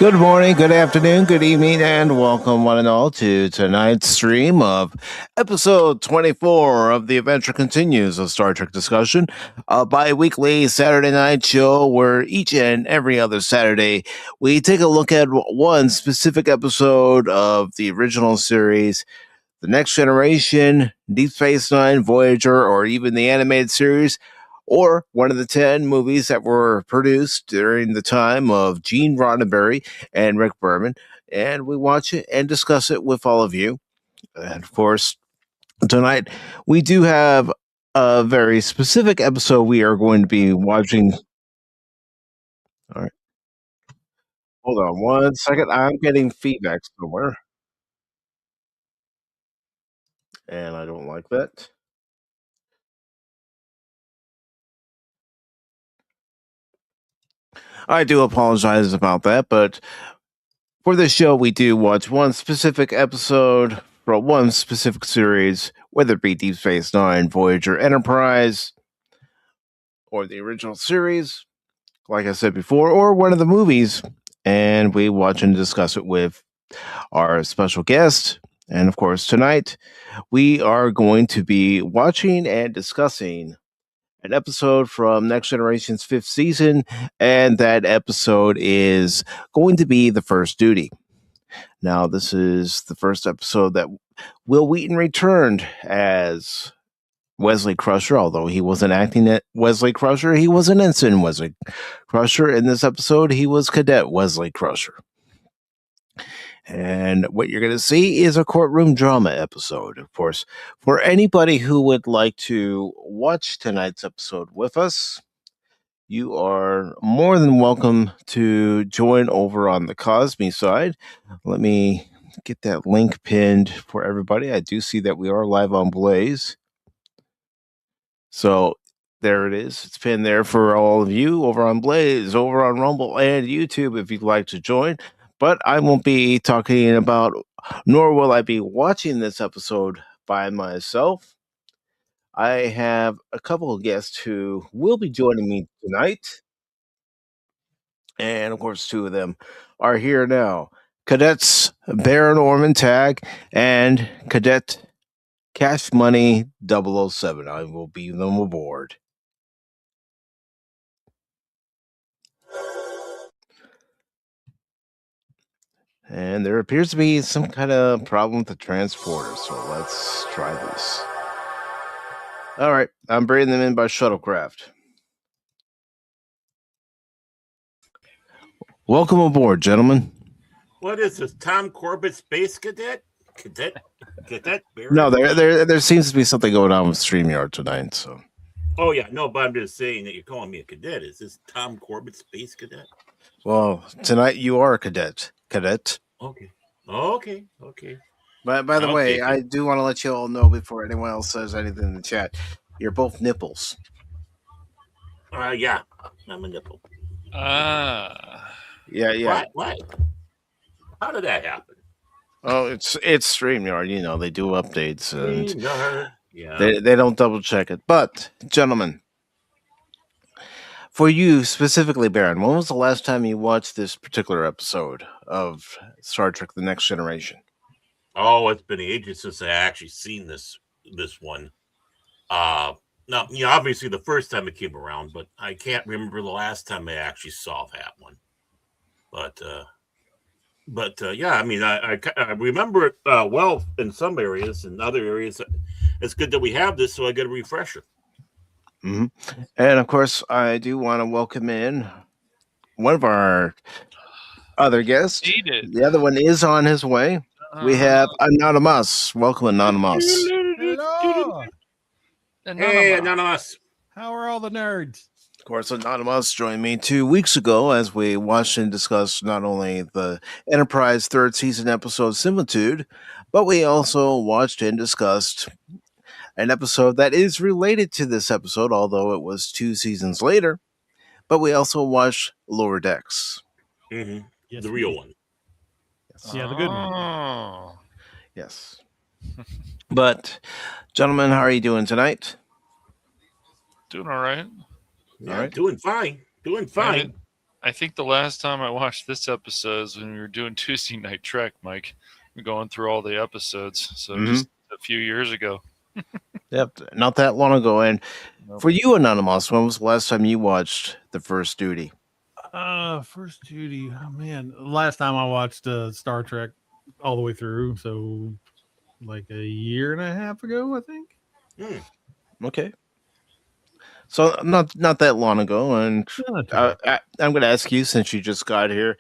Good morning, good afternoon, good evening, and welcome one and all to tonight's stream of episode 24 of The Adventure Continues, a Star Trek discussion, a bi-weekly Saturday night show where each and every other Saturday we take a look at one specific episode of the original series, The Next Generation, Deep Space Nine, Voyager, or even the animated series, or one of the 10 movies that were produced during the time of Gene Roddenberry and Rick Berman. And we watch it and discuss it with all of you. And of course, tonight we do have a very specific episode we are going to be watching. All right, hold on one second. I'm getting feedback somewhere, and I don't like that. I do apologize about that, but for this show, we do watch one specific episode from one specific series, whether it be Deep Space Nine, Voyager, Enterprise, or the original series, like I said before, or one of the movies, and we watch and discuss it with our special guest. And of course, tonight we are going to be watching and discussing an episode from Next Generation's fifth season, and that episode is going to be The First Duty. Now, this is the first episode that Will Wheaton returned as Wesley Crusher, although he wasn't acting at Wesley Crusher, he was an ensign Wesley Crusher. In this episode, he was Cadet Wesley Crusher. And what you're going to see is a courtroom drama episode. Of course, for anybody who would like to watch tonight's episode with us, you are more than welcome to join over on the Cosme side. Let me get that link pinned for everybody. I do see that we are live on Blaze. So there it is. It's pinned there for all of you over on Blaze, over on Rumble and YouTube if you'd like to join. But I won't be talking about, nor will I be watching this episode by myself. I have a couple of guests who will be joining me tonight. And of course, two of them are here now. Cadets Baron Orman Tag and Cadet Cash Money 007. I will be them aboard. And there appears to be some kind of problem with the transporter, so let's try this. All right, I'm bringing them in by shuttlecraft. Welcome aboard, gentlemen. What is this, Tom Corbett Space Cadet? Cadet Barry? No, there seems to be something going on with StreamYard tonight, so. Oh, yeah, no, but I'm just saying that you're calling me a cadet. Is this Tom Corbett Space Cadet? Well, tonight you are a cadet. Okay. By the way, I do want to let you all know before anyone else says anything in the chat, you're both nipples. Yeah, I'm a nipple. Yeah. What? How did that happen? Oh, it's StreamYard. You know, they do updates and yeah. they don't double check it. But, gentlemen, for you specifically, Baron, when was the last time you watched this particular episode of Star Trek: The Next Generation? Oh, it's been ages since I actually seen this one. Now, obviously the first time it came around, but I can't remember the last time I actually saw that one. But yeah, I mean, I remember it well in some areas. In other areas, it's good that we have this, so I get a refresher. Mm-hmm. And of course, I do want to welcome in one of our other guests. The other one is on his way. We have Anonymous. Welcome, Anonymous. Hello. Hey, Anonymous. How are all the nerds? Of course, Anonymous joined me 2 weeks ago as we watched and discussed not only the Enterprise third season episode Similitude, but we also watched and discussed an episode that is related to this episode, although it was 2 seasons later. But we also watched Lower Decks. Mm-hmm. Yes, the real one. Yes. Yeah, the good one. Yes. But, gentlemen, how are you doing tonight? Doing all right. Yeah, all right. Doing fine. I think the last time I watched this episode is when we were doing Tuesday Night Trek, Mike. We're going through all the episodes, so just a few years ago. Yep, not that long ago. And Nope. for you, Anonymous, when was the last time you watched The First Duty? First Duty. Oh man, last time I watched Star Trek all the way through, so like a year and a half ago, I think. Okay. So not that long ago, and I'm going to ask you, since you just got here,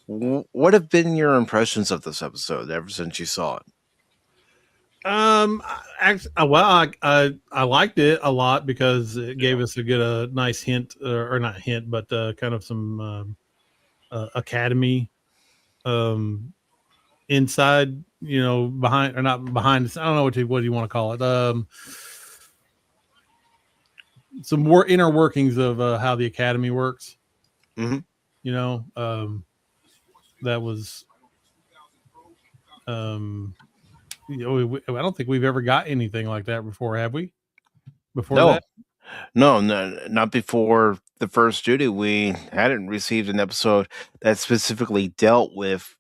what have been your impressions of this episode ever since you saw it? Actually, well, I liked it a lot because it gave us a nice hint, or not hint, but kind of some academy inside, behind, or not behind. I don't know what you want to call it. Some more inner workings of how the academy works. Mm-hmm. That was. I don't think we've ever got anything like that before, have we? That? No, not before The First Duty. We hadn't received an episode that specifically dealt with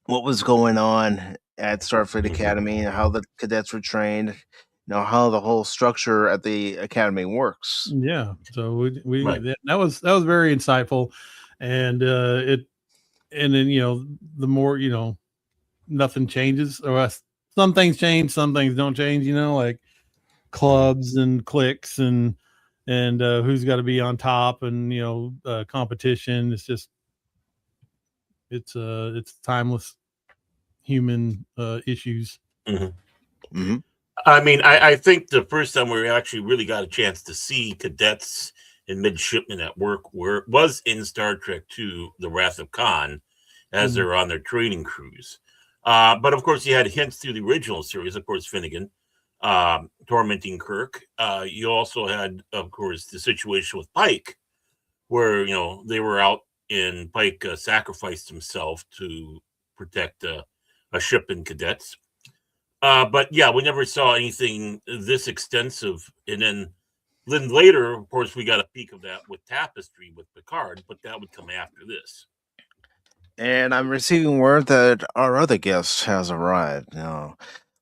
what was going on at Starfleet Academy and how the cadets were trained, how the whole structure at the academy works. Yeah, so we that was very insightful, and then the more nothing changes, or some things change, some things don't change, like clubs and cliques and who's got to be on top, and competition. It's just it's timeless human issues. I mean, I think the first time we actually really got a chance to see cadets and midshipmen at work was in Star Trek II, The Wrath of Khan, as they're on their training cruise. But of course, you had hints through the original series, of course, Finnegan tormenting Kirk. You also had, of course, the situation with Pike, where they were out and Pike sacrificed himself to protect a ship and cadets. But yeah, we never saw anything this extensive. And then later, of course, we got a peek of that with Tapestry with Picard, but that would come after this. And I'm receiving word that our other guest has arrived. Now,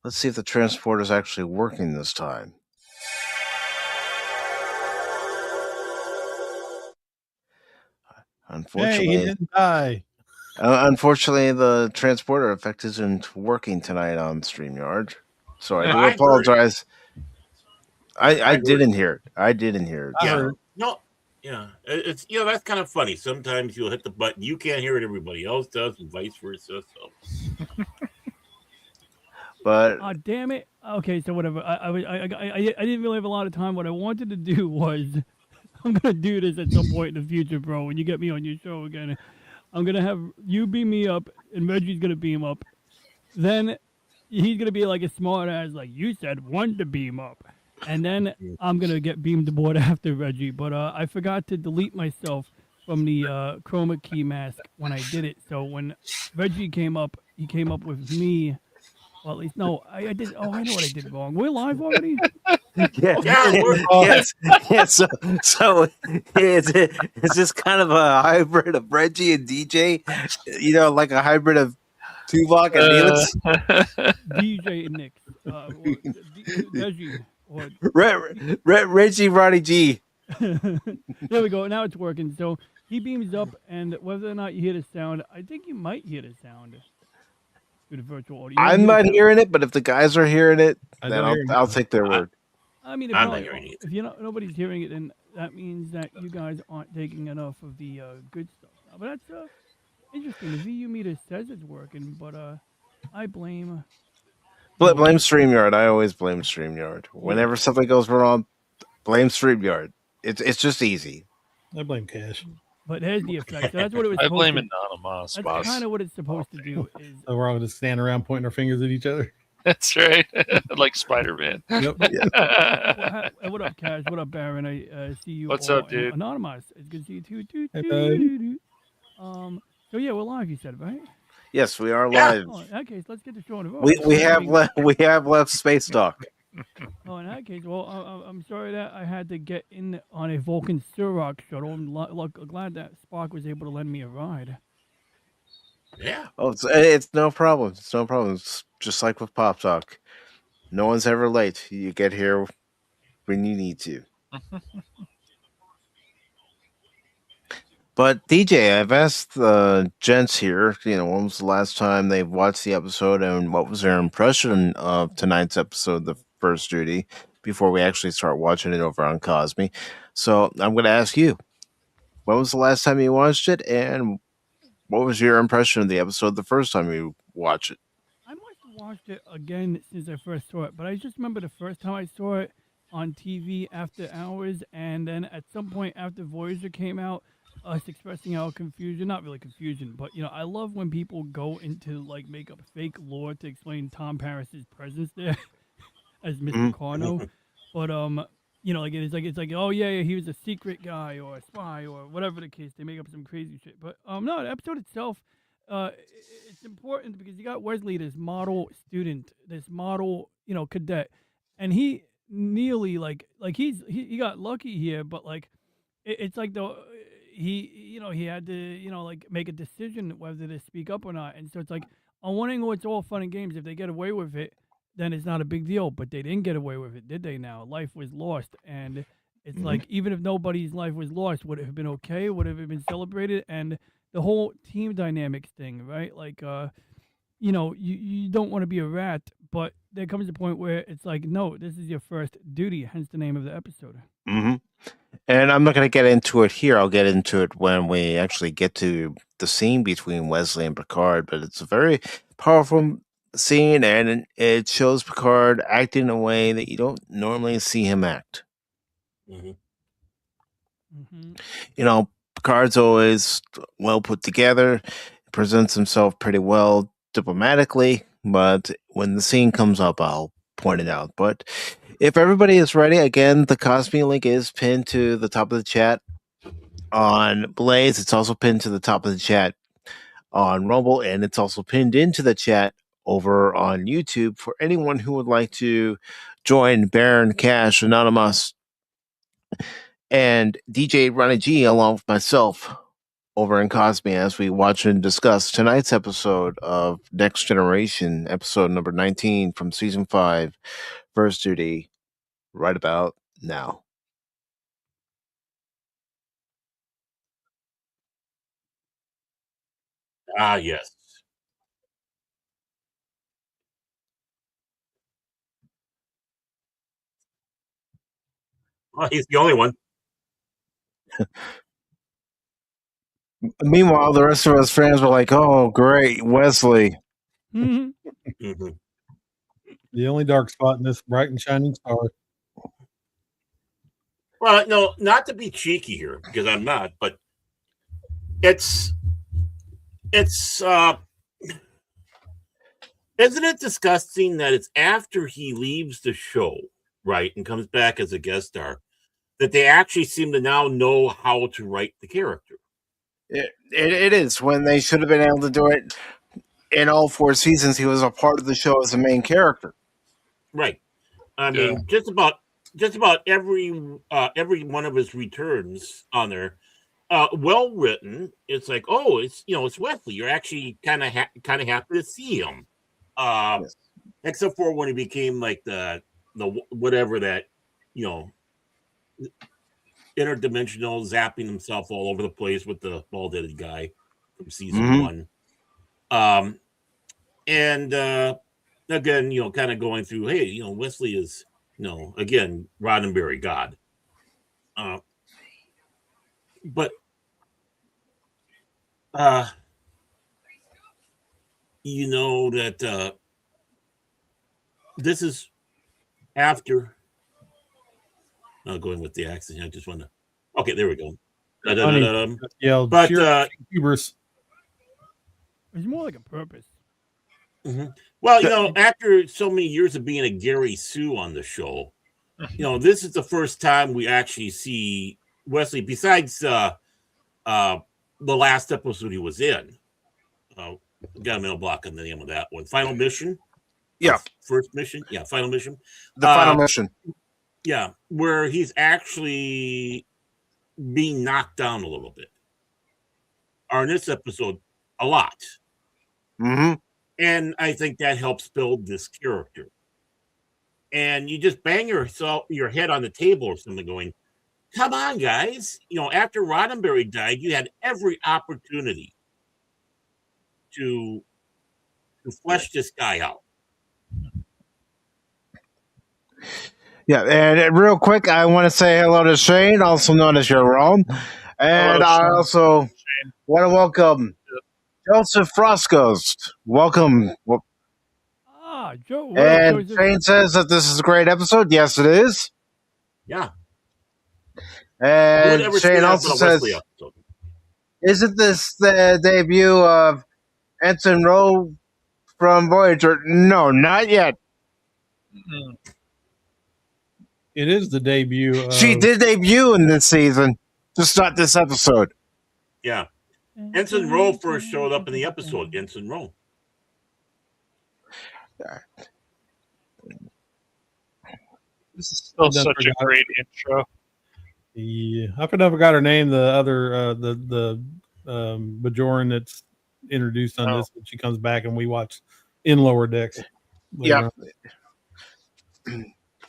let's see if the transporter is actually working this time. Unfortunately, he didn't die. Unfortunately, the transporter effect isn't working tonight on StreamYard. So I do apologize. I didn't hear it. I didn't hear it. Yeah. No. Yeah. It's that's kind of funny. Sometimes you'll hit the button, you can't hear it, everybody else does, and vice versa. So. But oh, damn it. Okay, so whatever. I didn't really have a lot of time. What I wanted to do was, I'm gonna do this at some point in the future, bro. When you get me on your show again, I'm gonna have you beam me up, and Reggie's gonna beam up. Then he's gonna be like a smart ass, like you said, one to beam up, and then I'm gonna get beamed aboard after Reggie. But I forgot to delete myself from the chroma key mask when I did it. So when Reggie came up, he came up with me. Well, at least no, I did. Oh, I know what I did wrong. We're live already. Yes. So it's just kind of a hybrid of Reggie and DJ, like a hybrid of Tuvok and Neelix. DJ and Nick, Reggie, or Reggie, Ronnie G. There we go. Now it's working. So he beams up, and whether or not you hear the sound, I think you might hear the sound. The virtual audio. I'm not hearing it, but if the guys are hearing it, then I'll take their word. I mean, if nobody's hearing it, then that means that you guys aren't taking enough of the good stuff. But that's interesting. The VU meter says it's working, but I blame StreamYard. I always blame StreamYard. Whenever something goes wrong, blame StreamYard. It's just easy. I blame Cash. But there's the effect. So that's what it was. I blame Anonymous. That's kind of what it's supposed to do. Is we're all just standing around pointing our fingers at each other. That's right, like Spider-Man. Yep. What up, Cash? What up, Baron? I see you. What's up, dude? Anonymous. It's good to see you too. Hey, So yeah, we're live. You said, right? Yes, we are live. Oh, in that case, let's get the show on the road. We have left Space Talk. Oh, in that case, well, I'm sorry that I had to get in on a Vulcan Surrock shuttle. I'm glad that Spock was able to lend me a ride. Yeah. Oh, it's no problem. It's no problem. It's just like with Pop Talk. No one's ever late. You get here when you need to. But DJ, I've asked the gents here, when was the last time they watched the episode and what was their impression of tonight's episode, The First Duty, before we actually start watching it over on Cosme. So I'm going to ask you, when was the last time you watched it and what was your impression of the episode the first time you watched it? I must have watched it again since I first saw it, but I just remember the first time I saw it on TV after hours, and then at some point after Voyager came out, us expressing our confusion, not really confusion, but I love when people go into make up fake lore to explain Tom Paris's presence there as Mr. Carno. But it's like oh yeah, he was a secret guy or a spy or whatever the case. They make up some crazy shit. But no, the episode itself, it's important because you got Wesley, this model student, this model cadet, and he nearly he got lucky here, but it's like he had to make a decision whether to speak up or not, and so it's like I'm wondering it's all fun and games. If they get away with it, then it's not a big deal, but they didn't get away with it, did they? Now life was lost, and it's like even if nobody's life was lost, would it have been okay? Would it have been celebrated? And the whole team dynamics thing, right? You don't want to be a rat, but there comes a point where it's like, no, this is your first duty, hence the name of the episode. And I'm not going to get into it here. I'll get into it when we actually get to the scene between Wesley and Picard, but it's a very powerful scene, and it shows Picard acting in a way that you don't normally see him act. Picard's always well put together, presents himself pretty well diplomatically, but when the scene comes up, I'll point it out. But if everybody is ready, again, the Cosme link is pinned to the top of the chat on Blaze. It's also pinned to the top of the chat on Rumble, and it's also pinned into the chat over on YouTube for anyone who would like to join Baron Cash Anonymous and DJ Ronnie G along with myself over in Cosme as we watch and discuss tonight's episode of Next Generation, episode number 19 from season 5, First Duty, right about now. Ah, yes. Well, he's the only one. Meanwhile, the rest of us fans were like, oh, great, Wesley. The only dark spot in this bright and shining star. Well, no, not to be cheeky here, because I'm not, but it's isn't it disgusting that it's after he leaves the show, right, and comes back as a guest star, that they actually seem to now know how to write the character? It is, when they should have been able to do it in all 4 seasons. He was a part of the show as a main character. Right. I mean, just about every one of his returns on there, well written. It's like, oh, it's Wesley. You're actually kind of happy to see him, yes. Except for when he became like the whatever that interdimensional, zapping himself all over the place with the bald-headed guy from season 1. And again, kind of going through, hey, Wesley is, again, Roddenberry God. But that this is after going with the accent. I just want to. Okay, there we go. Yeah, but hubris. It's more like a purpose. Well, after so many years of being a Gary Sue on the show, this is the first time we actually see Wesley, besides the last episode he was in. Got a mental block on the name of that one. Final Mission? Yeah. first mission. Yeah, final mission. The final mission. Yeah, where he's actually being knocked down a little bit. Or in this episode, a lot. Mm-hmm. And I think that helps build this character. And you just bang your head on the table or something going, come on, guys. After Roddenberry died, you had every opportunity to flesh this guy out. Yeah, and real quick, I want to say hello to Shane, also known as your Rome. And I also want to welcome Joseph Froscost. Welcome. Joe. And Shane says that this is a great episode. Yes, it is. Yeah. And Shane also says, isn't this the debut of Ensign Rowe from Voyager? No, not yet. Mm-hmm. It is the debut. She did debut in this season, just not this episode. Yeah. Ensign Rowe first showed up in the episode, Ensign Rowe. This is still such a great intro. Yeah, I forgot her name. The other, the Bajoran that's introduced on this, when she comes back and we watch in Lower Decks. Yeah.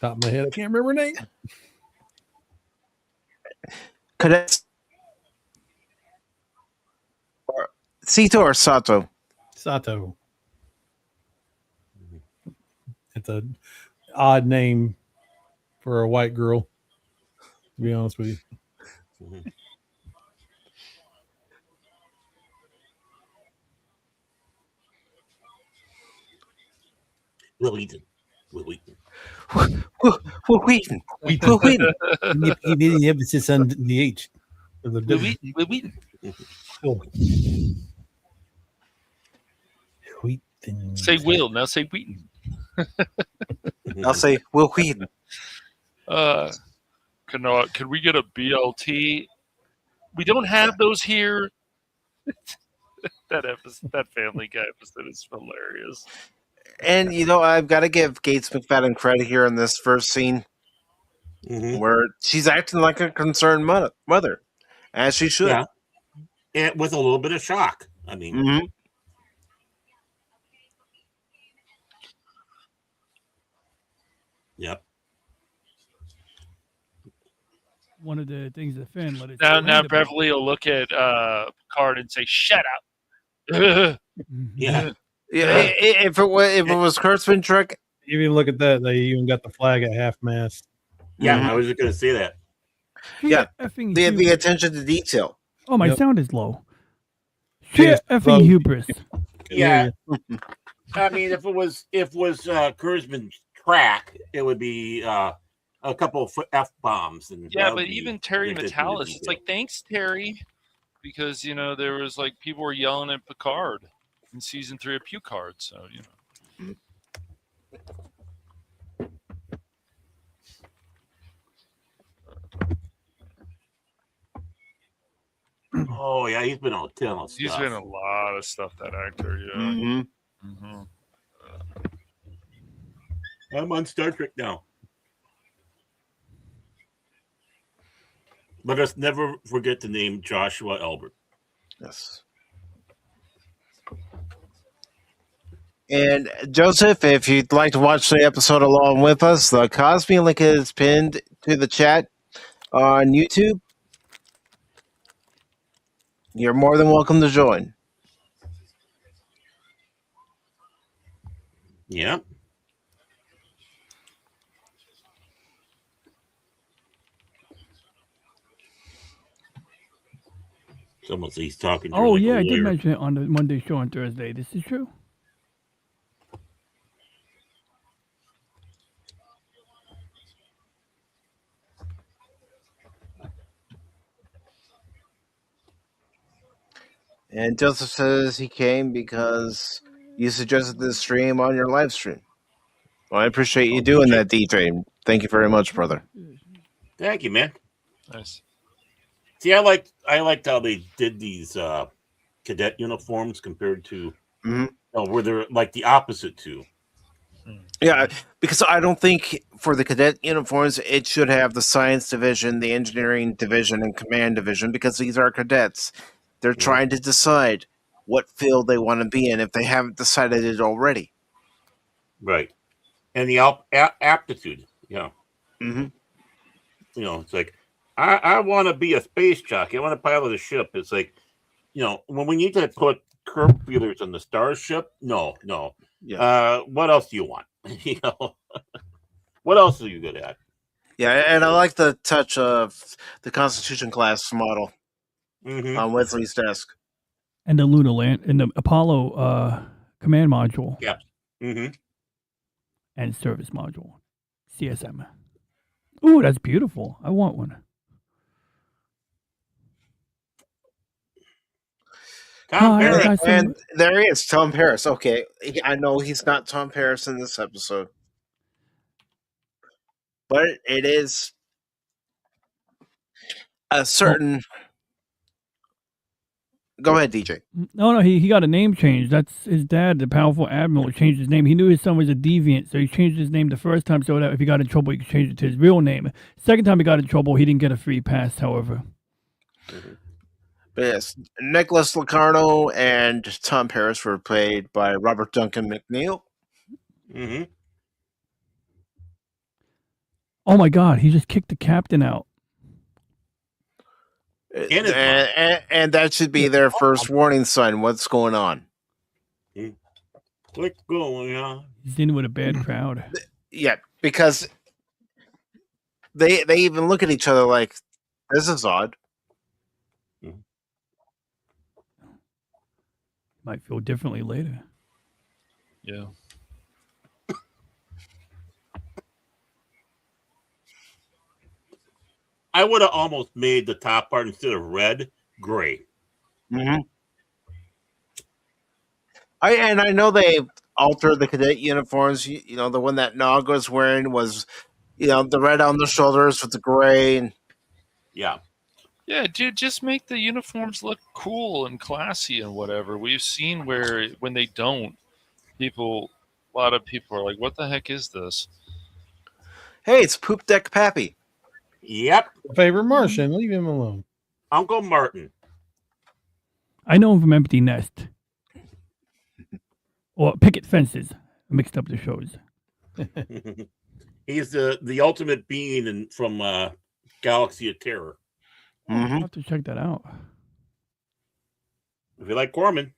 Top of my head, I can't remember her name. Cadet Sito or Sato? Sato. It's a odd name for a white girl, to be honest with you. Mm-hmm. Will Wheaton. He made the emphasis on the H. Will Wheaton. Wheaton. Say Will, now say Wheaton. I'll say Will Wheaton. Can we get a BLT? We don't have those here. That Family Guy episode is hilarious. And, I've got to give Gates McFadden credit here in this first scene, where she's acting like a concerned mother, as she should. Yeah. And with a little bit of shock. I mean, Yep. One of the things the fan let it. Now Beverly will look at Picard and say, "Shut up." Yeah. Yeah, if it was Kurtzman trick, you even look at that. They even got the flag at half mast. Yeah, I was just going to say that. Yeah, the attention to detail. Oh, my sound is low. Shit, effing hubris. Yeah, I mean, if it was Kurtzman's track, it would be a couple of F-bombs. Yeah, but even Terry Metalis, it's like, thanks, Terry, because there was people were yelling at Picard in season 3 of Picard, so Oh yeah, he's been on a ton of stuff. He's been a lot of stuff, that actor. Yeah. I'm on Star Trek now. Let us never forget to name Joshua Albert. Yes. And Joseph, if you'd like to watch the episode along with us, the Cosby link is pinned to the chat on YouTube. You're more than welcome to join. Yeah. Someone says he's talking to Oh, yeah, I did mention it on the Monday show on Thursday. This is true. And Joseph says he came because you suggested this stream on your live stream. Well, I appreciate you doing that, DJ. Thank you very much, brother. Thank you, man. Nice. See, I liked how they did these cadet uniforms compared to where they're like the opposite to Yeah, because I don't think for the cadet uniforms it should have the science division, the engineering division, and command division because these are cadets. They're trying to decide what field they want to be in if they haven't decided it already. Right. And the aptitude, Mm-hmm. It's like, I want to be a space jockey. I want to pilot a ship. It's like, when we need to put curb feelers on the starship, no. Yeah. What else do you want? What else are you good at? Yeah, and I like the touch of the Constitution class model on Wesley's desk. And the lunar land and the Apollo command module. Yeah. Mm-hmm. And service module. CSM. Ooh, that's beautiful. I want one. Tom Paris. And there he is, Tom Paris. Okay, I know he's not Tom Paris in this episode, but it is a certain. Go ahead, DJ. No, he got a name change. That's his dad, the powerful admiral, changed his name. He knew his son was a deviant, so he changed his name the first time so that if he got in trouble, he could change it to his real name. Second time he got in trouble, he didn't get a free pass, however. But yes, Nicholas Locarno and Tom Paris were played by Robert Duncan McNeil. Mm-hmm. Oh my God, he just kicked the captain out. And that should be their first warning sign. What's going on? What's going on? He's in with a bad crowd. Yeah, because they even look at each other like, this is odd. Might feel differently later. Yeah. I would have almost made the top part instead of red, gray. Mm-hmm. I know they altered the cadet uniforms. You know, the one that Nog was wearing was, the red on the shoulders with the gray. And yeah. Yeah, dude, just make the uniforms look cool and classy and whatever. We've seen where when they don't, a lot of people are like, what the heck is this? Hey, it's Poop Deck Pappy. Yep. Favorite Martian, leave him alone. Uncle Martin. I know him from Empty Nest. Or Picket Fences. I mixed up the shows. He's the ultimate being from Galaxy of Terror. Mm-hmm. I'll have to check that out. If you like Corman.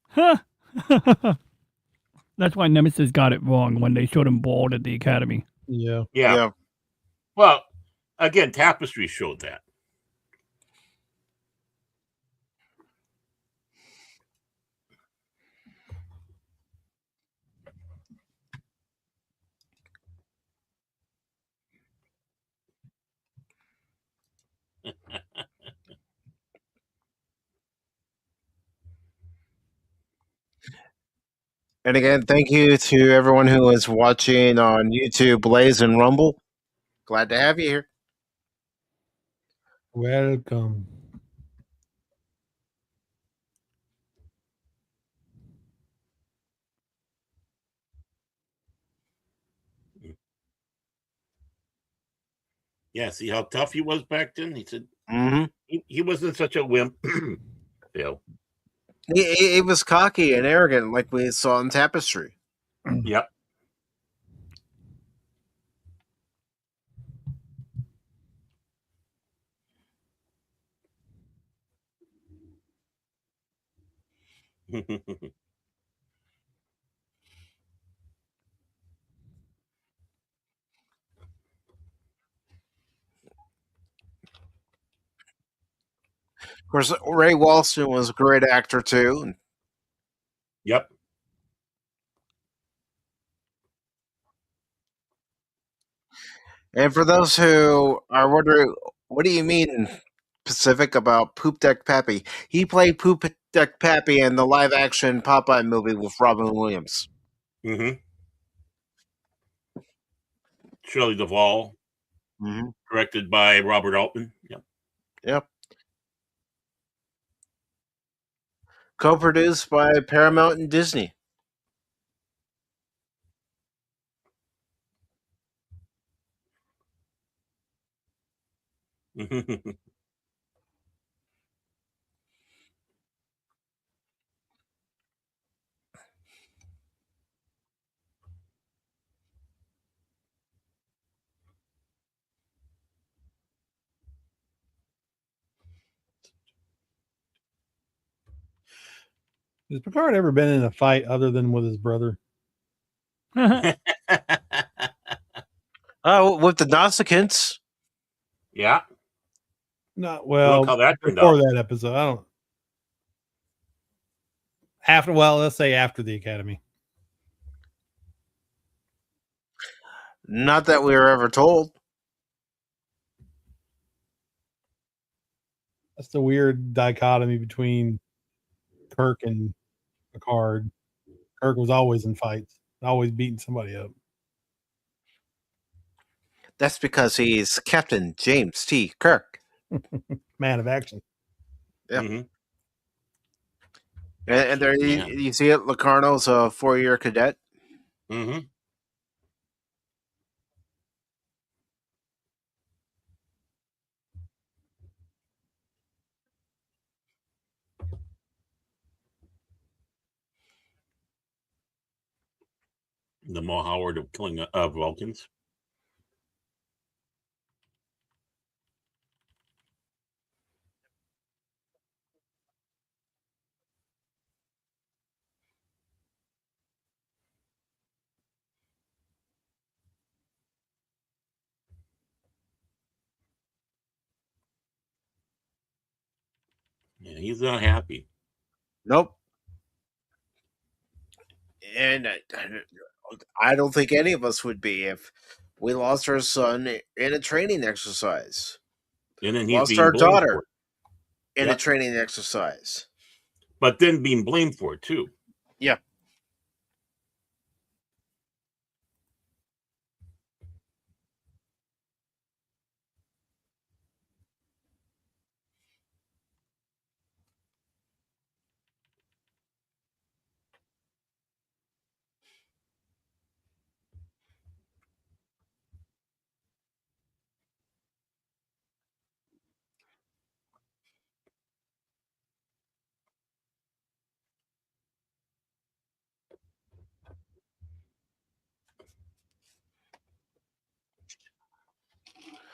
Huh. That's why Nemesis got it wrong when they showed him bald at the Academy. Yeah. Well, again, Tapestry showed that. And again, thank you to everyone who is watching on YouTube, Blaze, and Rumble. Glad to have you here. Welcome. Yeah, see how tough he was back then? He said he wasn't such a wimp. Phil. He was cocky and arrogant like we saw in Tapestry. Yep. Of course, Ray Walston was a great actor too. Yep. And for those who are wondering, what do you mean in Pacific about Poop Deck Pappy? He played Poop Deck Pappy in the live-action Popeye movie with Robin Williams. Mm-hmm. Shelley Duvall. Mm-hmm. Directed by Robert Altman. Yep. Yep. Co-produced by Paramount and Disney. Has Picard ever been in a fight other than with his brother? Oh, with the Nausicaans. Yeah. Not well. Look how that turned before out. that episode, I don't. After, well, let's say after the Academy. Not that we were ever told. That's the weird dichotomy between Kirk and Picard. Kirk was always in fights, always beating somebody up. That's because he's Captain James T. Kirk. Man of action. Yeah. Mm-hmm. And there you see it, Locarno's a 4-year cadet. Mm-hmm. The Mo Howard of killing Vulcans. Yeah, he's not happy. Nope. And I don't think any of us would be if we lost our son in a training exercise. And then he's Lost being our blamed daughter for it. in Yep. a training exercise. But then being blamed for it too. Yeah.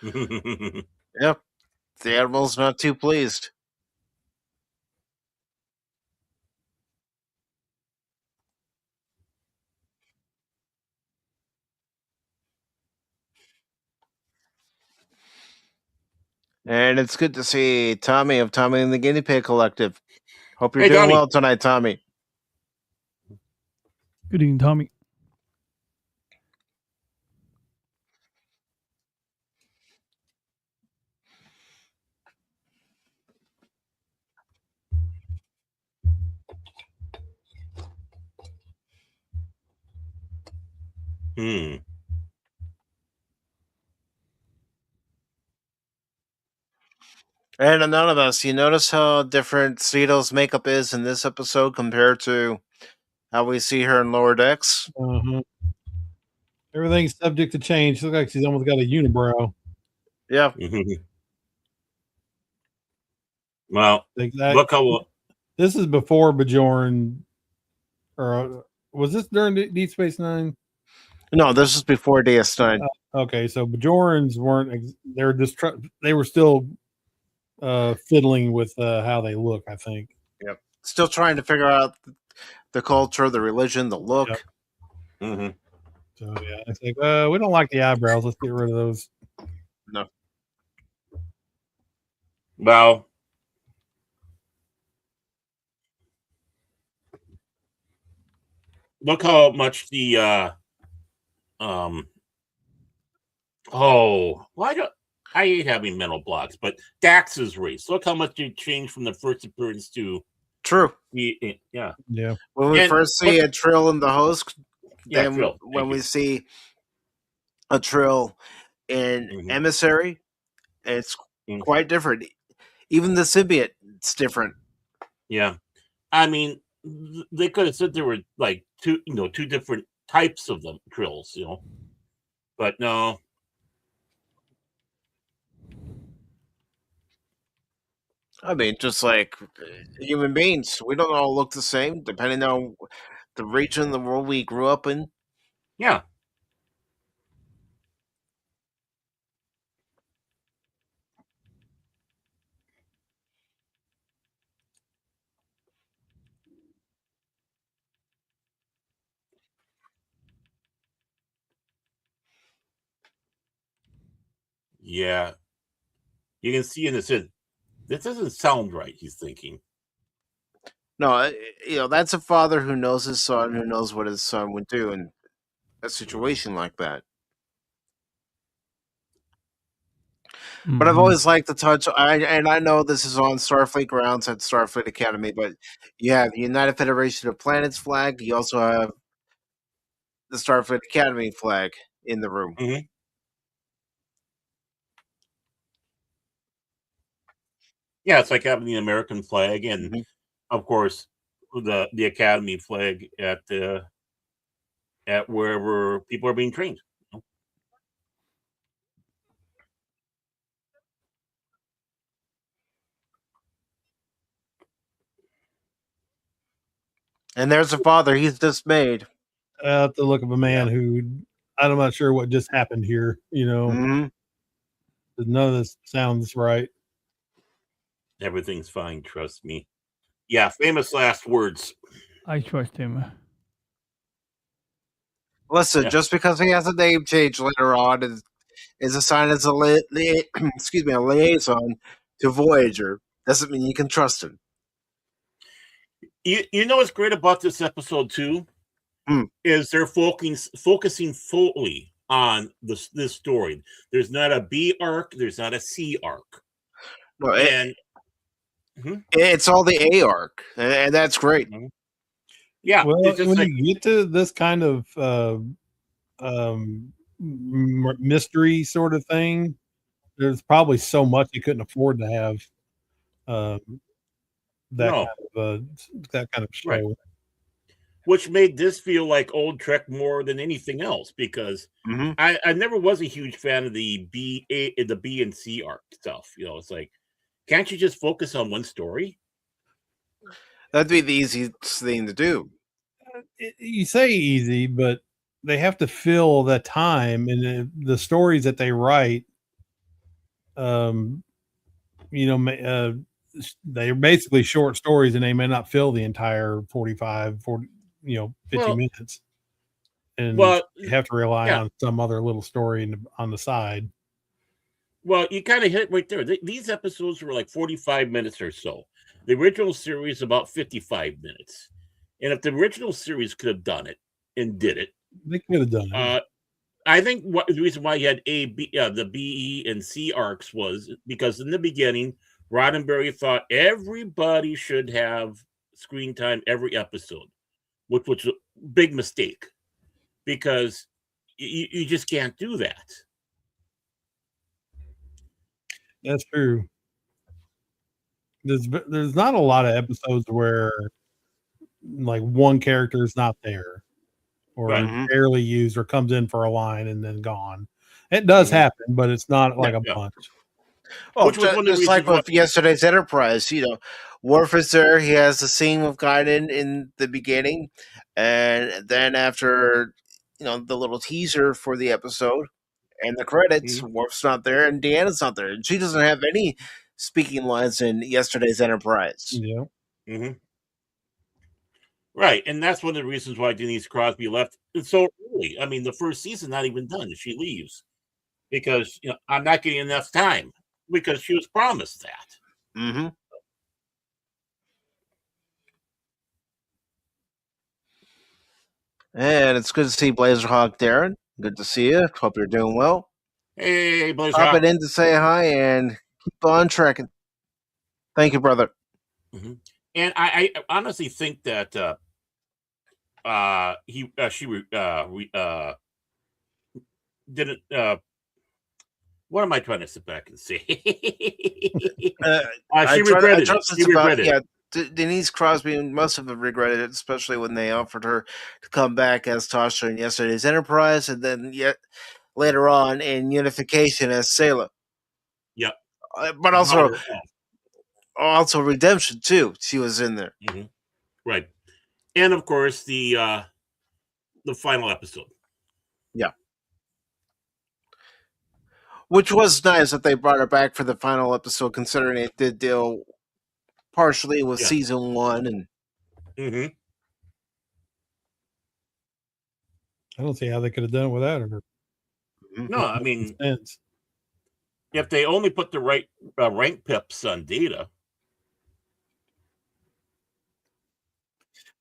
Yep. The Admiral's not too pleased. And it's good to see Tommy of Tommy and the Guinea Pig Collective. Hope you're Hey, doing Tommy. well tonight, Tommy. Good evening, Tommy. Hmm. And none of us, you notice how different Ceto's makeup is in this episode compared to how we see her in Lower Decks? Uh-huh. Everything's subject to change. She looks like she's almost got a unibrow. Yeah. Well, Exactly. look how This is before Bajorn, or was this during Deep Space Nine? No, this is before DS9. Okay, so Bajorans weren't. They were just. They were still fiddling with how they look. I think. Yep. Still trying to figure out the culture, the religion, the look. Yep. Mm-hmm. So yeah, it's like we don't like the eyebrows. Let's get rid of those. No. Well, look how much the why do I hate having mental blocks, but Dax's race. Look how much it changed from the first appearance to True. Yeah. When we first see a Trill in the host, Yeah, then Trill. when we see a Trill in Emissary, it's quite different. Even the symbiote, it's different. Yeah. I mean, they could have said there were like two different types of them trills, but no. I mean, just like human beings, we don't all look the same depending on the region of the world we grew up in. Yeah. Yeah. You can see in this, this doesn't sound right, he's thinking. No, that's a father who knows his son, who knows what his son would do in a situation like that. But I've always liked the touch. I know this is on Starfleet grounds at Starfleet Academy, but you have United Federation of Planets flag. You also have the Starfleet Academy flag in the room. Mm-hmm. Yeah, it's like having the American flag, and of course the Academy flag at wherever people are being trained. And there's a father. He's dismayed. The look of a man who I'm not sure what just happened here. None of this sounds right. Everything's fine. Trust me. Yeah, famous last words. I trust him. Listen, just because he has a name change later on is assigned as a liaison to Voyager doesn't mean you can trust him. You know what's great about this episode too is they're focusing fully on this story. There's not a B arc. There's not a C arc. No, it's all the A arc, and that's great. Yeah. Well, when you get to this kind of mystery sort of thing, there's probably so much you couldn't afford to have that kind of show. Right. Which made this feel like old Trek more than anything else, because I never was a huge fan of the B and C arc stuff. It's like, can't you just focus on one story? That'd be the easiest thing to do. You say easy, but they have to fill that time, and the stories that they write, they're basically short stories, and they may not fill the entire 45, 40, 50 minutes. And you have to rely on some other little story on the side. Well, you kind of hit it right there. These episodes were like 45 minutes or so. The original series about 55 minutes. And if the original series could have done it and did it, they could have done it. I think the reason why you had the B, E, and C arcs was because in the beginning, Roddenberry thought everybody should have screen time every episode, which was a big mistake because you just can't do that. That's true. There's not a lot of episodes where like one character is not there or barely used or comes in for a line and then gone. It does happen, but it's not like a bunch. Well, just like with yesterday's Enterprise, Worf is there. He has the scene with Guinan in the beginning, and then after the little teaser for the episode and the credits, Worf's not there and Deanna's not there, and she doesn't have any speaking lines in yesterday's Enterprise. Yeah. Right, and that's one of the reasons why Denise Crosby left so early. I mean, the first season not even done. She leaves because I'm not getting enough time because she was promised that. And it's good to see Blazerhawk Darren. Good to see you. Hope you're doing well. Hey, Blazerhawk. Popping in to say hi and keep on trekking. Thank you, brother. And I honestly think that she didn't. What am I trying to sit back and say? She regretted it. Yeah, Denise Crosby must have regretted it, especially when they offered her to come back as Tasha in yesterday's Enterprise, and then yet later on in Unification as Sayla. Yep. But also Redemption too. She was in there. Mm-hmm. Right. And of course the final episode. Yeah. Which was nice that they brought her back for the final episode, considering it did deal partially with season 1 and. Mm-hmm. I don't see how they could have done it without her. No, I mean, if they only put the right rank pips on Data.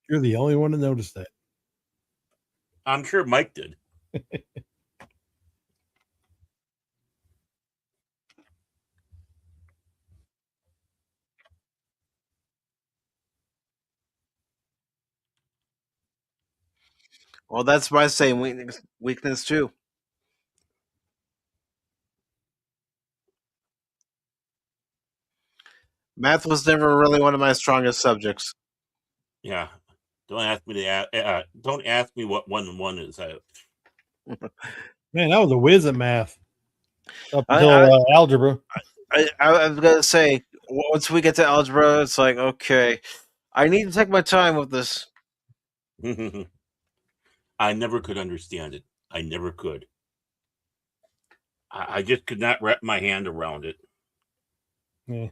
You're the only one to notice that. I'm sure Mike did. Well, that's my same weakness too. Math was never really one of my strongest subjects. Yeah, don't ask me to. Don't ask me what 1 and 1 is. Man, that was a whiz at math up until algebra. I was gonna say, once we get to algebra, it's like, okay, I need to take my time with this. I never could understand it. I never could. I just could not wrap my hand around it. Yeah.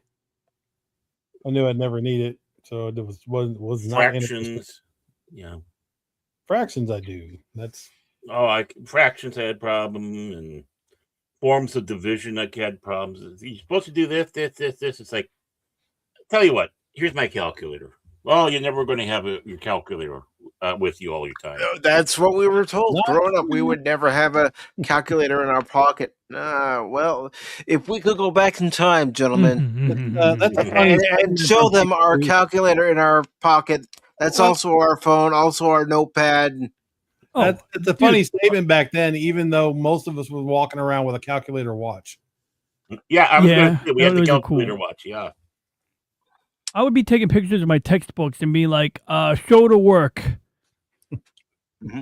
I knew I'd never need it, so it was not fractions. Yeah, fractions I do. That's fractions had problems, and forms of division I had problems. You're supposed to do this. It's like, tell you what, here's my calculator. Well, you're never going to have your calculator with you all your time. That's what we were told. Growing up, we would never have a calculator in our pocket. Well, if we could go back in time, gentlemen, and show them our calculator in our pocket. That's also our phone, also our notepad. It's a funny statement back then, even though most of us were walking around with a calculator watch. Yeah, I was going to say we had the calculator watch. Yeah. I would be taking pictures of my textbooks and be like, show to work. Mm-hmm.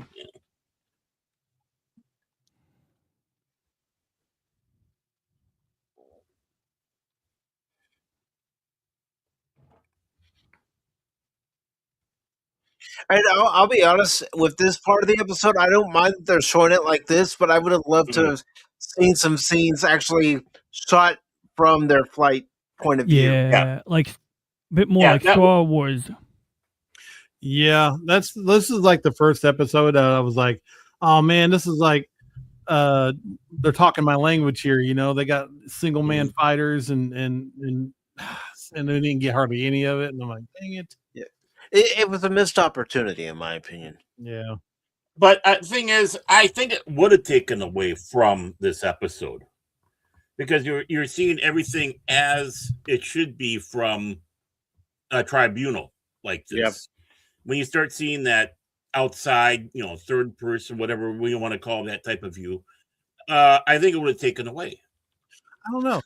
And I'll be honest, with this part of the episode, I don't mind that they're showing it like this, but I would have loved to have seen some scenes actually shot from their flight point of view. Yeah. Like a bit more like Star Wars. Yeah, this is like the first episode. I was like, oh man, this is like they're talking my language here. You know, they got single man fighters and they didn't get hardly any of it. And I'm like, dang it. Yeah. It was a missed opportunity, in my opinion. Yeah. But the thing is, I think it would have taken away from this episode because you're seeing everything as it should be from a tribunal like this. Yep. When you start seeing that outside, third person, whatever we want to call that type of view, I think it would have taken away. I don't know.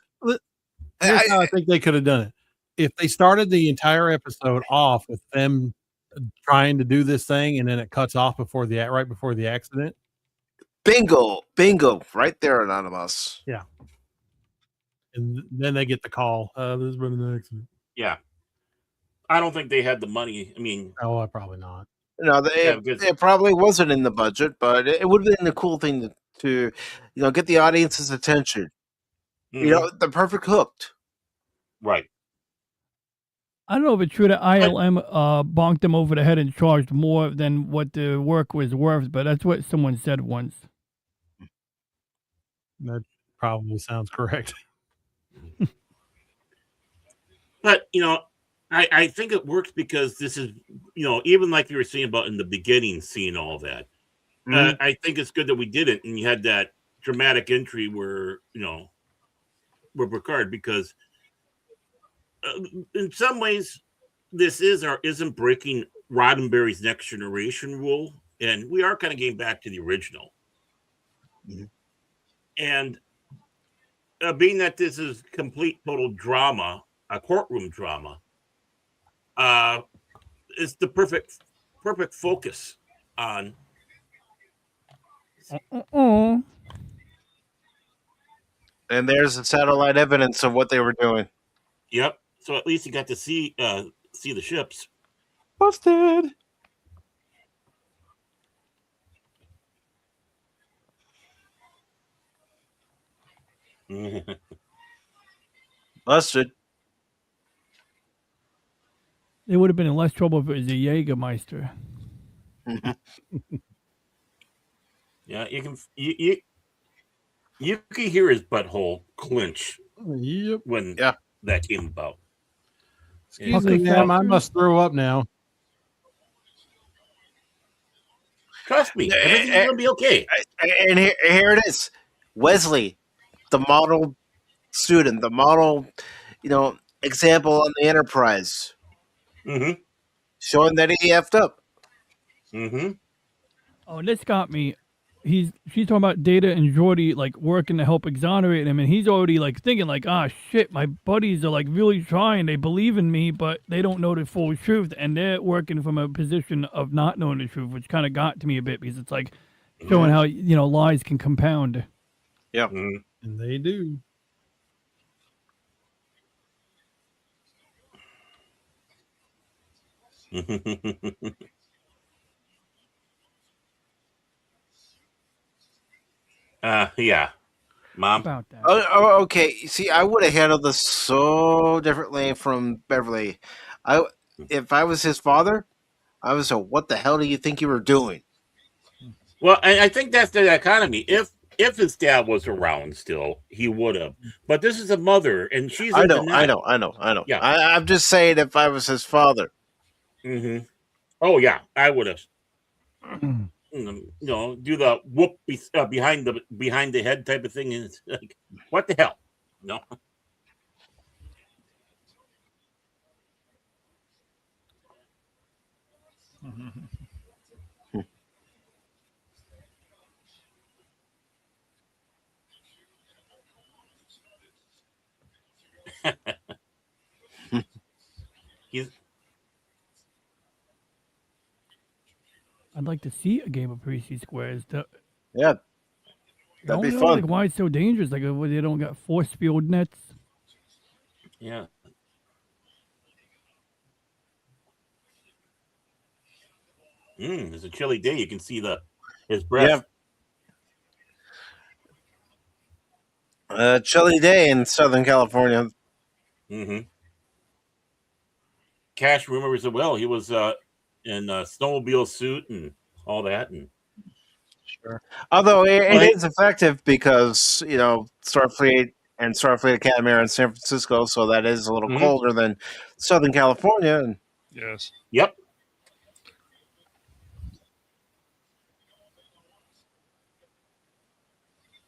Here's how I think they could have done it. If they started the entire episode off with them trying to do this thing and then it cuts off right before the accident. Bingo, right there, Anonymous. Yeah. And then they get the call. There's been an accident. Yeah. I don't think they had the money. I mean, probably not. No, it probably wasn't in the budget, but it would have been a cool thing to get the audience's attention. Mm-hmm. The perfect hooked. Right. I don't know if it's true that ILM bonked them over the head and charged more than what the work was worth, but that's what someone said once. That probably sounds correct. But, I think it works because this is, even like you were saying about in the beginning, seeing all that. Mm-hmm. I think it's good that we did it, and you had that dramatic entry where, we're Picard, because in some ways, this is or isn't breaking Roddenberry's Next Generation rule, and we are kind of getting back to the original. Mm-hmm. And being that this is complete total drama, a courtroom drama, it's the perfect focus on. And there's the satellite evidence of what they were doing. Yep. So at least you got to see the ships. Busted. Busted. They would have been in less trouble if it was a Jägermeister. Yeah, you can hear his butthole clench. Yep. When that came about. Excuse me, ma'am. I must throw up now. Trust me, everything's gonna be okay. And here it is, Wesley, the model student, the model, example on the Enterprise, showing that he effed up. Oh, this got me. She's talking about Data and Geordi like working to help exonerate him, and he's already like thinking like, shit, my buddies are like really trying. They believe in me, but they don't know the full truth, and they're working from a position of not knowing the truth, which kind of got to me a bit because it's like showing how lies can compound. Yeah, and they do. Yeah, Mom. About that. Oh, okay. See, I would have handled this so differently from Beverly. If I was his father, I would say, "What the hell do you think you were doing?" Well, I think that's the economy. If his dad was around still, he would have. But this is a mother, and she's. I know. Yeah, I'm just saying, if I was his father. Oh yeah, I would have. Do the whoop behind the head type of thing, and it's like, what the hell? No. I'd like to see a game of Pre-C Squares. Yeah, that'd be fun. Like, why it's so dangerous? Like, they don't got force field nets. Yeah. It's a chilly day. You can see his breath. Yeah. Chilly day in Southern California. Cash remembers it well. He was in a snowmobile suit and all that, and sure. Although it is effective because Starfleet and Starfleet Academy are in San Francisco, so that is a little colder than Southern California. Yes. Yep.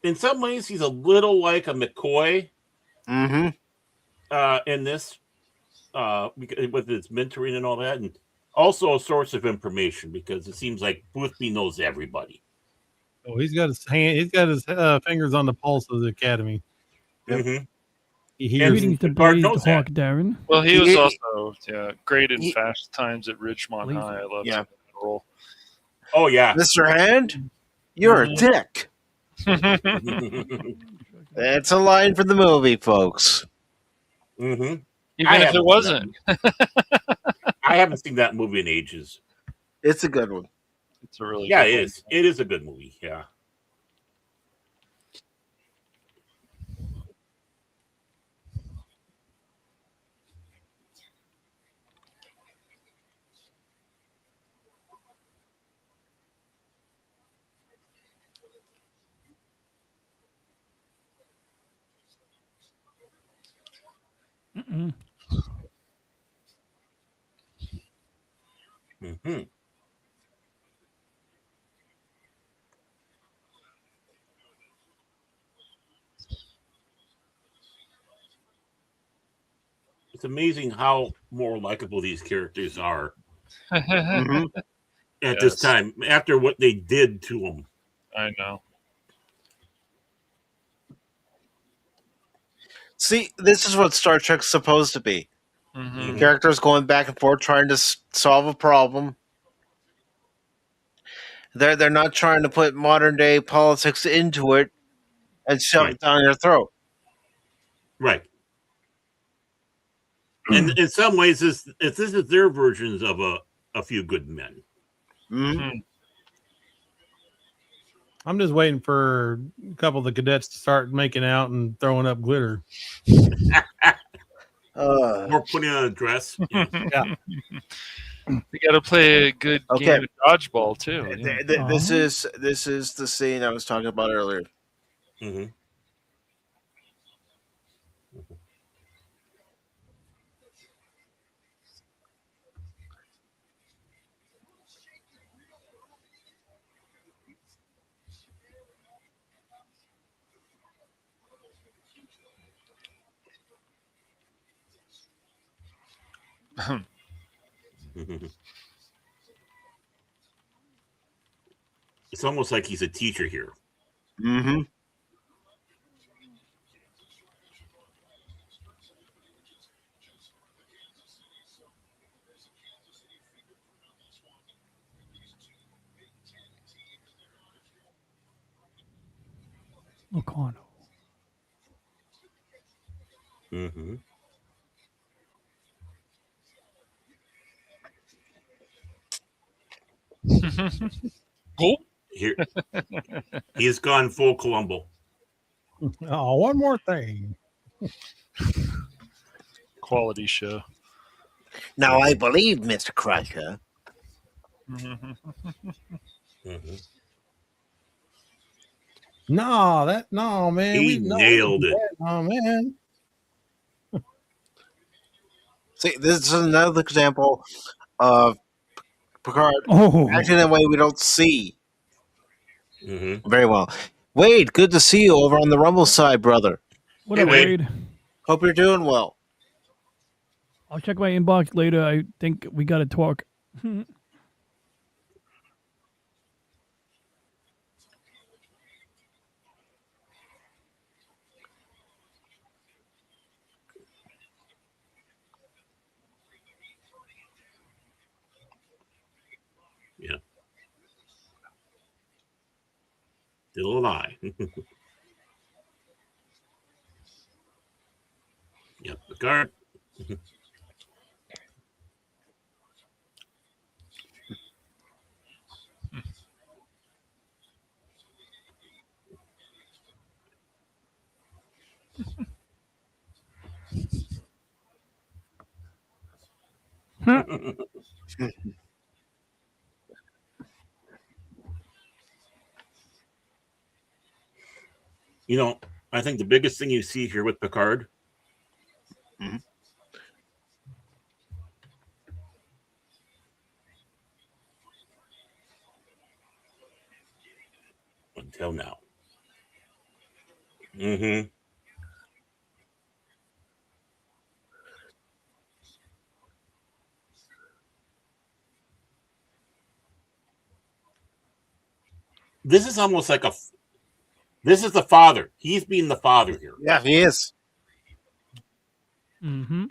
In some ways, he's a little like a McCoy. In this, with his mentoring and all that, and also a source of information because it seems like Boothby knows everybody. Oh, he's got his fingers on the pulse of the academy. He hears the Blazed Hawk, Darren. Well, he was also great in Fast Times at Ridgemont High. I love that role. Oh yeah, Mr. Hand, you're a dick. That's a line from the movie, folks. Even if it wasn't. I haven't seen that movie in ages. It's a good one. It's a really good it one. Is. It is a good movie. Yeah. It's amazing how more likable these characters are at this time after what they did to them. I know. See, this is what Star Trek's supposed to be. Mm-hmm. Characters going back and forth trying to solve a problem. They're not trying to put modern day politics into it and shove it down your throat. Right. And in some ways, this is their versions of a Few Good Men. Mm-hmm. I'm just waiting for a couple of the cadets to start making out and throwing up glitter. Or putting on a dress. Yeah. We got to play a good game of dodgeball too. This is the scene I was talking about earlier. Mm-hmm. It's almost like he's a teacher here. Mm-hmm. Locarno. Mm-hmm. Cool. Here, he's gone full Columbo. Oh, one more thing. Quality show. Now I believe, Mr. Crusher. Mm-hmm. No, man. He nailed it. Oh, man. See, this is another example of Picard acting in a way we don't see very well. Wade, good to see you over on the Rumble side, brother. What up, Wade? Hope you're doing well. I'll check my inbox later. I think we got to talk. Yeah. Still alive. Yep, Picard. You know, I think the biggest thing you see here with Picard until now. Mm-hmm. This is almost like this is the father. He's being the father here. Yeah, he is. Mm-hmm.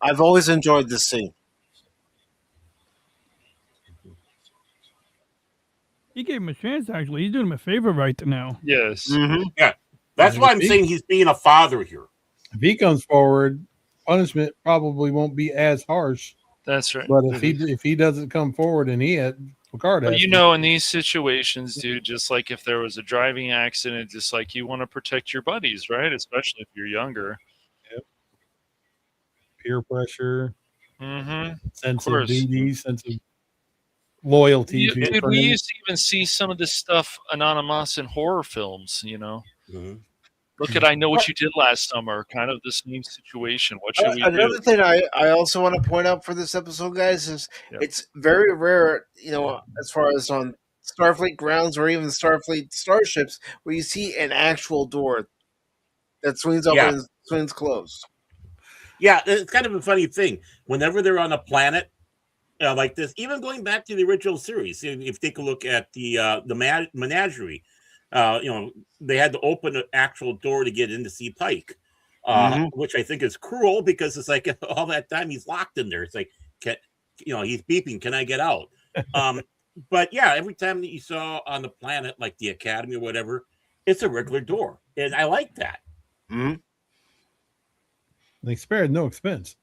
I've always enjoyed this scene. He gave him a chance, actually. He's doing him a favor right now. Yes. Mm-hmm. Yeah. That's why I'm saying he's being a father here. If he comes forward, punishment probably won't be as harsh. That's right. But if he doesn't come forward and Picard has, but you know, in these situations, dude, just like if there was a driving accident, just like you want to protect your buddies, right? Especially if you're younger. Yep. Peer pressure, sense of duty, sense of loyalty. Dude, we used to even see some of this stuff anonymous in horror films, you know. Look at I Know What You Did Last Summer, kind of the same situation. What should we do? Another thing I also want to point out for this episode, guys, is it's very rare, you know, as far as on Starfleet grounds or even Starfleet starships, where you see an actual door that swings open and swings closed. Yeah, it's kind of a funny thing. Whenever they're on a planet like this, even going back to the original series, if you take a look at the menagerie, you know, they had to open an actual door to get in to see Pike. which I think is cruel because it's like all that time he's locked in there. It's like, he's beeping, can I get out? But yeah, every time that you saw on the planet, like the Academy or whatever, it's a regular door. And I like that. Mm-hmm. They spared no expense.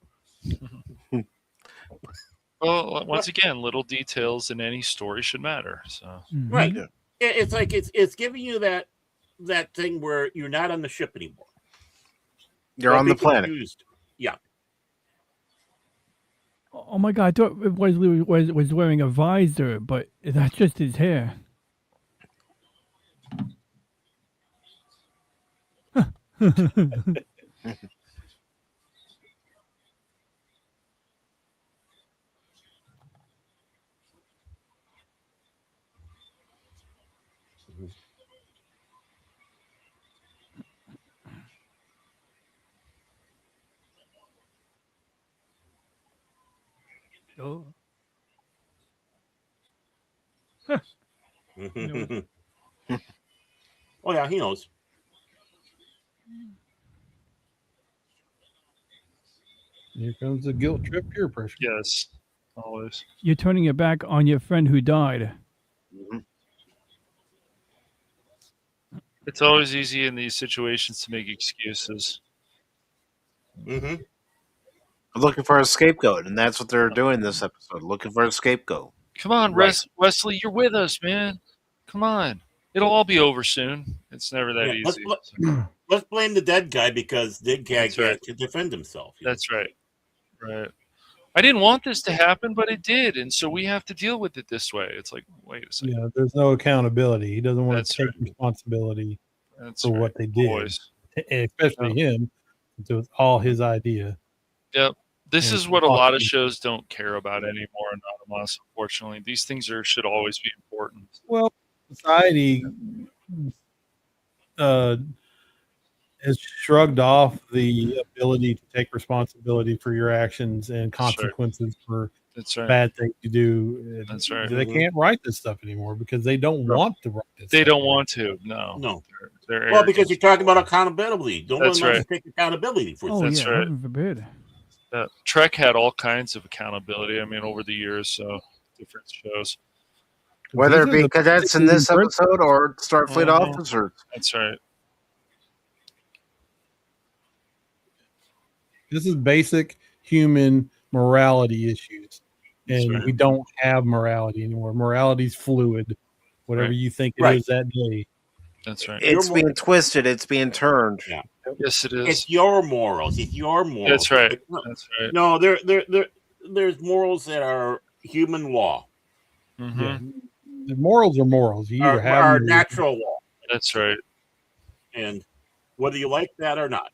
Well, once again, little details in any story should matter. So right, it's like it's giving you that thing where you're not on the ship anymore. You're on the planet. Yeah. Oh my god! I thought Wesley was wearing a visor, but that's just his hair. Oh. Oh yeah, he knows. Here comes the guilt trip peer pressure. yes, always. You're turning your back on your friend who died. It's always easy in these situations to make excuses. Looking for a scapegoat, and that's what they're doing this episode. Looking for a scapegoat. Come on, Wesley, you're with us, man. Come on. It'll all be over soon. It's never that easy. Let's blame the dead guy because dead guy can't defend himself. That's right. Right. I didn't want this to happen, but it did, and so we have to deal with it this way. It's like, wait a second. Yeah, there's no accountability. He doesn't want to take responsibility for what they did, especially him. It was all his idea. Yep. This is what a lot of shows don't care about anymore, Anonymous, unfortunately. These things should always be important. Well, society has shrugged off the ability to take responsibility for your actions and consequences for bad things you do. That's right. They can't write this stuff anymore because they don't want to write this. They don't want to. No. They're because you're talking about accountability. Don't let them take accountability for that's right. Heaven forbid. Trek had all kinds of accountability. I mean, over the years, so different shows. Whether it be cadets in this episode or Starfleet officers. That's right. This is basic human morality issues. And we don't have morality anymore. Morality's fluid. Whatever you think it is that day. That's right. It's being twisted. It's being turned. Yeah. Yes, it is. It's your morals. It's your morals. That's right. That's right. No, there's morals that are human law. Yeah. The morals are morals. You either have our natural law. That's right. And whether you like that or not.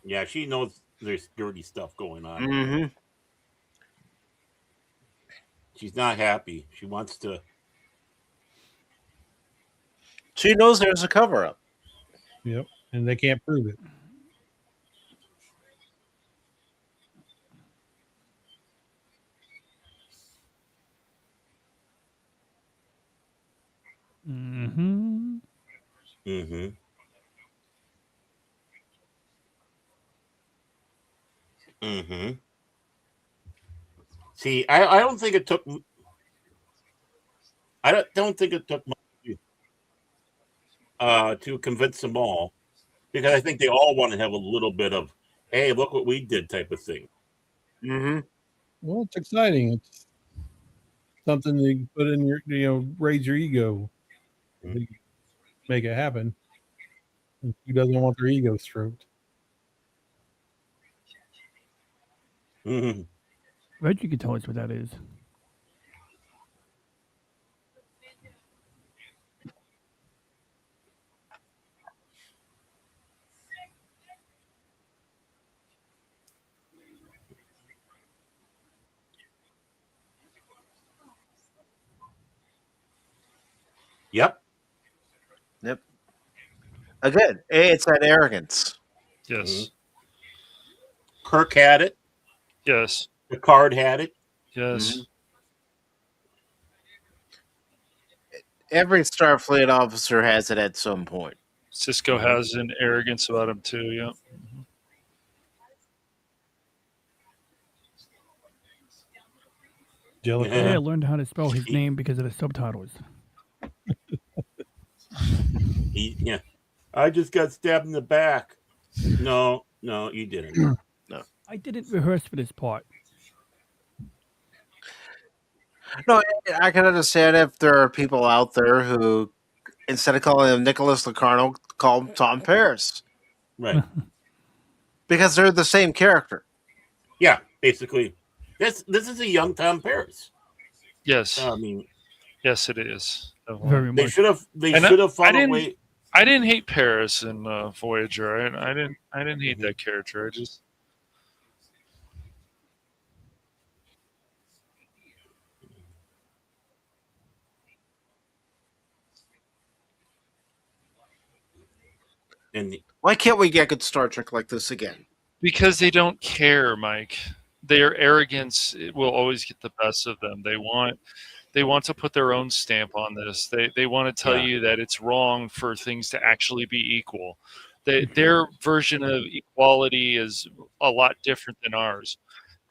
Yeah, she knows there's dirty stuff going on. She's not happy. She wants to. She knows there's a cover-up. Yep, and they can't prove it. See, I don't think it took. I don't think it took much to convince them all, because I think they all want to have a little bit of, "Hey, look what we did" type of thing. Well, it's exciting. It's something that you put in your, raise your ego, make it happen. Who doesn't want their ego stroked? Reggie can tell us what that is. Yep. Again, it's that arrogance. Yes. Kirk had it. Yes. Picard had it. Yes. Mm-hmm. Every Starfleet officer has it at some point. Cisco has an arrogance about him too. Yeah. Jellicoe. Yeah, I learned how to spell his name because of the subtitles. Yeah. I just got stabbed in the back. No, you didn't. No. I didn't rehearse for this part. No, I can understand if there are people out there who, instead of calling him Nicholas Locarno, call him Tom Paris. Right. Because they're the same character. Yeah, basically. This is a young Tom Paris. Yes. I mean, yes, it is. Very they much. should have found a way. I didn't hate Paris in Voyager. I didn't hate that character. I just And Why can't we get good Star Trek like this again? because they don't care, Mike. Their arrogance will always get the best of them. They want to put their own stamp on this. They want to tell you that it's wrong for things to actually be equal. Their version of equality is a lot different than ours.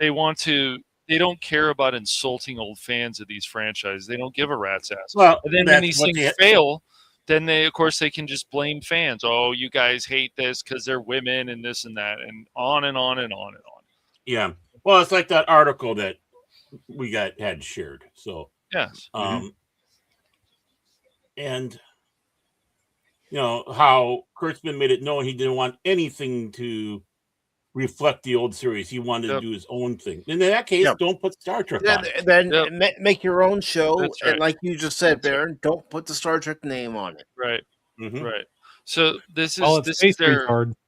They don't care about insulting old fans of these franchises. They don't give a rat's ass. Well, and then when these things fail, then of course they can just blame fans. Oh, you guys hate this because they're women and this and that, and on and on and on and on. Yeah. Well, it's like that article that we had shared. So yes. And how Kurtzman made it known he didn't want anything to reflect the old series. He wanted to do his own thing. In that case, don't put Star Trek on it. Then make your own show. That's right. And like you just said, Baron, don't put the Star Trek name on it. Right. Mm-hmm. Right. So this This is their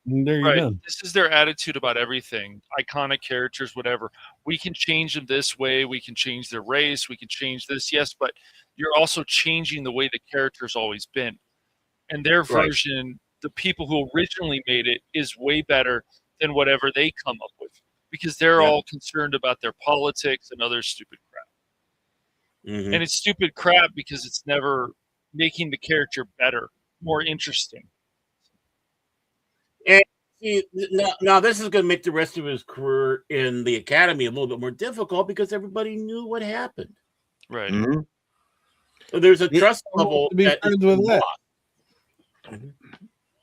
there you go. This is their attitude about everything. Iconic characters, whatever. We can change them this way. We can change their race. We can change this. Yes, but you're also changing the way the character's always been. And their version, the people who originally made it, is way better than whatever they come up with, because they're all concerned about their politics and other stupid crap. And it's stupid crap because it's never making the character better, more interesting. And see, now this is going to make the rest of his career in the academy a little bit more difficult because everybody knew what happened. Right. Mm-hmm. So there's a trust level to be friends with that.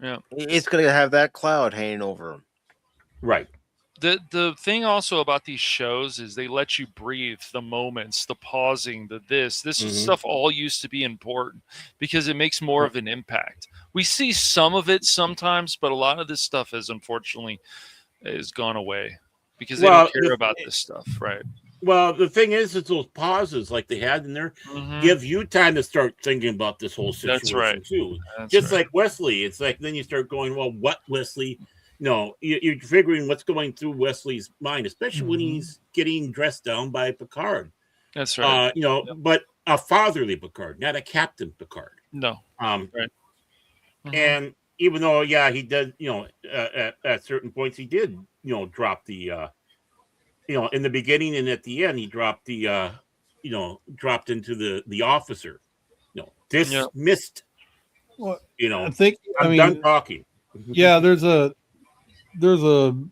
Yeah. It's going to have that cloud hanging over him. Right. The thing also about these shows is they let you breathe, the moments, the pausing, this stuff all used to be important because it makes more of an impact. We see some of it sometimes, but a lot of this stuff has unfortunately gone away because they don't care about this stuff, right? Well, the thing is those pauses like they had in there give you time to start thinking about this whole situation. That's right. Too. That's Just right. like Wesley, it's like then you start going, well, what Wesley? No, you're figuring what's going through Wesley's mind, especially when he's getting dressed down by Picard. That's right. But a fatherly Picard, not a Captain Picard. No. Right. And even though, he did, at certain points he did, drop the, in the beginning and at the end he dropped the, dropped into the officer, dismissed. Well, I think I'm done talking. Yeah, there's an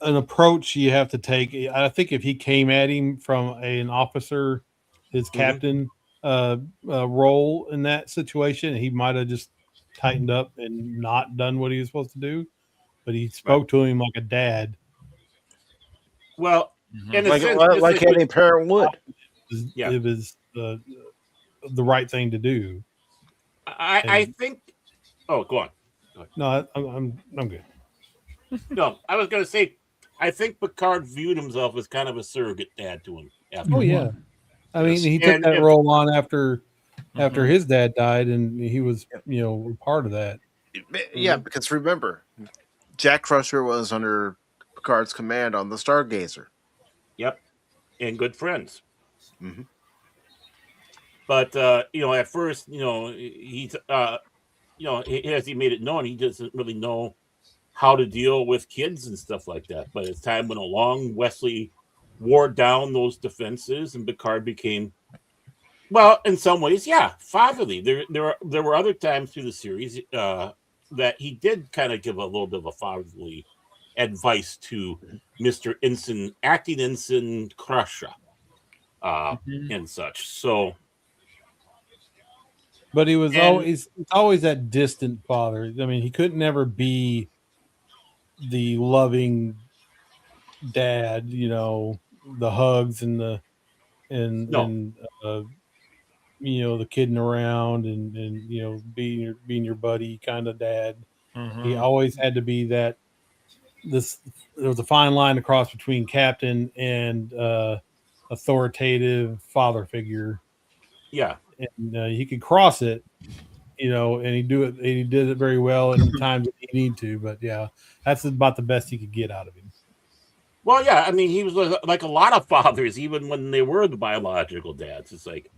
approach you have to take. I think if he came at him from an officer, his captain role in that situation, he might have just tightened up and not done what he was supposed to do. But he spoke to him like a dad. Well, in a like sense, any parent would. It was the right thing to do. I think. Oh, go on. No, I'm good. No, I was going to say, I think Picard viewed himself as kind of a surrogate dad to him. Oh yeah, I mean he took that role on after his dad died, and he was part of that. Yeah, because remember, Jack Crusher was under Picard's command on the Stargazer. Yep, and good friends. But at first, he's as he made it known, he doesn't really know how to deal with kids and stuff like that. But as time went along, Wesley wore down those defenses, and Picard became, well, in some ways, yeah, fatherly. There were other times through the series that he did kind of give a little bit of a fatherly advice to Mr. Ensign, acting Ensign Crusher, and such. So, but he was always that distant father. I mean, he could never be the loving dad, you know, the hugs and the you know, the kidding around and you know, being your buddy kind of dad. He always had to be that. There was a fine line to cross between captain and authoritative father figure. Yeah, and he could cross it, you know, and he did it very well in the times that he needed to. But yeah, that's about the best he could get out of him. Well, yeah, I mean, he was like a lot of fathers, even when they were the biological dads. It's like,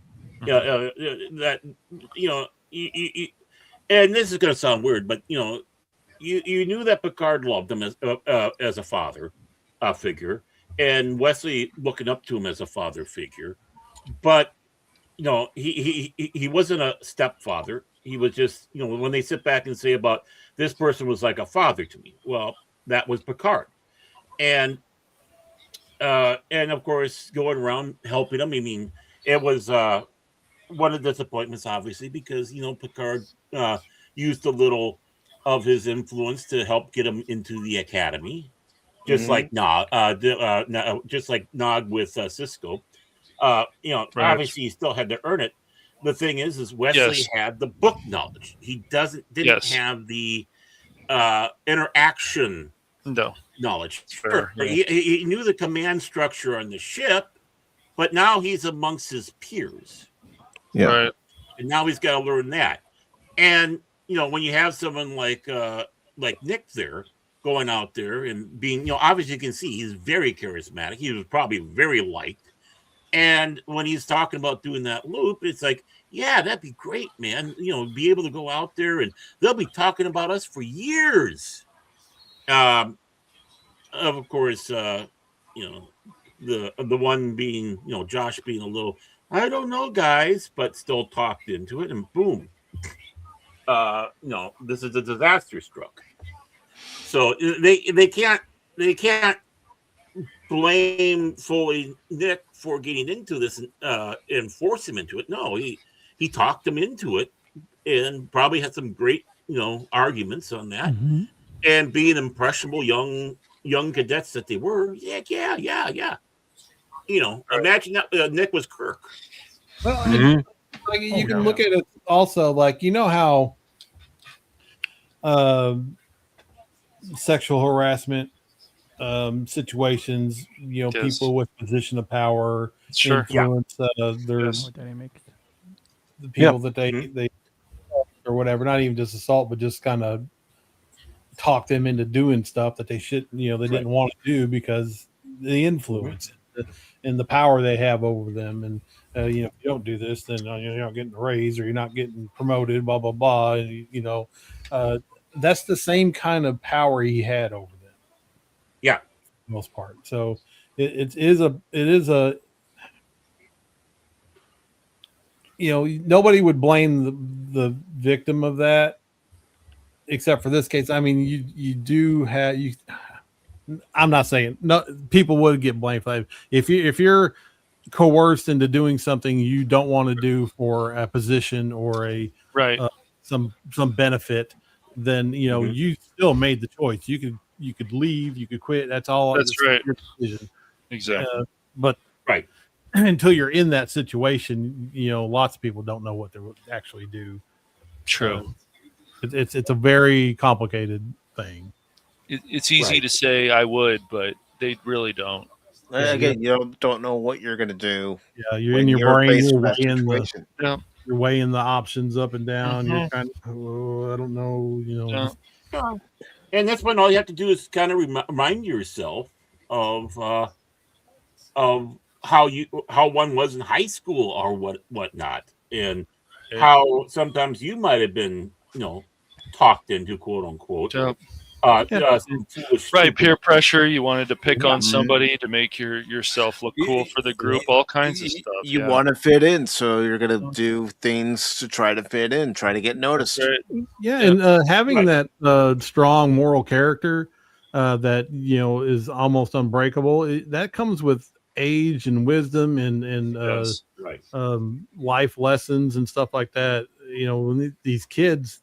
that, you know, and this is going to sound weird, but, you know, you knew that Picard loved him as a father figure, and Wesley looking up to him as a father figure. But, you know, he wasn't a stepfather. He was just, you know, when they sit back and say about this person was like a father to me, well, that was Picard. And of course, going around helping him. I mean, it was one of the disappointments, obviously, because, you know, Picard used a little of his influence to help get him into the academy, just like Nog, just like Nog with Cisco. You know, obviously, he still had to earn it. The thing is Wesley had the book knowledge. He didn't have the interaction. No. Knowledge. Sure. Yeah. He knew the command structure on the ship, but now he's amongst his peers. Yeah. Right. And now he's got to learn that. And, you know, when you have someone like Nick there going out there and being, you know, obviously you can see he's very charismatic. He was probably very liked. And when he's talking about doing that loop, it's like, yeah, that'd be great, man. You know, be able to go out there and they'll be talking about us for years. Of course, you know, the one being, you know, Josh being a little, I don't know, guys, but still talked into it, and boom, you know, this is a disaster struck. So they can't blame fully Nick for getting into this and force him into it. No, he talked him into it, and probably had some great, you know, arguments on that, and being impressionable young cadets that they were, yeah. You know, imagine that Nick was Kirk. Well, like you can look at it also, like, you know how sexual harassment situations, you know, people with position of power influence the people that they or whatever, not even just assault, but just kind of talk them into doing stuff that they should, you know, they didn't want to do because the influence and the power they have over them. And, you know, if you don't do this, then you're not getting a raise or you're not getting promoted, blah, blah, blah. And, you know, that's the same kind of power he had over them. Yeah. For the most part. So it is a, you know, nobody would blame the victim of that, except for this case. I mean, you do have you. I'm not saying no. People would get blamed for that if you're coerced into doing something you don't want to do for a position or a some benefit. Then, you know, you still made the choice. You could leave. You could quit. That's all. That's right. Your decision. Exactly. But until you're in that situation, you know, lots of people don't know what they would actually do. True. It's a very complicated thing. It's easy to say I would, but they really don't. Again, you don't know what you're going to do. Yeah, you're in your brain. You're weighing the options up and down. You're kind of, I don't know, you know. And that's when all you have to do is kind of remind yourself of how one was in high school or whatnot, and how sometimes you might have been, you know, talked into, quote unquote, Right, peer pressure. You wanted to pick on somebody to make yourself look cool for the group. All kinds of stuff. You want to fit in, so you're going to do things to try to fit in, try to get noticed. Right. Yeah, and having that strong moral character that is almost unbreakable, that comes with age and wisdom and life lessons and stuff like that. When these kids,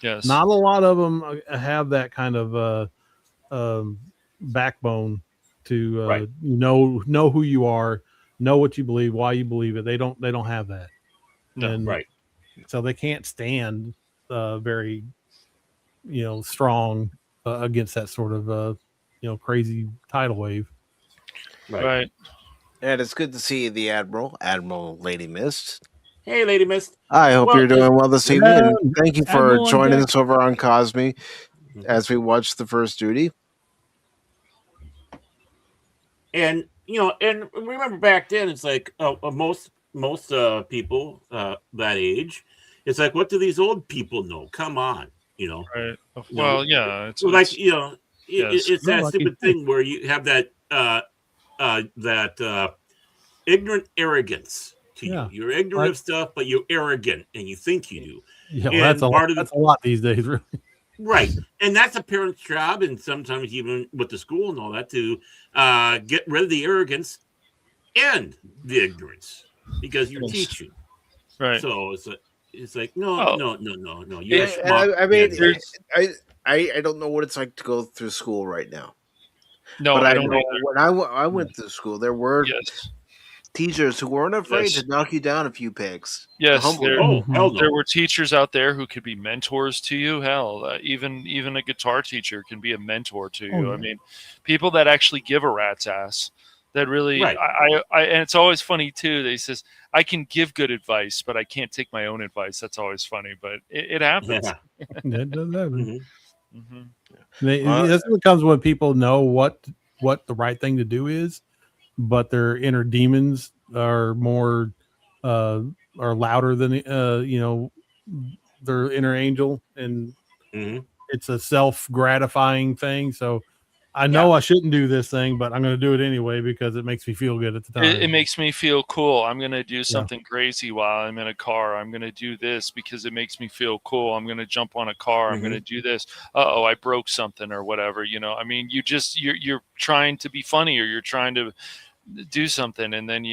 not a lot of them have that kind of backbone to know who you are, know what you believe, why you believe it. They don't have that. No, so they can't stand very strong against that sort of crazy tidal wave. Right. And it's good to see the Admiral Lady Mist. Hey, Lady Mist. I hope you're doing well this evening. And thank you for joining us over on Cosme as we watch the first duty. And and remember back then, it's like most people that age, it's like, what do these old people know? Come on, Right. Well, yeah, it's like it's that stupid thing where you have that ignorant arrogance to you. You're ignorant of stuff, but you're arrogant and you think you do. Yeah, that's a lot these days, really. Right. And that's a parent's job, and sometimes even with the school and all that, to get rid of the arrogance and the ignorance, because you're teaching. Right. So it's like no. You're smart. I mean, I don't know what it's like to go through school right now. No, but I don't know. When I went through school, there were teachers who weren't afraid to knock you down a few pegs. Yes, there were teachers out there who could be mentors to you. Hell, even a guitar teacher can be a mentor to you. I mean, people that actually give a rat's ass. That really, I and it's always funny too. They says I can give good advice, but I can't take my own advice. That's always funny, but it happens. That does happen. That's what comes when people know what the right thing to do is, but their inner demons are more are louder than their inner angel, and it's a self-gratifying thing. So I know I shouldn't do this thing, but I'm going to do it anyway because it makes me feel good at the time. It makes me feel cool. I'm going to do something crazy while I'm in a car. I'm going to do this because it makes me feel cool. I'm going to jump on a car. I'm going to do this. I broke something or whatever. I mean, you're trying to be funny, or you're trying to do something, and then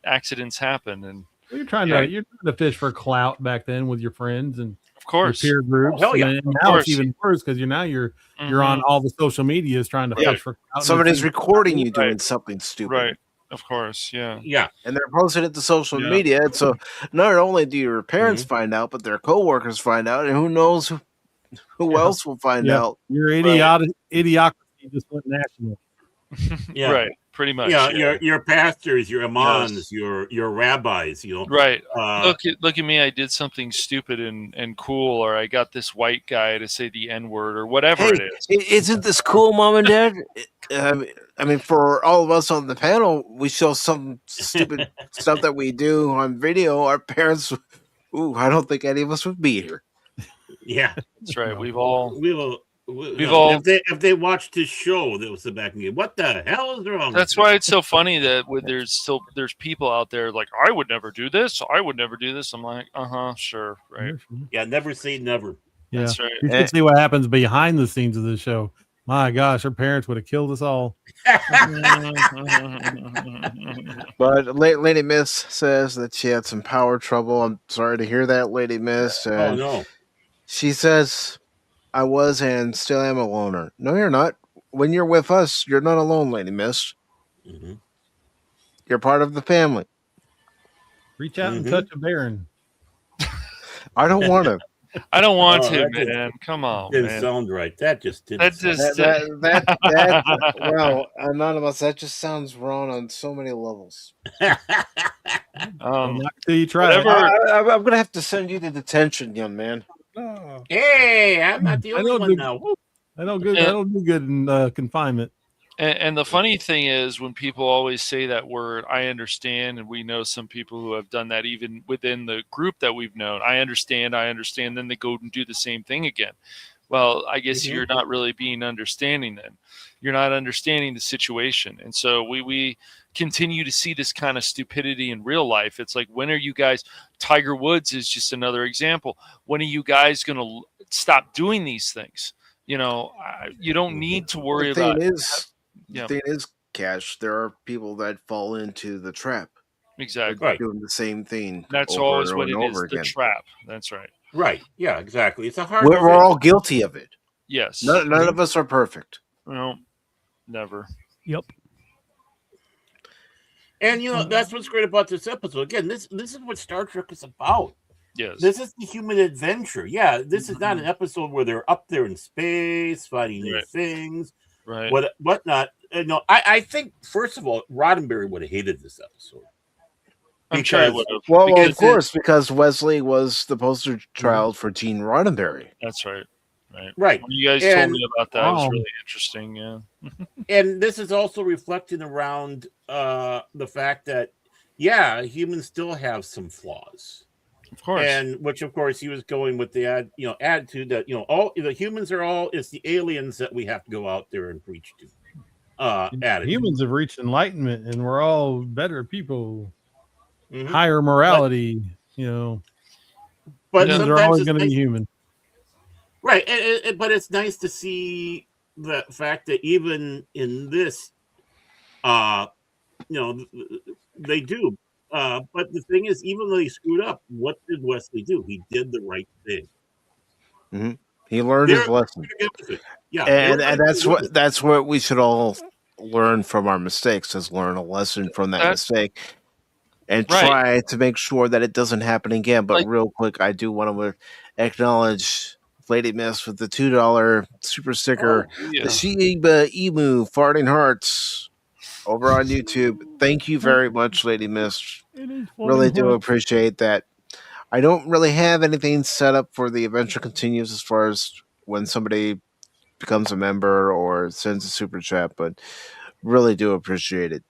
accidents happen. And you're trying to fish for clout back then with your friends and of course your peer groups. And now it's even worse because you're on all the social medias trying to fish for clout. Somebody's recording you doing something stupid. Right. Of course, yeah. And they're posting it to social media. And so not only do your parents find out, but their coworkers find out, and who knows who else will find out. Your idiocracy just went national. Right. Pretty much. Your pastors, your imams, your rabbis, Right. Look at me, I did something stupid and cool, or I got this white guy to say the N-word or whatever it is. Isn't this cool, Mom and Dad? I mean, for all of us on the panel, we show some stupid stuff that we do on video. Our parents, I don't think any of us would be here. Yeah. That's right. We've all if they watched this show, that was the back end. What the hell is wrong? That's why it's so funny that there's people out there like, I would never do this. I would never do this. I'm like, sure, right? Yeah, never say never. Yeah. That's right. You should see what happens behind the scenes of the show. My gosh, our parents would have killed us all. But Lady Miss says that she had some power trouble. I'm sorry to hear that, Lady Miss. And no. She says, I was and still am a loner. No, you're not. When you're with us, you're not alone, Lady Miss. You're part of the family. Reach out and touch a Baron. I don't want to. I don't want to, man. Come on, didn't sound right. That just didn't. Well, Anonymous, that just sounds wrong on so many levels. Not till you try. I'm gonna have to send you to detention, young man. Oh. Hey, I'm not the only one now. I don't do good in confinement. And the funny thing is, when people always say that word, I understand, and we know some people who have done that even within the group that we've known. I understand, then they go and do the same thing again. Well, I guess you're not really being understanding then. You're not understanding the situation. And so we continue to see this kind of stupidity in real life. It's like, when are you guys, Tiger Woods is just another example. When are you guys going to stop doing these things? You don't need to worry about it. The thing is, Cash, there are people that fall into the trap. Exactly. Right. Doing the same thing. That's always what it is, the trap. That's right. Right. Yeah, exactly. It's a hard. We're all guilty of it. Yes. None of us are perfect. No, never. Yep. And that's what's great about this episode. Again, this is what Star Trek is about. Yes. This is the human adventure. Yeah, this is not an episode where they're up there in space fighting new things, right? Whatnot. I think first of all, Roddenberry would have hated this episode. I'm sure he would have. Well, of course, because Wesley was the poster child for Gene Roddenberry. That's right. Right. When you guys told me about that, it was really interesting. Yeah. And this is also reflecting around the fact that, humans still have some flaws. Of course. And which, of course, he was going with the attitude that all the humans are all it's the aliens that we have to go out there and preach to. Humans have reached enlightenment, and we're all better people. Higher morality, but they're always going to be human, right? But it's nice to see the fact that even in this, they do. But the thing is, even though he screwed up, what did Wesley do? He did the right thing. Mm-hmm. He learned his lesson. Yeah, and that's what we should all learn from our mistakes: is learn a lesson from that mistake. And try to make sure that it doesn't happen again. But real quick, I do want to acknowledge Lady Miss with the $2 super sticker, the Sheba Emu Farting Hearts over on YouTube. Thank you very much, Lady Miss. Really do appreciate that. I don't really have anything set up for the Adventure Continues as far as when somebody becomes a member or sends a super chat, but really do appreciate it.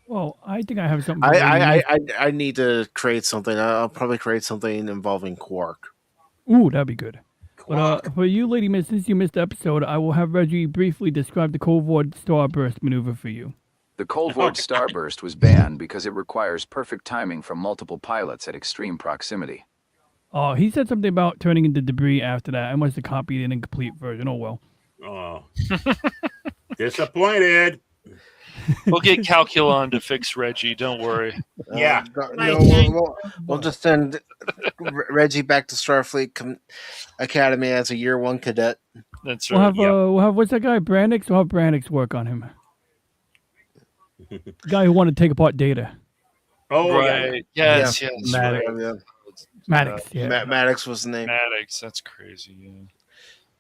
Well, I think I have something. I need to create something. I'll probably create something involving Quark. Ooh, that'd be good. But for you, Lady Miss, since you missed the episode, I will have Reggie briefly describe the Cold War Starburst maneuver for you. The Cold War Starburst was banned because it requires perfect timing from multiple pilots at extreme proximity. Oh, he said something about turning into debris after that. I must have copied an incomplete version. Oh, well. Oh. Disappointed. We'll get Calculon to fix Reggie. Don't worry. Yeah. We'll just send Reggie back to Starfleet Academy as a year one cadet. That's right. We'll have what's that guy, Brandix? We'll have Brandix work on him. The guy who wanted to take apart Data. Oh, right. Yes. Maddox. Maddox was the name. Maddox. That's crazy.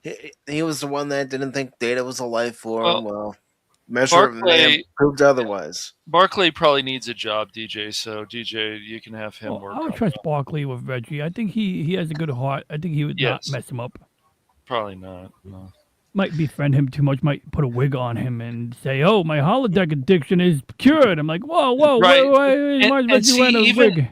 Yeah. He was the one that didn't think Data was a life form. Well, Barclay proved otherwise. Barclay probably needs a job, DJ. So DJ, you can have him work. I would trust Barclay with Reggie. I think he has a good heart. I think he would not mess him up. Probably not. No. Might befriend him too much. Might put a wig on him and say, "Oh, my holodeck addiction is cured." I'm like, "Whoa, right. why is Reggie wearing a wig?"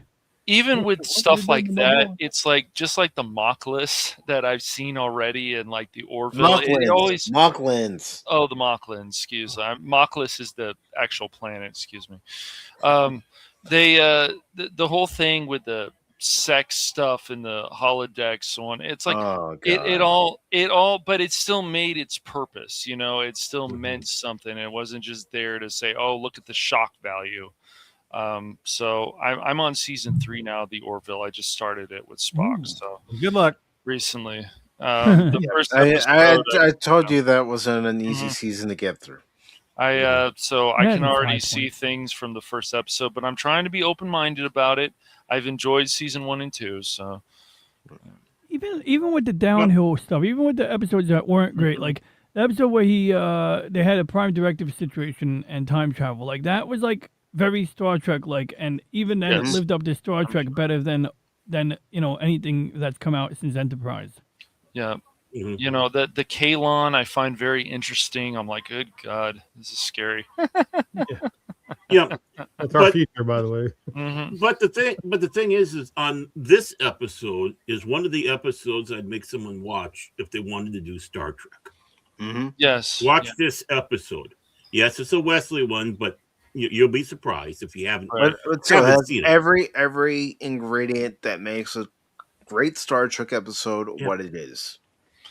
Even with stuff like that, it's like just like the Mockless that I've seen already, and like the Orville. Mocklins. Oh, the Mocklins. Excuse me. Mockless is the actual planet. Excuse me. The whole thing with the sex stuff and the holodeck, so on. It's like it all, but it still made its purpose. It still meant something. It wasn't just there to say, "Oh, look at the shock value." So I'm on season 3 now, the Orville. I just started it with Spock. So good luck. Recently, the first episode, I told you that wasn't an easy season to get through. I can already see things from the first episode, but I'm trying to be open-minded about it. I've enjoyed season 1 and 2, so even with the downhill stuff, even with the episodes that weren't great, like the episode where they had a prime directive situation and time travel, like that was like very Star Trek like, and even then it lived up to Star Trek better than anything that's come out since Enterprise. Yeah. Mm-hmm. The Kalon I find very interesting. I'm like, good God, this is scary. That's our future, by the way. Mm-hmm. But the thing is on this episode is one of the episodes I'd make someone watch if they wanted to do Star Trek. Mm-hmm. Yes. Watch this episode. Yes, it's a Wesley one, but you'll be surprised if you haven't. Right. But so it has seen it. every ingredient that makes a great Star Trek episode what it is.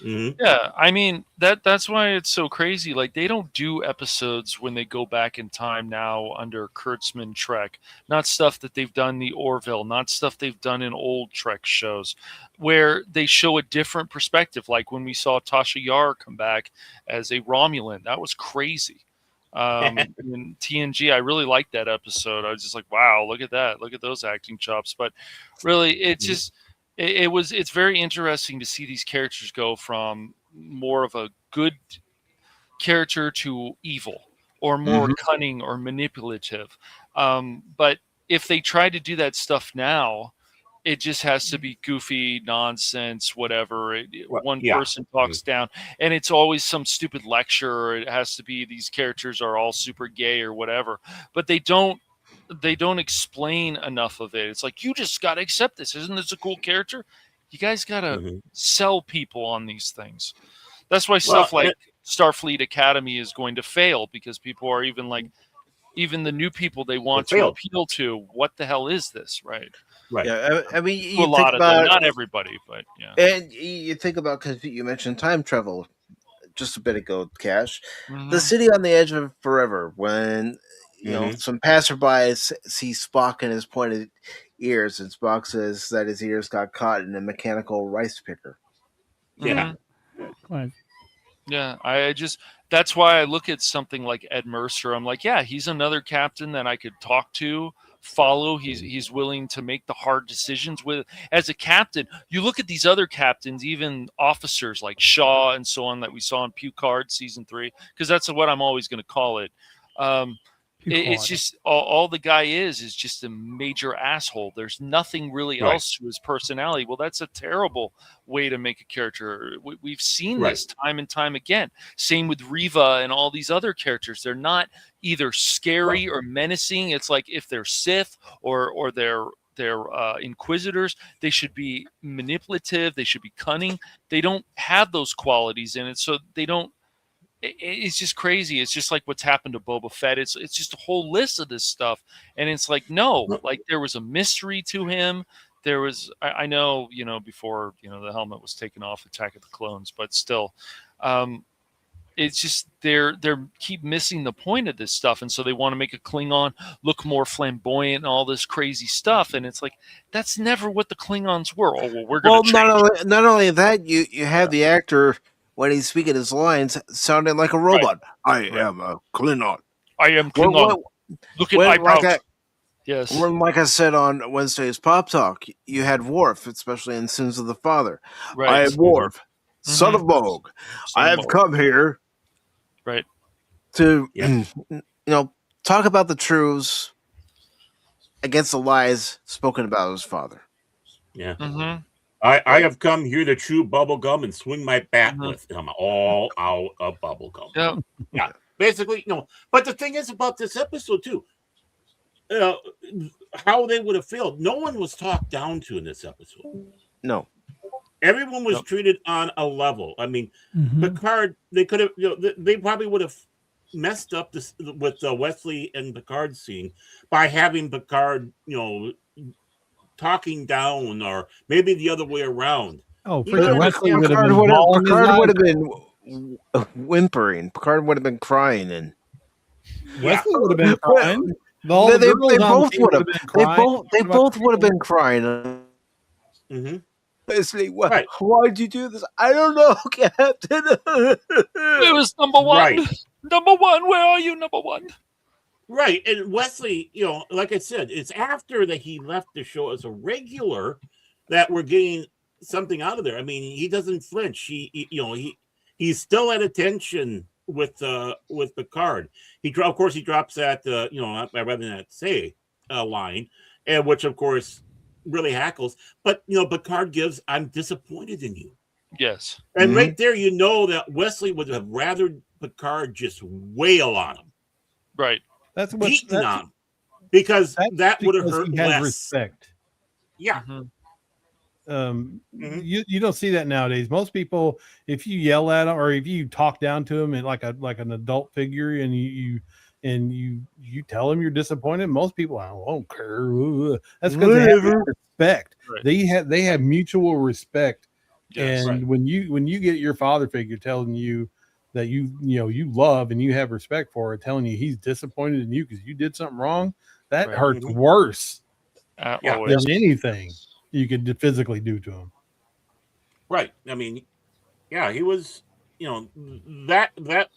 Mm-hmm. Yeah, I mean that's why it's so crazy. Like they don't do episodes when they go back in time now under Kurtzman Trek, not stuff that they've done in the Orville, not stuff they've done in old Trek shows, where they show a different perspective. Like when we saw Tasha Yar come back as a Romulan, that was crazy. In TNG, I really liked that episode. I was just like, wow, look at that, look at those acting chops. But really, it's just. It's very interesting to see these characters go from more of a good character to evil or more cunning or manipulative. But if they try to do that stuff now, it just has to be goofy nonsense, whatever. One person talks down, and it's always some stupid lecture, or it has to be these characters are all super gay or whatever. But they don't explain enough of it. It's like, you just got to accept this. Isn't this a cool character? You guys got to sell people on these things. That's why stuff like Starfleet Academy is going to fail, because people are even the new people they want to appeal to. What the hell is this? Right. Yeah. I mean, you a lot of them, not everybody, but yeah. And you think about, because you mentioned time travel just a bit ago, Cash. The city on the edge of forever, when you know, some passerbys see Spock in his pointed ears, and Spock says that his ears got caught in a mechanical rice picker. Yeah. Yeah, that's why I look at something like Ed Mercer. I'm like, yeah, he's another captain that I could talk to, follow. He's willing to make the hard decisions with. As a captain, you look at these other captains, even officers like Shaw and so on that we saw in Picard season 3, because that's what I'm always going to call it. It's just all the guy is just a major asshole. There's nothing really else to his personality. Well, that's a terrible way to make a character. We've seen this time and time again. Same with Riva and all these other characters. They're not either scary or menacing. It's like if they're Sith or they're Inquisitors, they should be manipulative. They should be cunning. They don't have those qualities in it, so they don't. It's just crazy. It's just like what's happened to Boba Fett. It's just a whole list of this stuff, and it's like, no, like there was a mystery to him. There was, I know, before the helmet was taken off, Attack of the Clones, but still, it's just they're keep missing the point of this stuff, and so they want to make a Klingon look more flamboyant and all this crazy stuff, and it's like that's never what the Klingons were. Oh well, we're going to not only that, you have the actor, when he's speaking his lines, sounding like a robot. I am a Klingon. I am Klingon. Look at eyebrows. Yes. When, like I said on Wednesday's Pop Talk, you had Worf, especially in Sins of the Father. Right. I am Worf, son of Bogue. I have come here to talk about the truths against the lies spoken about his father. Yeah. I have come here to chew bubble gum and swing my bat with them, all out of bubble gum. Yeah. Basically, But the thing is about this episode too, how they would have failed. No one was talked down to in this episode. No. Everyone was treated on a level. I mean, Picard, they could have, they probably would have messed up this with the Wesley and Picard scene by having Picard, talking down, or maybe the other way around. Oh, Wesley Picard would have been whimpering. Picard would have been crying, and Wesley would have been crying. They both would have. They both would have been crying. Wesley, why'd you do this? I don't know, Captain. It was number one. Right. Number one, where are you, number one? Right, and Wesley, like I said, it's after that he left the show as a regular that we're getting something out of there. I mean, he doesn't flinch. He's still at attention with Picard. Of course, he drops that I'd rather not say line, and which of course really hackles. But Picard gives, "I'm disappointed in you." Yes, and right there, that Wesley would have rather Picard just wail on him. Right. That's what beaten on, because that would have hurt he has less. Respect. Yeah. You don't see that nowadays. Most people, if you yell at them or if you talk down to them and like an adult figure, and you tell them you're disappointed, most people, I don't care. That's because they have respect. Right. They have mutual respect. Yes. And when you get your father figure telling you that you love and you have respect for it, telling you he's disappointed in you because you did something wrong, that hurts worse than anything you could physically do to him. Right. I mean, yeah, he was, that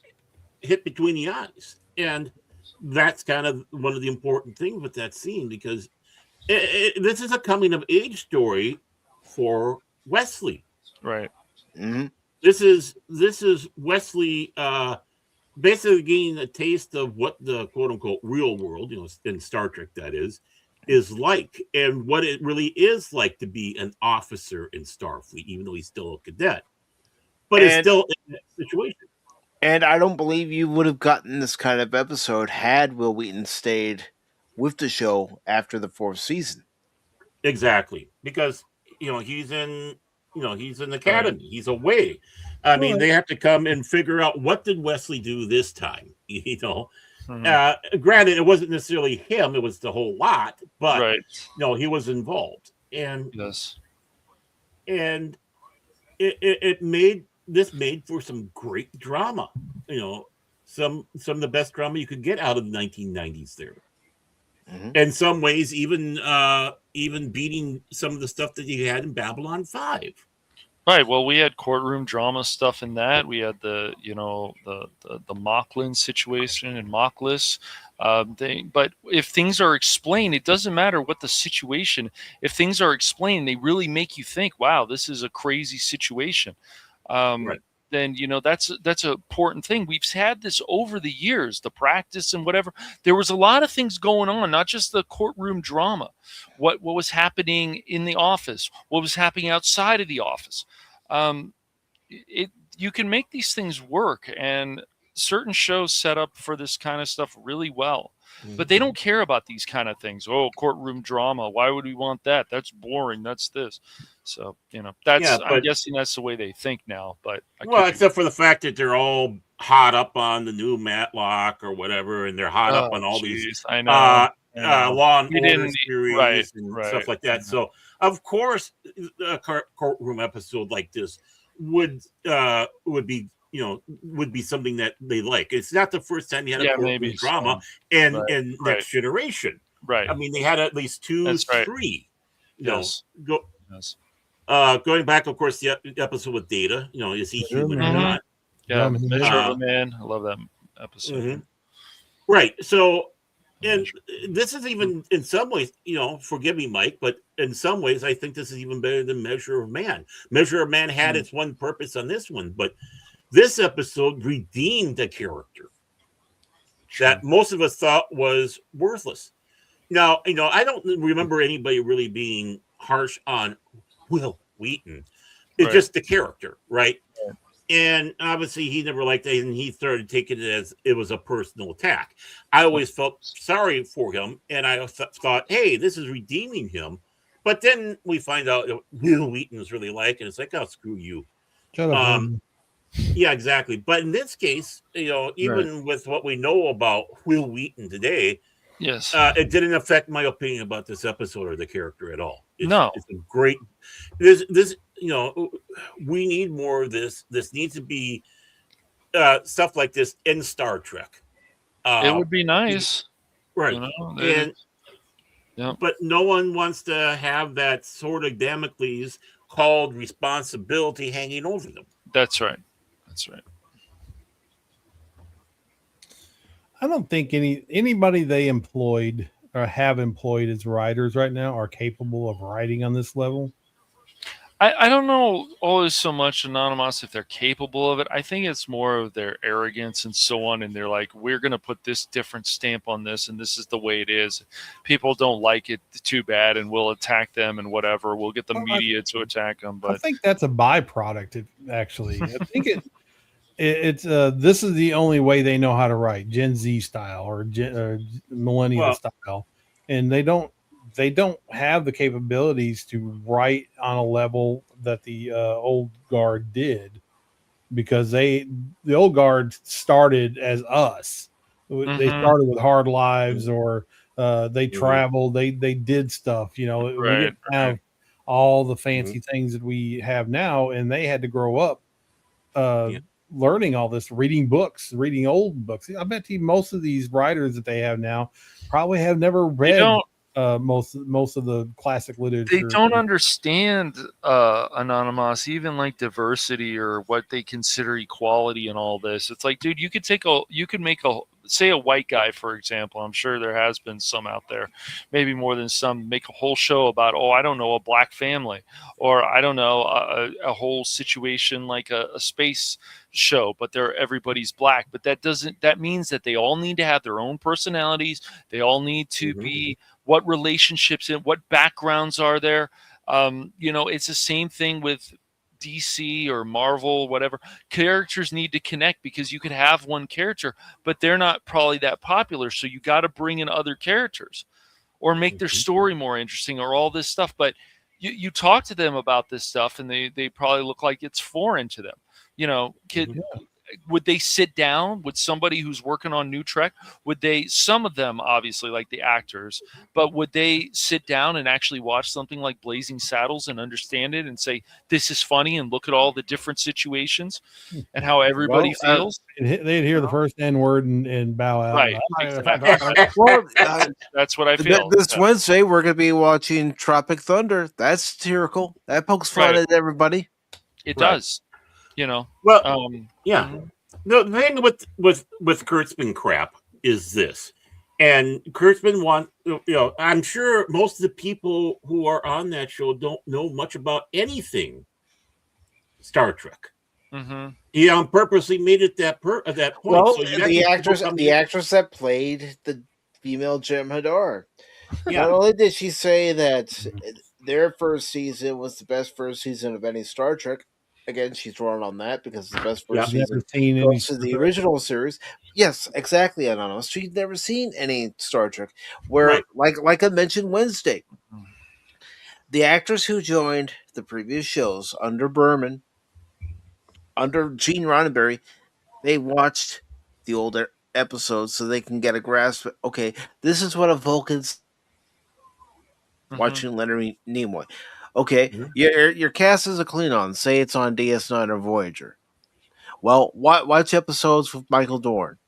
hit between the eyes. And that's kind of one of the important things with that scene, because this is a coming of age story for Wesley. Right. Mm-hmm. This is Wesley basically getting a taste of what the quote unquote real world, in Star Trek that is like, and what it really is like to be an officer in Starfleet, even though he's still a cadet. But it's still in that situation. And I don't believe you would have gotten this kind of episode had Will Wheaton stayed with the show after the 4th season. Exactly, because he's in the academy. Right. He's away. I mean, they have to come and figure out, what did Wesley do this time? Granted, it wasn't necessarily him; it was the whole lot. But he was involved, and it made for some great drama. Some of the best drama you could get out of the 1990s there. Mm-hmm. In some ways, even beating some of the stuff that you had in Babylon 5. Right. Well, we had courtroom drama stuff in that. We had the Mocklin situation and Mockless thing. But if things are explained, it doesn't matter what the situation. If things are explained, they really make you think, wow, this is a crazy situation. Then that's an important thing. We've had this over the years, the practice and whatever. There was a lot of things going on, not just the courtroom drama. What was happening in the office? What was happening outside of the office? You can make these things work, and certain shows set up for this kind of stuff really well. Mm-hmm. But they don't care about these kind of things. Oh, courtroom drama. Why would we want that? That's boring. That's this. So, I'm guessing that's the way they think now. But except for the fact that they're all hot up on the new Matlock or whatever, and they're hot up on all these I know. Law and Order series and stuff like that. So, of course, a courtroom episode like this would be something that they like. It's not the first time you had a courtroom drama in Next Generation. Right. I mean, they had at least 2, 3. Going back, of course, the episode with Data. Is he human or not? Yeah, Measure of Man. I love that episode. Mm-hmm. Right. So, and this is even in some ways, forgive me, Mike, but in some ways, I think this is even better than Measure of Man. Measure of Man had its one purpose on this one, but this episode redeemed a character that most of us thought was worthless. Now, I don't remember anybody really being harsh on Will Wheaton. It's just the character, right? Yeah. And obviously he never liked it, and he started taking it as it was a personal attack. I always felt sorry for him, and I thought, hey, this is redeeming him. But then we find out Will Wheaton is really like, and it's like, oh, screw you. Shut up. Yeah, exactly. But in this case, even with what we know about Will Wheaton today, yes, it didn't affect my opinion about this episode or the character at all. It's a great. This we need more of this. This needs to be stuff like this in Star Trek. It would be nice, right? But no one wants to have that sword of Damocles called responsibility hanging over them. That's right. I don't think anybody they employed or have employed as writers right now are capable of writing on this level. I don't know always so much Anonymous if they're capable of it. I think it's more of their arrogance and so on. And they're like, we're going to put this different stamp on this, and this is the way it is. People don't like it too bad, and we'll attack them and whatever. We'll get the media to attack them. But I think that's a byproduct, actually. I think it's this is the only way they know how to write, Gen Z style or millennial style, and they don't have the capabilities to write on a level that the old guard did, because the old guard started as us. They started with Hard Lives, or they traveled, they did stuff. We didn't have all the fancy things that we have now, and they had to grow up learning all this, reading books, reading old books. I bet you most of these writers that they have now probably have never read most of the classic literature. They don't understand anonymous, even like diversity or what they consider equality and all this. It's like, dude, you could make say a white guy, for example. I'm sure there has been some out there, maybe more than some, make a whole show about, I don't know, a black family, or I don't know, a whole situation like a space show, but everybody's black. But that means that they all need to have their own personalities. They all need to be, what relationships and what backgrounds are there. It's the same thing with DC or Marvel, whatever. Characters need to connect, because you could have one character, but they're not probably that popular. So you got to bring in other characters or make their story more interesting or all this stuff. But you talk to them about this stuff and they probably look like it's foreign to them. Would they sit down with somebody who's working on New Trek? Some of them, obviously, like the actors, but would they sit down and actually watch something like Blazing Saddles and understand it and say, this is funny, and look at all the different situations and how everybody feels? They'd hear the first N word and bow out. Right. That's what I feel. This Wednesday, we're going to be watching Tropic Thunder. That's satirical. That pokes fun at everybody. It does. The thing with Kurtzman crap is this, and Kurtzman I'm sure most of the people who are on that show don't know much about anything Star Trek. He purposely made it that point. Well, so the actress that played the female Jem'Hadar, not only did she say that their first season was the best first season of any Star Trek. Again, she's wrong on that, because the best first season goes to the original series. Yes, exactly, Anonymous. She's never seen any Star Trek. Where, like I mentioned Wednesday, the actors who joined the previous shows under Berman, under Gene Roddenberry, they watched the older episodes so they can get a grasp. Okay, this is what a Vulcan's watching Leonard Nimoy. Okay, your cast is a Klingon. Say it's on DS9 or Voyager. Well, watch episodes with Michael Dorn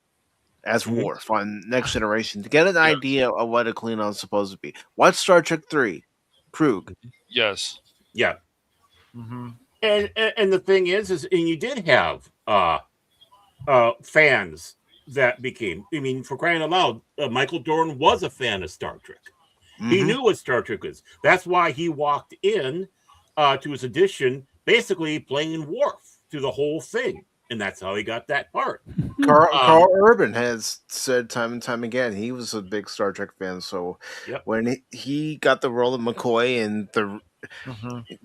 as Worf on Next Generation to get an idea of what a Klingon is supposed to be. Watch Star Trek 3, Krug. Yes. Yeah. And the thing is, and you did have fans that became. I mean, for crying out loud, Michael Dorn was a fan of Star Trek. He knew what Star Trek is. That's why he walked in to his audition basically playing Worf through the whole thing. And that's how he got that part. Carl Urban has said time and time again he was a big Star Trek fan. So when he got the role of McCoy in the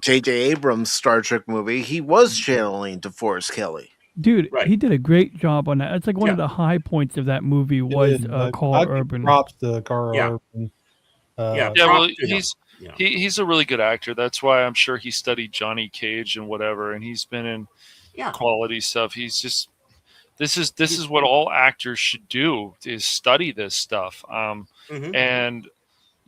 J.J. Abrams Star Trek movie, he was channeling DeForest Kelly. Dude, he did a great job on that. It's like one of the high points of that movie was Carl Urban. Props to Carl Urban. He's a really good actor. That's why I'm sure he studied Johnny Cage and whatever, and he's been in quality stuff. He's just this is what all actors should do, is study this stuff. And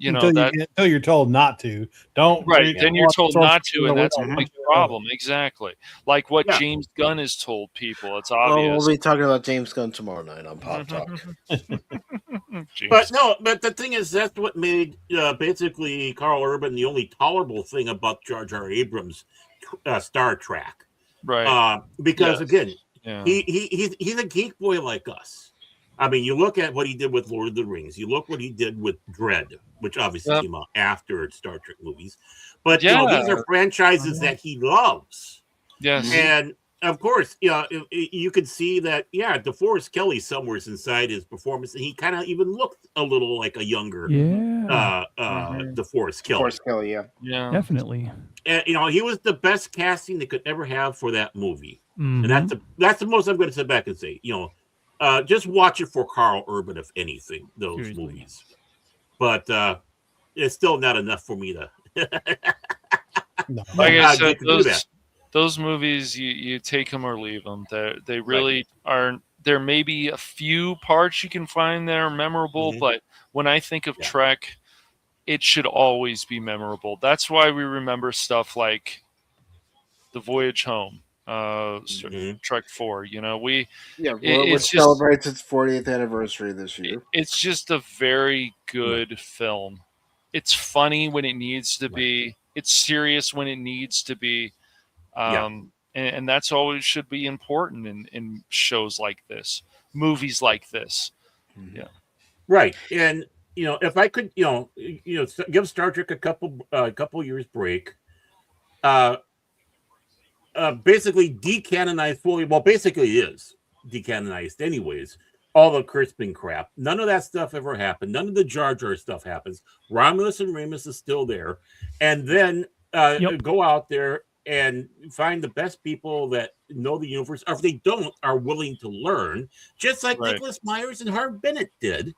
until you're told not to, don't. Right, then you're told not to, and that's a big problem. Exactly, like what James Gunn has told people. It's obvious. We'll be talking about James Gunn tomorrow night on Pop Talk. But the thing is, that's what made basically Carl Urban the only tolerable thing about Jar Jar Abrams' Star Trek, right? Because again, he's a geek boy like us. I mean, you look at what he did with Lord of the Rings. You look what he did with Dread, which obviously came out after Star Trek movies. But these are franchises that he loves. Yes. And of course, yeah, you could see that. Yeah, DeForest Kelly somewhere's inside his performance, and he kind of even looked a little like a younger DeForest Kelly. DeForest Kelly, Yeah, Definitely. And he was the best casting they could ever have for that movie, Mhm. and that's the most I'm going to sit back and say. Just watch it for Carl Urban, if anything, those Seriously. movies. But it's still not enough for me to. No. like I said, get to do that. those movies, you take them or leave them. They really aren't. There may be a few parts you can find that are memorable, but when I think of Trek, it should always be memorable. That's why we remember stuff like the Voyage Home, Trek 4. which it's just celebrates its 40th anniversary this year. it's just a very good film. It's funny when it needs to be. It's serious when it needs to be. And that's always should be important in shows like this, movies like this. Yeah. Right. And if I could, give Star Trek a couple years break, basically decanonize fully. Well, basically it is decanonized anyways. All the Crispin crap. None of that stuff ever happened. None of the Jar Jar stuff happens. Romulus and Remus is still there. And then go out there and find the best people that know the universe, or if they don't, are willing to learn, just like Nicholas Myers and Harv Bennett did.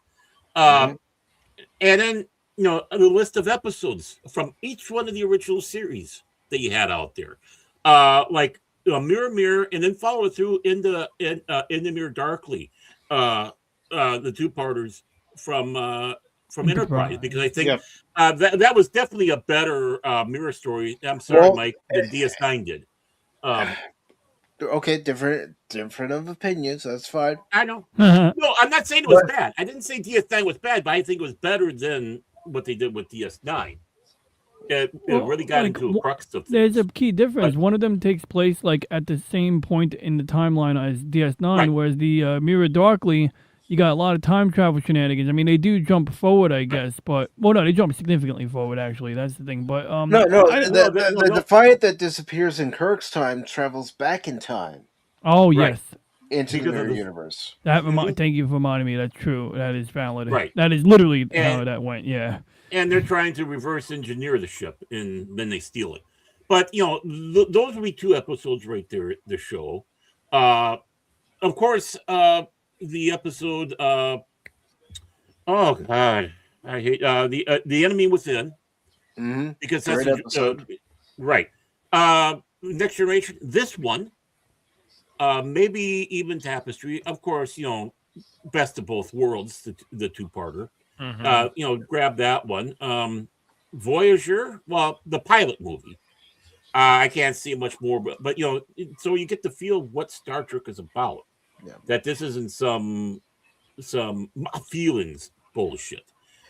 And then, the list of episodes from each one of the original series that you had out there. Like Mirror, Mirror, and then follow it through in the Mirror Darkly. The two-parters from Enterprise, because I think that was definitely a better mirror story. I'm sorry, Mike, than DS9 did. Okay, different of opinions. That's fine. I know. No, I'm not saying it was bad. I didn't say DS9 was bad, but I think it was better than what they did with DS9. It really got into a crux of things. There's a key difference. One of them takes place like at the same point in the timeline as DS9, whereas the Mirror Darkly, you got a lot of time travel shenanigans. I mean, they do jump forward, I guess, but no, they jump significantly forward. Actually, that's the thing. But the Defiant that disappears in Kirk's time travels back in time. Oh yes, into the mirror universe. That thank you for reminding me. That's true. That is valid. Right. That is literally how that went. Yeah. And they're trying to reverse engineer the ship, and then they steal it. But those would be two episodes right there. The show, of course, the episode. Oh God, I hate the Enemy Within, because that's great episode. Right. Next Generation. This one, maybe even Tapestry. Of course, Best of Both Worlds, the two-parter. Grab that one. Voyager, well, the pilot movie. I can't see much more, but so you get the feel of what Star Trek is about. Yeah. That this isn't some feelings bullshit.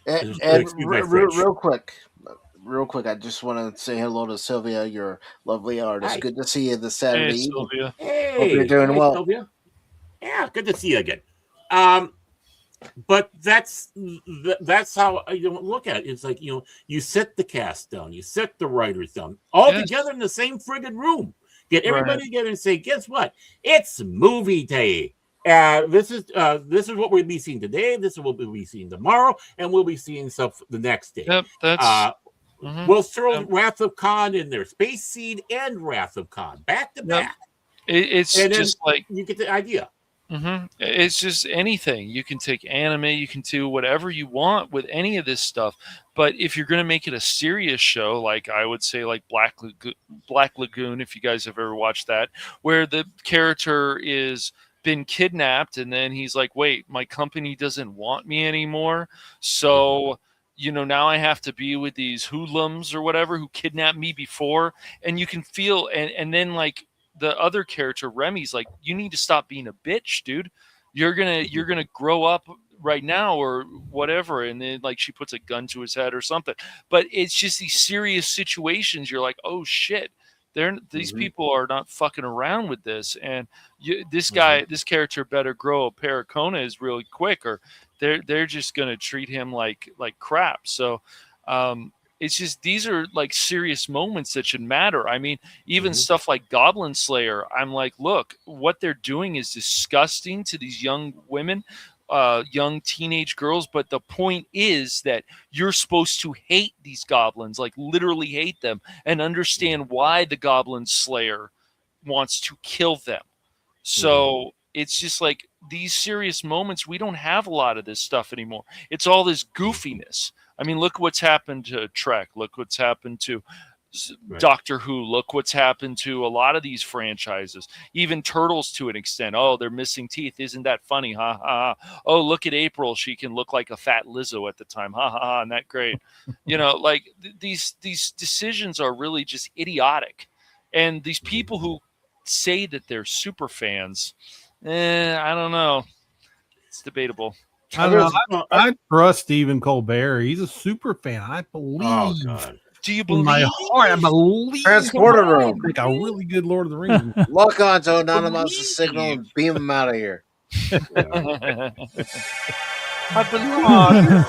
And real quick, I just want to say hello to Sylvia, your lovely artist. Hi. Good to see you this Saturday evening. Sylvia. Hey, hope you're doing well. Sylvia. Yeah, good to see you again. But that's how I look at it. It's like, you sit the cast down, you sit the writers down, all together in the same friggin' room. Get everybody together and say, guess what? It's movie day. This is what we'll be seeing today. This is what we'll be seeing tomorrow, and we'll be seeing stuff the next day. Yep, that's. We'll throw Wrath of Khan in there, Space Seed and Wrath of Khan, back to back. It's just like you get the idea. It's just anything. You can take anime, you can do whatever you want with any of this stuff. But if you're going to make it a serious show, like I would say, like Black Lagoon, if you guys have ever watched that, where the character is been kidnapped and then he's like, wait, my company doesn't want me anymore. So, now I have to be with these hoodlums or whatever who kidnapped me before. And you can feel, and then like, the other character, Remy's like, you need to stop being a bitch, dude. You're gonna grow up right now or whatever. And then like she puts a gun to his head or something. But it's just these serious situations. You're like, oh shit, these people are not fucking around with this. And this character better grow a pair of conas really quick, or they're just gonna treat him like crap. So it's just these are like serious moments that should matter. I mean, even stuff like Goblin Slayer, I'm like, look, what they're doing is disgusting to these young women, young teenage girls. But the point is that you're supposed to hate these goblins, like literally hate them, and understand why the Goblin Slayer wants to kill them. So it's just like these serious moments. We don't have a lot of this stuff anymore. It's all this goofiness. I mean, look what's happened to Trek. Look what's happened to Doctor Who. Look what's happened to a lot of these franchises. Even Turtles to an extent. Oh, they're missing teeth. Isn't that funny? Ha ha. Oh, look at April. She can look like a fat Lizzo at the time. Ha ha ha. Isn't that great? Like these decisions are really just idiotic. And these people who say that they're super fans, I don't know. It's debatable. I don't know. I trust Stephen Colbert. He's a super fan. I believe. Oh, God. Do you believe? In my heart, I believe. Transporter room. Like a really good Lord of the Rings. Lock on to Anonymous' signal and beam him out of here. I believe.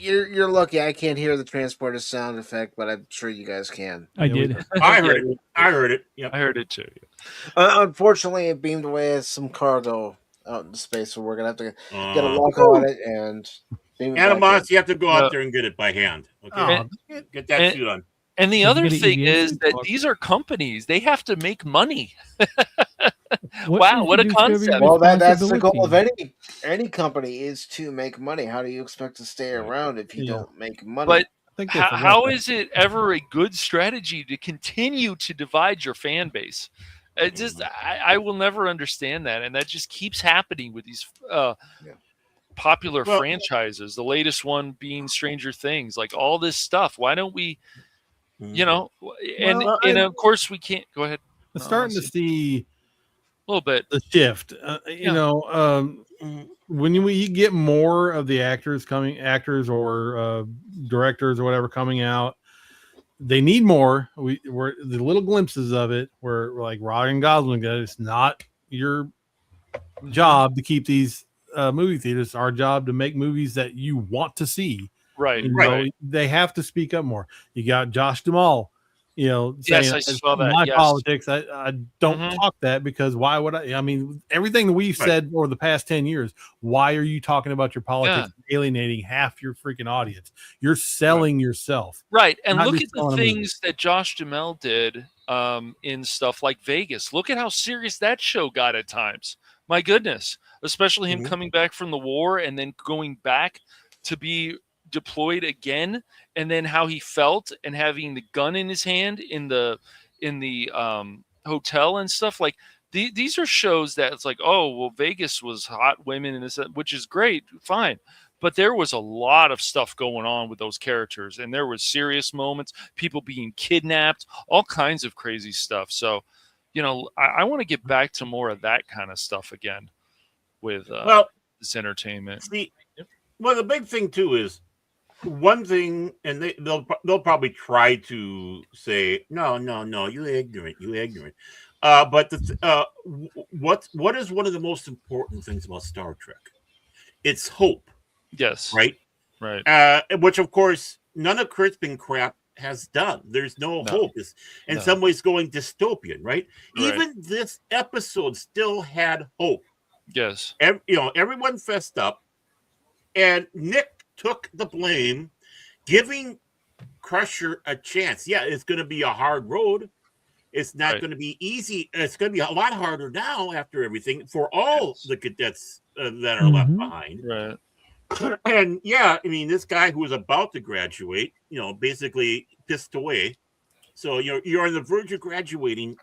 You're lucky. I can't hear the transporter sound effect, but I'm sure you guys can. I did. I heard it. Yep. I heard it too. Unfortunately, it beamed away as some cargo out in space, so we're gonna have to get a lock on it and beam it Animos, you have to go out there and get it by hand. Okay, get that suit on. And the other thing is that these are companies; they have to make money. Wow, what a concept! Well, that's the goal of any company is to make money. How do you expect to stay around if you don't make money? But how is it ever a good strategy to continue to divide your fan base? It just I will never understand that, and that just keeps happening with these popular franchises. The latest one being Stranger Things, like all this stuff. Why don't we, and of course we can't. Go ahead. I'm starting to see a little bit the shift. When you get more of the actors or directors or whatever coming out, they need more. We're the little glimpses of it where like Ryan Gosling got. It's not your job to keep these movie theaters. It's our job to make movies that you want to see. Right. They have to speak up more. You got Josh Duhamel, saying, yes, I saw that. My politics, I don't talk that because why would I? I mean, everything that we've said over the past 10 years, why are you talking about your politics alienating half your freaking audience? You're selling yourself. Right. And look at the things that Josh Duhamel did in stuff like Vegas. Look at how serious that show got at times. My goodness. Especially him coming back from the war and then going back to be deployed again, and then how he felt and having the gun in his hand in the hotel and stuff. Like these are shows that it's like, oh well, Vegas was hot women and this, which is great, fine, but there was a lot of stuff going on with those characters, and there was serious moments, people being kidnapped, all kinds of crazy stuff. So I want to get back to more of that kind of stuff again with this entertainment. Well, the big thing too is one thing, and they'll probably try to say no, you're ignorant. But what is one of the most important things about Star Trek? It's hope. Yes. Right. Which of course none of Kurt's been crap has done. There's no hope. It's in some ways going dystopian. Right. Even this episode still had hope. Yes. Everyone fessed up, and Nick took the blame, giving Crusher a chance. Yeah, it's going to be a hard road. It's not going to be easy. It's going to be a lot harder now after everything for all the cadets that are left behind. Right. And I mean, this guy who was about to graduate, basically pissed away. So you're on the verge of graduating,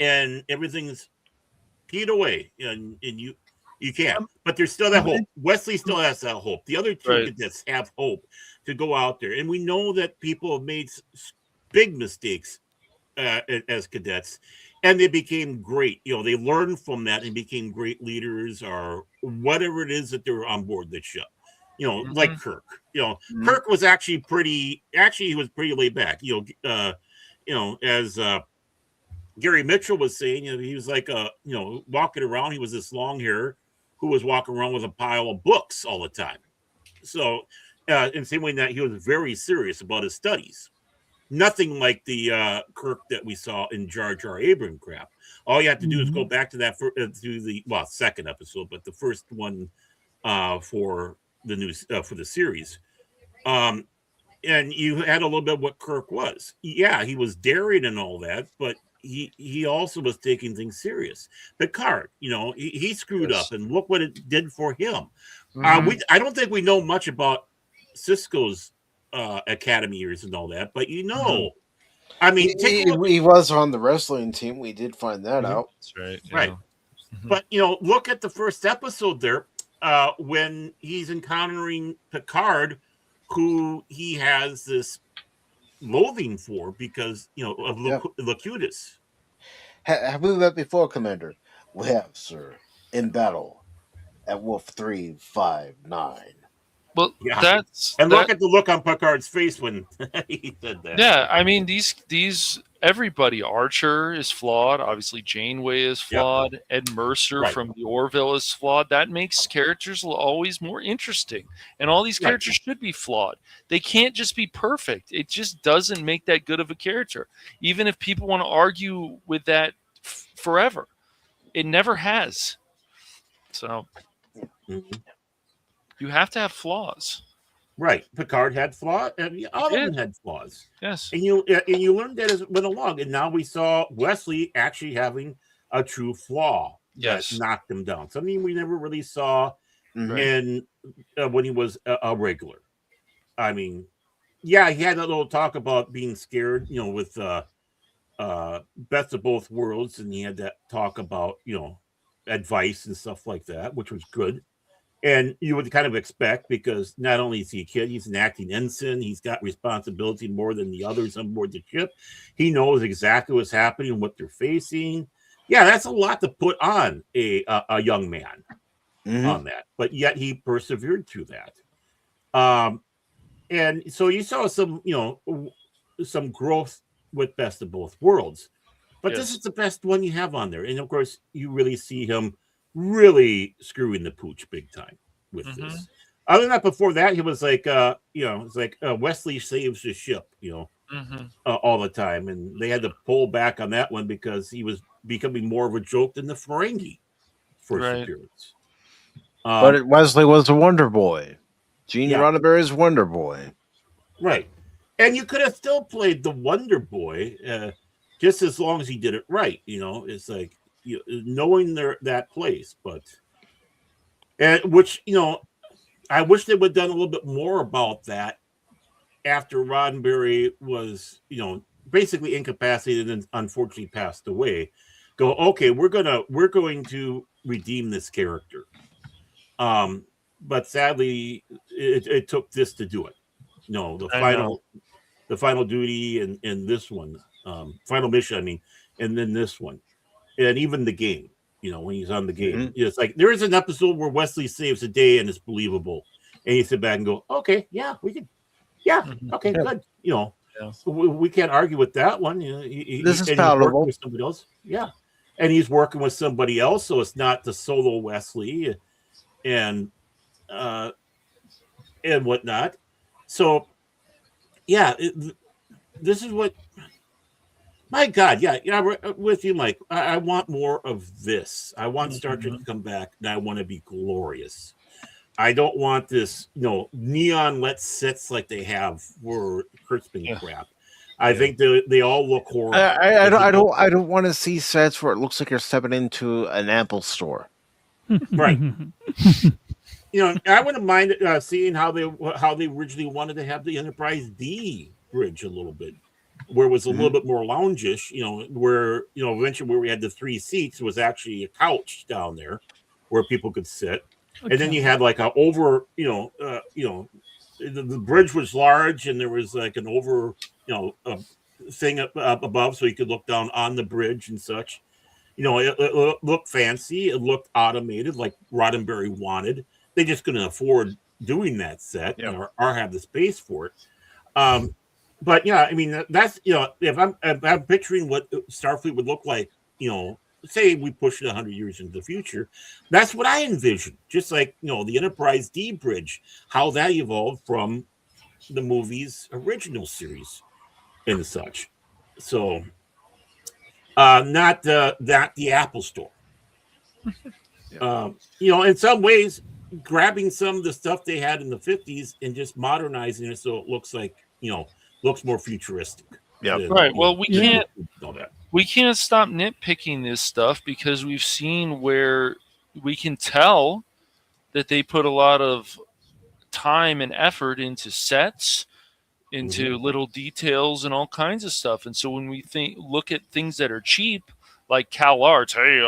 and everything's peed away, and you can't. But there's still that hope. Wesley still has that hope. The other two cadets have hope to go out there. And we know that people have made big mistakes as cadets, and they became great. They learned from that and became great leaders, or whatever it is that they're on board the ship. Like Kirk. Kirk was actually he was pretty laid back. As Gary Mitchell was saying, he was like walking around. He was this long hair, who was walking around with a pile of books all the time. So, in the same way that he was very serious about his studies. Nothing like the Kirk that we saw in Jar Jar Abrams crap. All you have to do is go back to that to the second episode, but the first one for the news for the series. And you had a little bit of what Kirk was. Yeah, he was daring and all that, but he also was taking things serious. Picard, he screwed up, and look what it did for him. I don't think we know much about Cisco's academy years and all that, but I mean, he was on the wrestling team. We did find that out. That's right. Yeah. Right. But look at the first episode there, when he's encountering Picard, who he has this loathing for because of Locutus. Have we met before, Commander? We have, sir. In battle at Wolf 359. Well, look at the look on Picard's face when he said that. Yeah, I mean these everybody. Archer is flawed. Obviously, Janeway is flawed. Yep. Ed Mercer from the Orville is flawed. That makes characters always more interesting. And all these characters should be flawed. They can't just be perfect. It just doesn't make that good of a character. Even if people want to argue with that forever, it never has. So. You have to have flaws. Right. Picard had flaws, and all of them had flaws. Yes. And you learned that as it went along. And now we saw Wesley actually having a true flaw that knocked him down. Something we never really saw in when he was a regular. I mean, he had a little talk about being scared, with Best of Both Worlds, and he had that talk about, advice and stuff like that, which was good. And you would kind of expect, because not only is he a kid, he's an acting ensign. He's got responsibility more than the others on board the ship. He knows exactly what's happening, what they're facing. Yeah, that's a lot to put on a young man on that. But yet he persevered through that. And so you saw some growth with Best of Both Worlds. But this is the best one you have on there. And, of course, you really see him really screwing the pooch big time with this. Other than that, before that, he was like, it's like Wesley saves the ship, all the time, and they had to pull back on that one because he was becoming more of a joke than the Ferengi first appearance. But Wesley was a Wonder Boy. Gene Roddenberry's Wonder Boy, right? And you could have still played the Wonder Boy just as long as he did it right. It's like. Knowing that place, but which I wish they would have done a little bit more about that after Roddenberry was basically incapacitated and unfortunately passed away. Go, okay, we're going to redeem this character, but sadly it took this to do it. The final duty and this one, final mission. I mean, and then this one. And even the game, when he's on the game, it's like there is an episode where Wesley saves the day and it's believable. And you sit back and go, okay, yeah, we can, okay, good. We can't argue with that one. This is palatable. With somebody else, and he's working with somebody else, so it's not the solo Wesley and whatnot. So, this is what. My God, with you, Mike. I want more of this. I want Star Trek to come back, and I want to be glorious. I don't want this, neon lit sets like they have for Kurtzman crap. I think they all look horrible. I don't want to see sets where it looks like you're stepping into an Apple store. Right. I wouldn't mind seeing how they originally wanted to have the Enterprise D bridge a little bit. Where it was a little bit more loungish, where eventually where we had the 3 seats was actually a couch down there where people could sit, and then you had like a over, the bridge was large and there was like an over, a thing up above so you could look down on the bridge and such. It looked fancy, it looked automated like Roddenberry wanted. They just couldn't afford doing that set or have the space for it. But I mean that's if I'm picturing what Starfleet would look like, say we push it 100 years into the future, that's what I envision. Just like, the Enterprise D bridge, how that evolved from the movie's original series and such. So, not the Apple Store. In some ways, grabbing some of the stuff they had in the 50s and just modernizing it so it looks like, looks more futuristic. Yeah. Right. Well, we can't stop nitpicking this stuff because we've seen where we can tell that they put a lot of time and effort into sets, into little details and all kinds of stuff. And so when we look at things that are cheap, like CalArts, hey,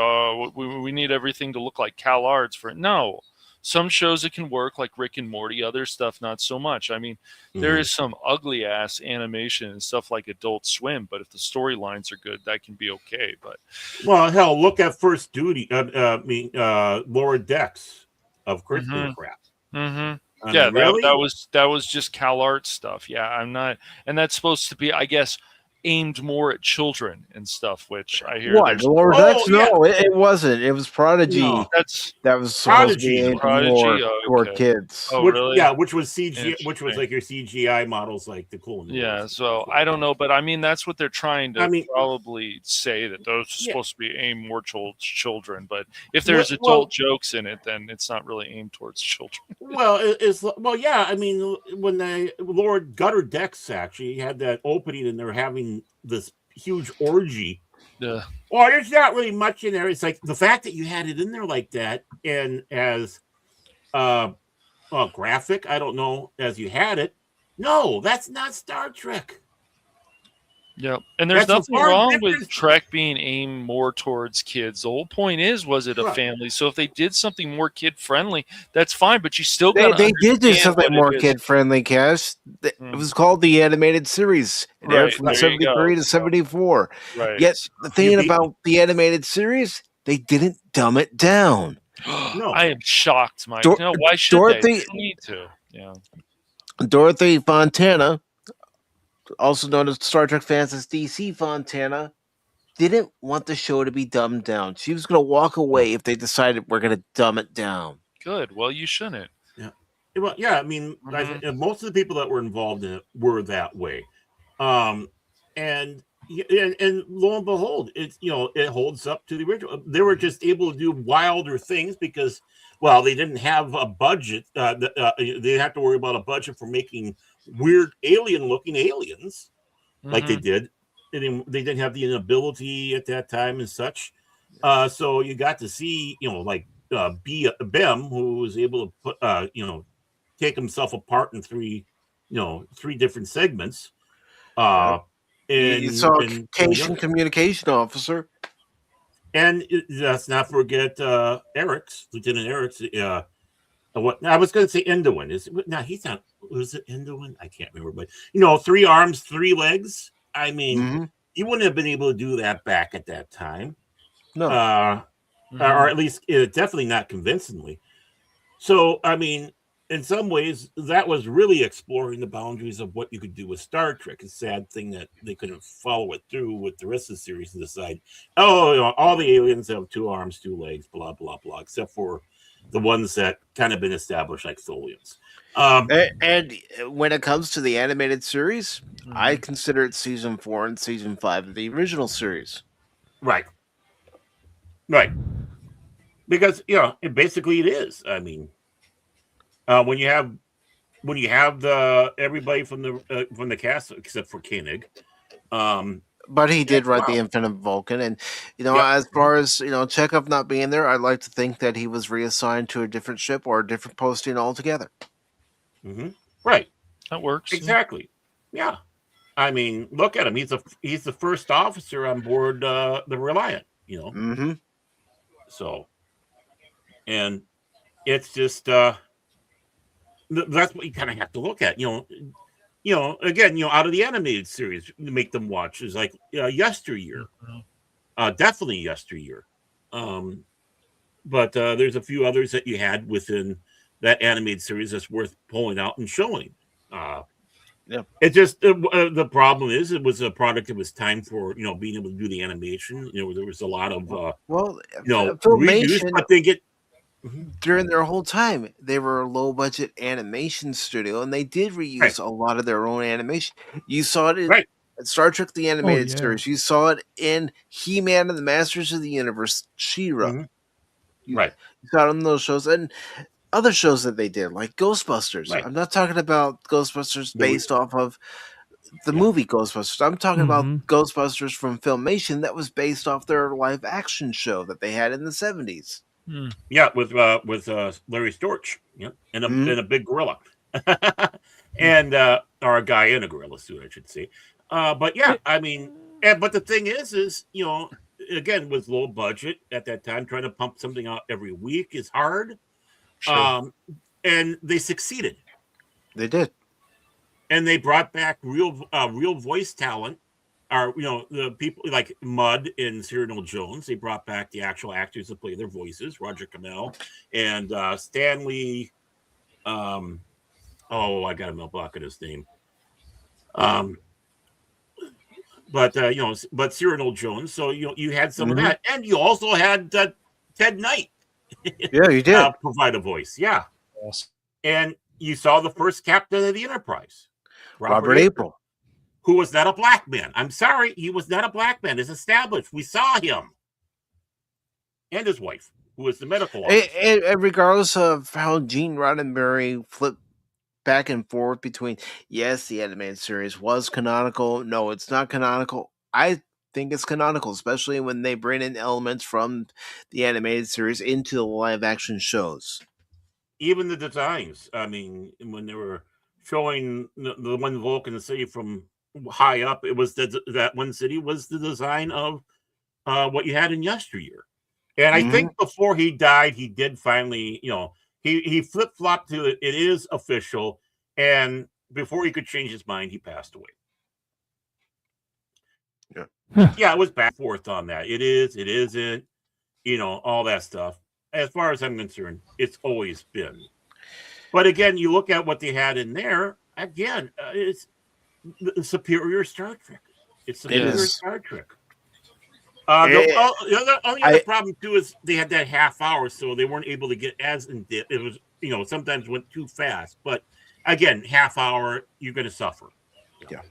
we need everything to look like CalArts for it. No. Some shows it can work, like Rick and Morty. Other stuff, not so much. I mean, there is some ugly ass animation and stuff like Adult Swim, but if the storylines are good, that can be okay. But hell, look at First Duty. Laura Dex of Crystal Crap. Yeah, really? that was just CalArts stuff. Yeah, I'm not, and that's supposed to be, I guess, aimed more at children and stuff, which I hear. What? Lower Decks? No, it wasn't. It was Prodigy. No, that was supposed to be aimed for kids. Oh, really? Yeah, which was CGI, which was like your CGI models, like the cool. Yeah, so I don't know, but I mean that's what they're trying to probably say, that those are supposed to be aimed more towards children. But if there's adult jokes in it, then it's not really aimed towards children. Yeah. I mean, when Lord Gutter Dex actually had that opening and they're having this huge orgy. Yeah. Well, there's not really much in there. It's like the fact that you had it in there like that and as graphic, I don't know, as you had it. No, that's not Star Trek. Yeah, and there's nothing wrong with Trek being aimed more towards kids. The whole point was it a family? So if they did something more kid friendly, that's fine. But you still got they did do something more kid friendly, Cash. It was called the animated series. It aired from 73 to 74. Right. Yet the thing about the animated series, they didn't dumb it down. No, I am shocked, Mike. No, why should they? They need to. Yeah. Dorothy Fontana, also known as Star Trek fans as DC Fontana, didn't want the show to be dumbed down. She was going to walk away if they decided we're going to dumb it down. Good. Well, you shouldn't. Yeah. Well, yeah. I mean, most of the people that were involved in it were that way, and lo and behold, it holds up to the original. They were just able to do wilder things because, well, they didn't have a budget. They didn't have to worry about a budget for making weird alien-looking aliens like they did. They didn't have the inability at that time and such. So you got to see, like Bem, who was able to put, take himself apart in three different segments. And you saw communication officer. And let's not forget Lieutenant Eric's. What I was going to say, Endoin he's not. Was it Endoin? I can't remember, but 3 arms, 3 legs. I mean, you wouldn't have been able to do that back at that time. No, or at least definitely not convincingly. So, I mean, in some ways, that was really exploring the boundaries of what you could do with Star Trek. A sad thing that they couldn't follow it through with the rest of the series and decide, all the aliens have 2 arms, 2 legs, blah blah blah, except for the ones that kind of been established, like Tholians. And when it comes to the animated series, I consider it season 4 and season 5 of the original series. Right. Because basically it is. I mean, when you have everybody from the cast except for Koenig. But he did write the Infinite Vulcan, and as far as Chekhov not being there, I'd like to think that he was reassigned to a different ship or a different posting altogether. Right, that works exactly. Yeah, I mean, look at him. He's the first officer on board the Reliant. So, and it's just that's what you kind of have to look at. Again, out of the animated series, make them watch is like Yesteryear, definitely Yesteryear. But there's a few others that you had within that animated series that's worth pulling out and showing. Yeah. It just the problem is it was a product that was timed for being able to do the animation. There was a lot of reuse, Filmation, but they get during their whole time they were a low budget animation studio, and they did reuse a lot of their own animation. You saw it in Star Trek the Animated Series. You saw it in He-Man and the Masters of the Universe, She-Ra. You saw it on those shows and other shows that they did, like Ghostbusters. I'm not talking about Ghostbusters based off of the movie Ghostbusters. I'm talking about Ghostbusters from Filmation that was based off their live action show that they had in the 70s. Yeah, with Larry Storch, and a big gorilla, and or a guy in a gorilla suit, I should say. But yeah, I mean, but the thing is again, with low budget at that time, trying to pump something out every week is hard. Sure. And they succeeded. They did, and they brought back real voice talent. The people like Mudd and Cyrano Jones. They brought back the actual actors to play their voices, Roger Camel and Stanley. I got him a block of his name. But Cyrano Jones. So you had some of that, and you also had Ted Knight. Yeah, you did provide a voice. Yeah, and you saw the first captain of the Enterprise, Robert April. Who was not a black man. I'm sorry, he was not a black man. It's established. We saw him. And his wife, who was the medical officer. And regardless of how Gene Roddenberry flipped back and forth between, yes, the animated series was canonical. No, it's not canonical. I think it's canonical, especially when they bring in elements from the animated series into the live action shows. Even the designs. I mean, when they were showing the one Vulcan city from high up, it was that one city was the design of what you had in yesteryear. And I think before he died, he did finally, he flip-flopped to it is official, and before he could change his mind, he passed away. Yeah, it was back and forth on that. It isn't, all that stuff. As far as I'm concerned, it's always been. But again, you look at what they had in there, again, it's the superior Star Trek. It's superior Star Trek. The only other problem too is they had that half hour, so they weren't able to get as in depth. It was, sometimes went too fast. But again, half hour, you're going to suffer. Yeah.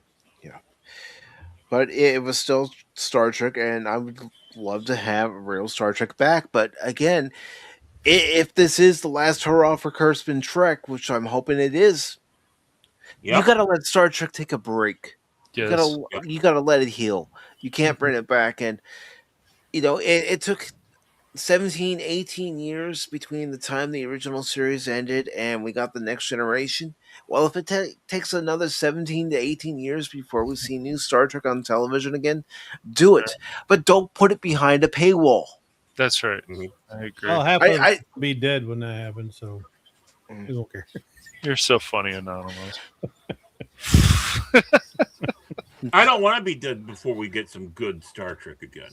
But it was still Star Trek, and I would love to have real Star Trek back. But again, if this is the last hurrah for Kurtzman Trek, which I'm hoping it is, you got to let Star Trek take a break. Yes. You gotta let it heal. You can't bring it back. And it took 17, 18 years between the time the original series ended and we got the Next Generation. Well, if it takes another 17 to 18 years before we see new Star Trek on television again, do it. But don't put it behind a paywall. That's right. I agree. I'll have to be dead when that happens, so I don't care. You're so funny, Anonymous. I don't want to be dead before we get some good Star Trek again.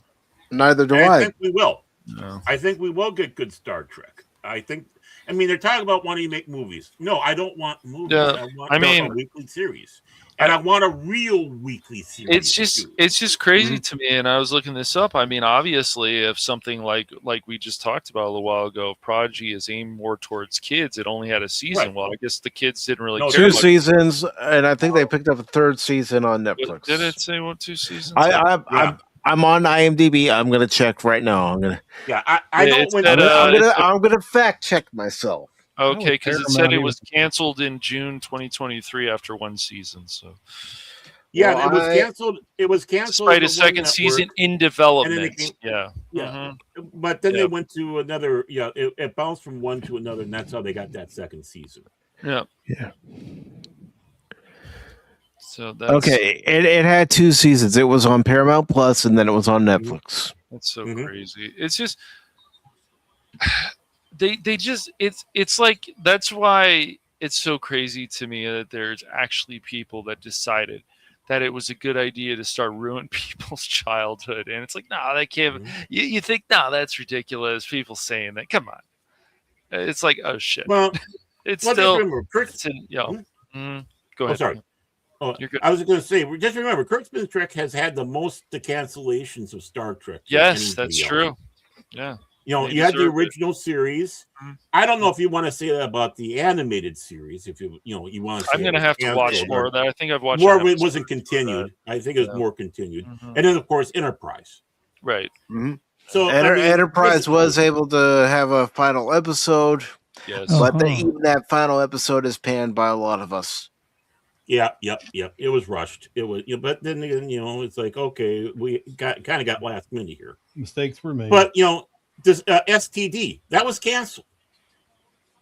Neither do I. I think we will. No. I think we will get good Star Trek. They're talking about wanting to make movies. No, I don't want movies. I want a weekly series. And I want a real weekly series. It's just crazy to me. And I was looking this up. I mean, obviously, if something like we just talked about a little while ago, Prodigy is aimed more towards kids. It only had a season. Right. Well, I guess the kids didn't really care. 2 seasons, and I think they picked up a 3rd season on Netflix. Did it say 2 seasons? I'm on IMDb. I'm gonna check right now. I'm gonna fact check myself. Okay, because it said it was canceled in June 2023 after 1 season. So, it was canceled. It was canceled despite a second season in development. But then they went to another. It bounced from one to another, and that's how they got that 2nd season. Yeah. So that's okay. It had 2 seasons. It was on Paramount Plus, and then it was on Netflix. That's so crazy. It's just they just it's like that's why it's so crazy to me that there's actually people that decided that it was a good idea to start ruining people's childhood, and it's like, no, they can't. You think, no, that's ridiculous. People saying that, come on. It's like, oh shit. Well, it's still. Go ahead. Oh, sorry. Oh, I was going to say, just remember, Kurtzman's Trek has had the most cancellations of Star Trek. Yes, that's true. Yeah. You had the original series. I don't know if you want to say that about the animated series. If you want to say I'm going to have to watch more of that. I think I've watched more. It wasn't continued. I think it was more continued. And then, of course, Enterprise. Right. So Enterprise was able to have a final episode. Yes. But even that final episode is panned by a lot of us. Yeah. It was rushed. It was, but then again, it's like, okay, we kind of got last minute here. Mistakes were made. But this STD that was canceled.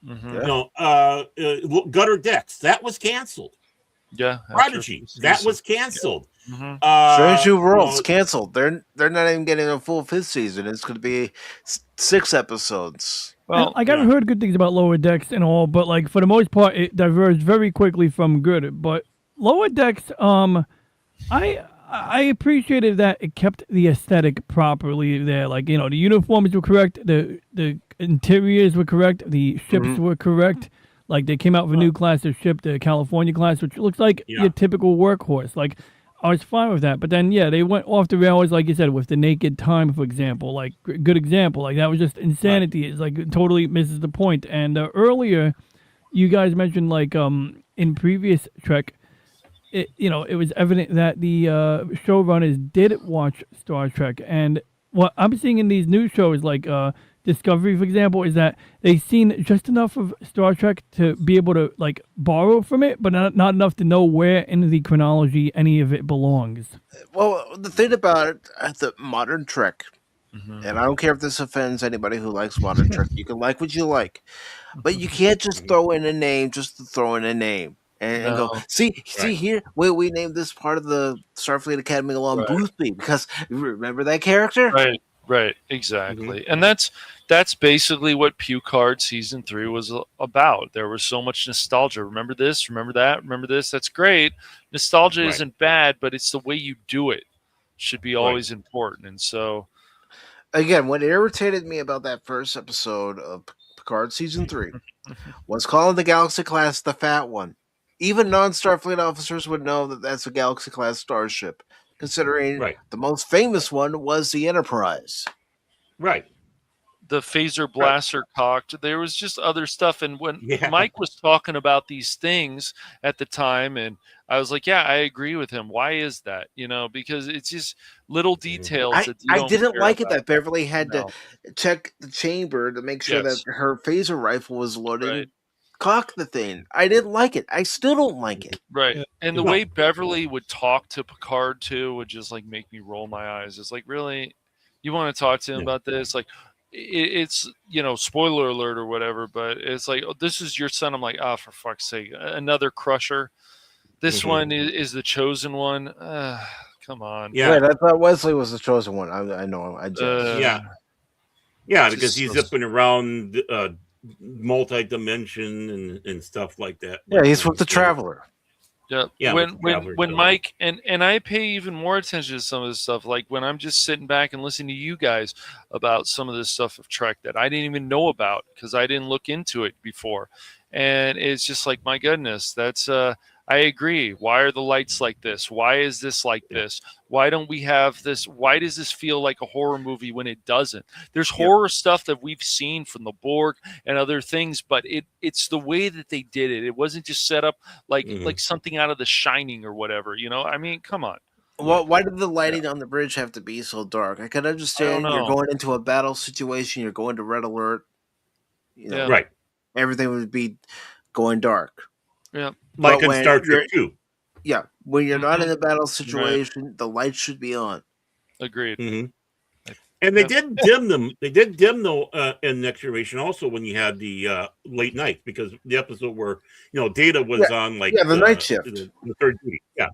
Gutter Decks that was canceled. Yeah. Prodigy that was canceled. Strange New Worlds canceled. They're not even getting a full 5th season. It's going to be 6 episodes. Well, I got heard good things about Lower Decks and all, but like for the most part, it diverged very quickly from good. But Lower Decks, I appreciated that it kept the aesthetic properly there. Like, the uniforms were correct, the interiors were correct, the ships were correct. Like, they came out with a new class of ship, the California class, which looks like your typical workhorse. Like, I was fine with that. But then, they went off the rails, like you said, with the Naked Time, for example. Like, good example. Like, that was just insanity. Right. It's like, it totally misses the point. And earlier, you guys mentioned, like, in previous Trek, it was evident that the showrunners did watch Star Trek. And what I'm seeing in these new shows, like Discovery, for example, is that they've seen just enough of Star Trek to be able to like borrow from it, but not enough to know where in the chronology any of it belongs. Well, the thing about it, the modern Trek, and I don't care if this offends anybody who likes modern Trek, you can like what you like, but you can't just throw in a name just to throw in a name. And go, see here, we named this part of the Starfleet Academy along Boothby because remember that character? Right, exactly. And that's basically what Picard season 3 was about. There was so much nostalgia. Remember this, remember that, remember this. That's great. Nostalgia isn't bad, but it's the way you do it should be always important. And so, again, what irritated me about that first episode of Picard season 3 was calling the Galaxy class the fat one. Even non-Starfleet officers would know that that's a Galaxy-class starship, considering the most famous one was the Enterprise. Right. The phaser blaster cocked. There was just other stuff. And when Mike was talking about these things at the time, and I was like, I agree with him. Why is that? Because it's just little details. I didn't like it that Beverly had to check the chamber to make sure that her phaser rifle was loaded. Cock the thing. I didn't like it. I still don't like it. Right. And the way Beverly would talk to Picard too would just like make me roll my eyes. It's like, really? You want to talk to him about this? Like it's spoiler alert or whatever, but it's like, oh, this is your son. I'm like, for fuck's sake. Another crusher. This one is the chosen one. Come on. Yeah. Wait, I thought Wesley was the chosen one. I know. I just because he's zipping around multi-dimension and stuff like that. Yeah, he's with the Traveler. Yeah. When Mike and I pay even more attention to some of this stuff, like when I'm just sitting back and listening to you guys about some of this stuff of Trek that I didn't even know about because I didn't look into it before, and it's just like, my goodness, that's I agree. Why are the lights like this? Why is this like this? Why don't we have this? Why does this feel like a horror movie when it doesn't? There's horror stuff that we've seen from the Borg and other things, but it's the way that they did it. It wasn't just set up like something out of The Shining or whatever. I mean, come on. Well, why did the lighting on the bridge have to be so dark? I can understand you're going into a battle situation. You're going to red alert. Everything would be going dark. Yeah. Like in Star Trek 2. Yeah. When you're not in a battle situation, the lights should be on. Agreed. And they did dim them. They did dim though in Next Generation also when you had the late night, because the episode where Data was on like the night shift, the third duty. Yeah.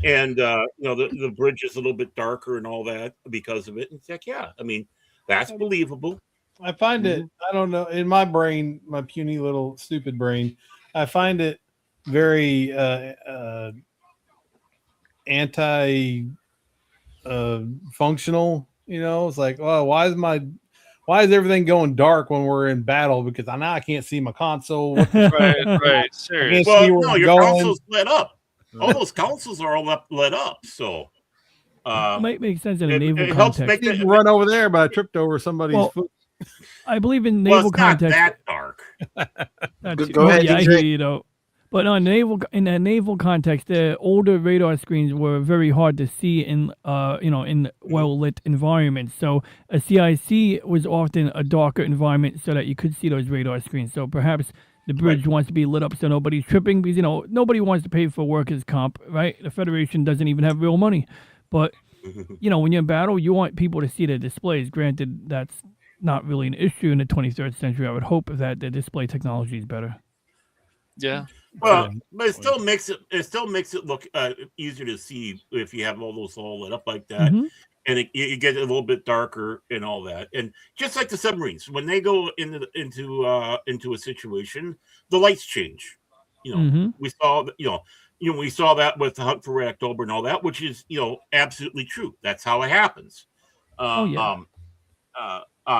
And the bridge is a little bit darker and all that because of it. And it's like, I mean, that's believable. I find it, I don't know, in my brain, my puny little stupid brain, I find it very anti-functional. It's like, oh, why is everything going dark when we're in battle? Because now I can't see my console. Right. Serious. Well, no, your console's lit up. all those councils are all lit up. So it might make sense in a naval helps context. make run over there, but I tripped over somebody's foot. I believe in naval context. Not that dark. Go ahead, yeah, I DJ. hear you though. But in a naval context, the older radar screens were very hard to see in in well lit environments. So a CIC was often a darker environment so that you could see those radar screens. So perhaps the bridge wants to be lit up so nobody's tripping because nobody wants to pay for workers' comp, right? The Federation doesn't even have real money. But when you're in battle, you want people to see the displays. Granted, that's not really an issue in the 23rd century. I would hope that the display technology is better. Yeah. Well, but it still makes it look easier to see if you have all those all lit up like that, and it gets a little bit darker and all that. And just like the submarines, when they go into a situation, the lights change. We saw we saw that with the Hunt for Red October and all that, which is absolutely true. That's how it happens. On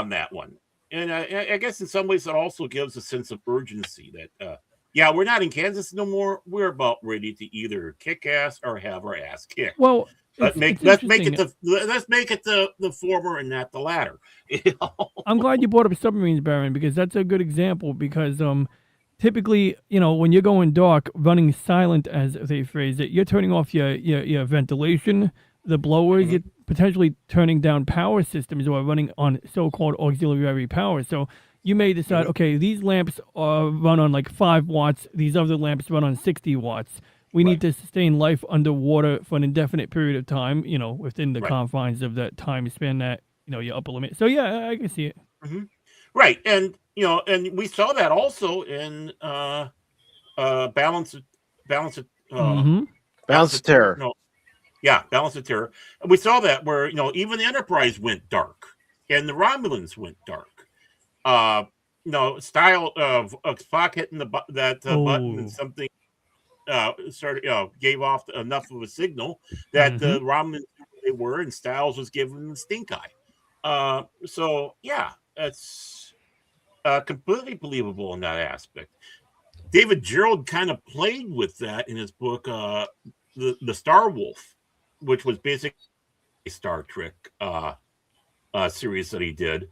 that one, and I guess in some ways it also gives a sense of urgency that. Yeah, we're not in Kansas no more. We're about ready to either kick ass or have our ass kicked. Well, let's make it the former and not the latter. I'm glad you brought up submarines, Baron, because that's a good example. Because typically, when you're going dark, running silent, as they phrase it, you're turning off your ventilation, the blowers. You're potentially turning down power systems or running on so-called auxiliary power. So you may decide, okay, these lamps run on like 5 watts. These other lamps run on 60 watts. We need to sustain life underwater for an indefinite period of time, within the confines of that time span that, your upper limit. So, yeah, I can see it. Right. And, and we saw that also in Balance of Terror. No, yeah, Balance of Terror. And we saw that where, even the Enterprise went dark and the Romulans went dark. Style of Spock hitting that button and something gave off enough of a signal that the Romulans knew where they were, and Styles was giving them the stink eye. So yeah, it's completely believable in that aspect. David Gerald kind of played with that in his book, the Star Wolf, which was basically a Star Trek series that he did.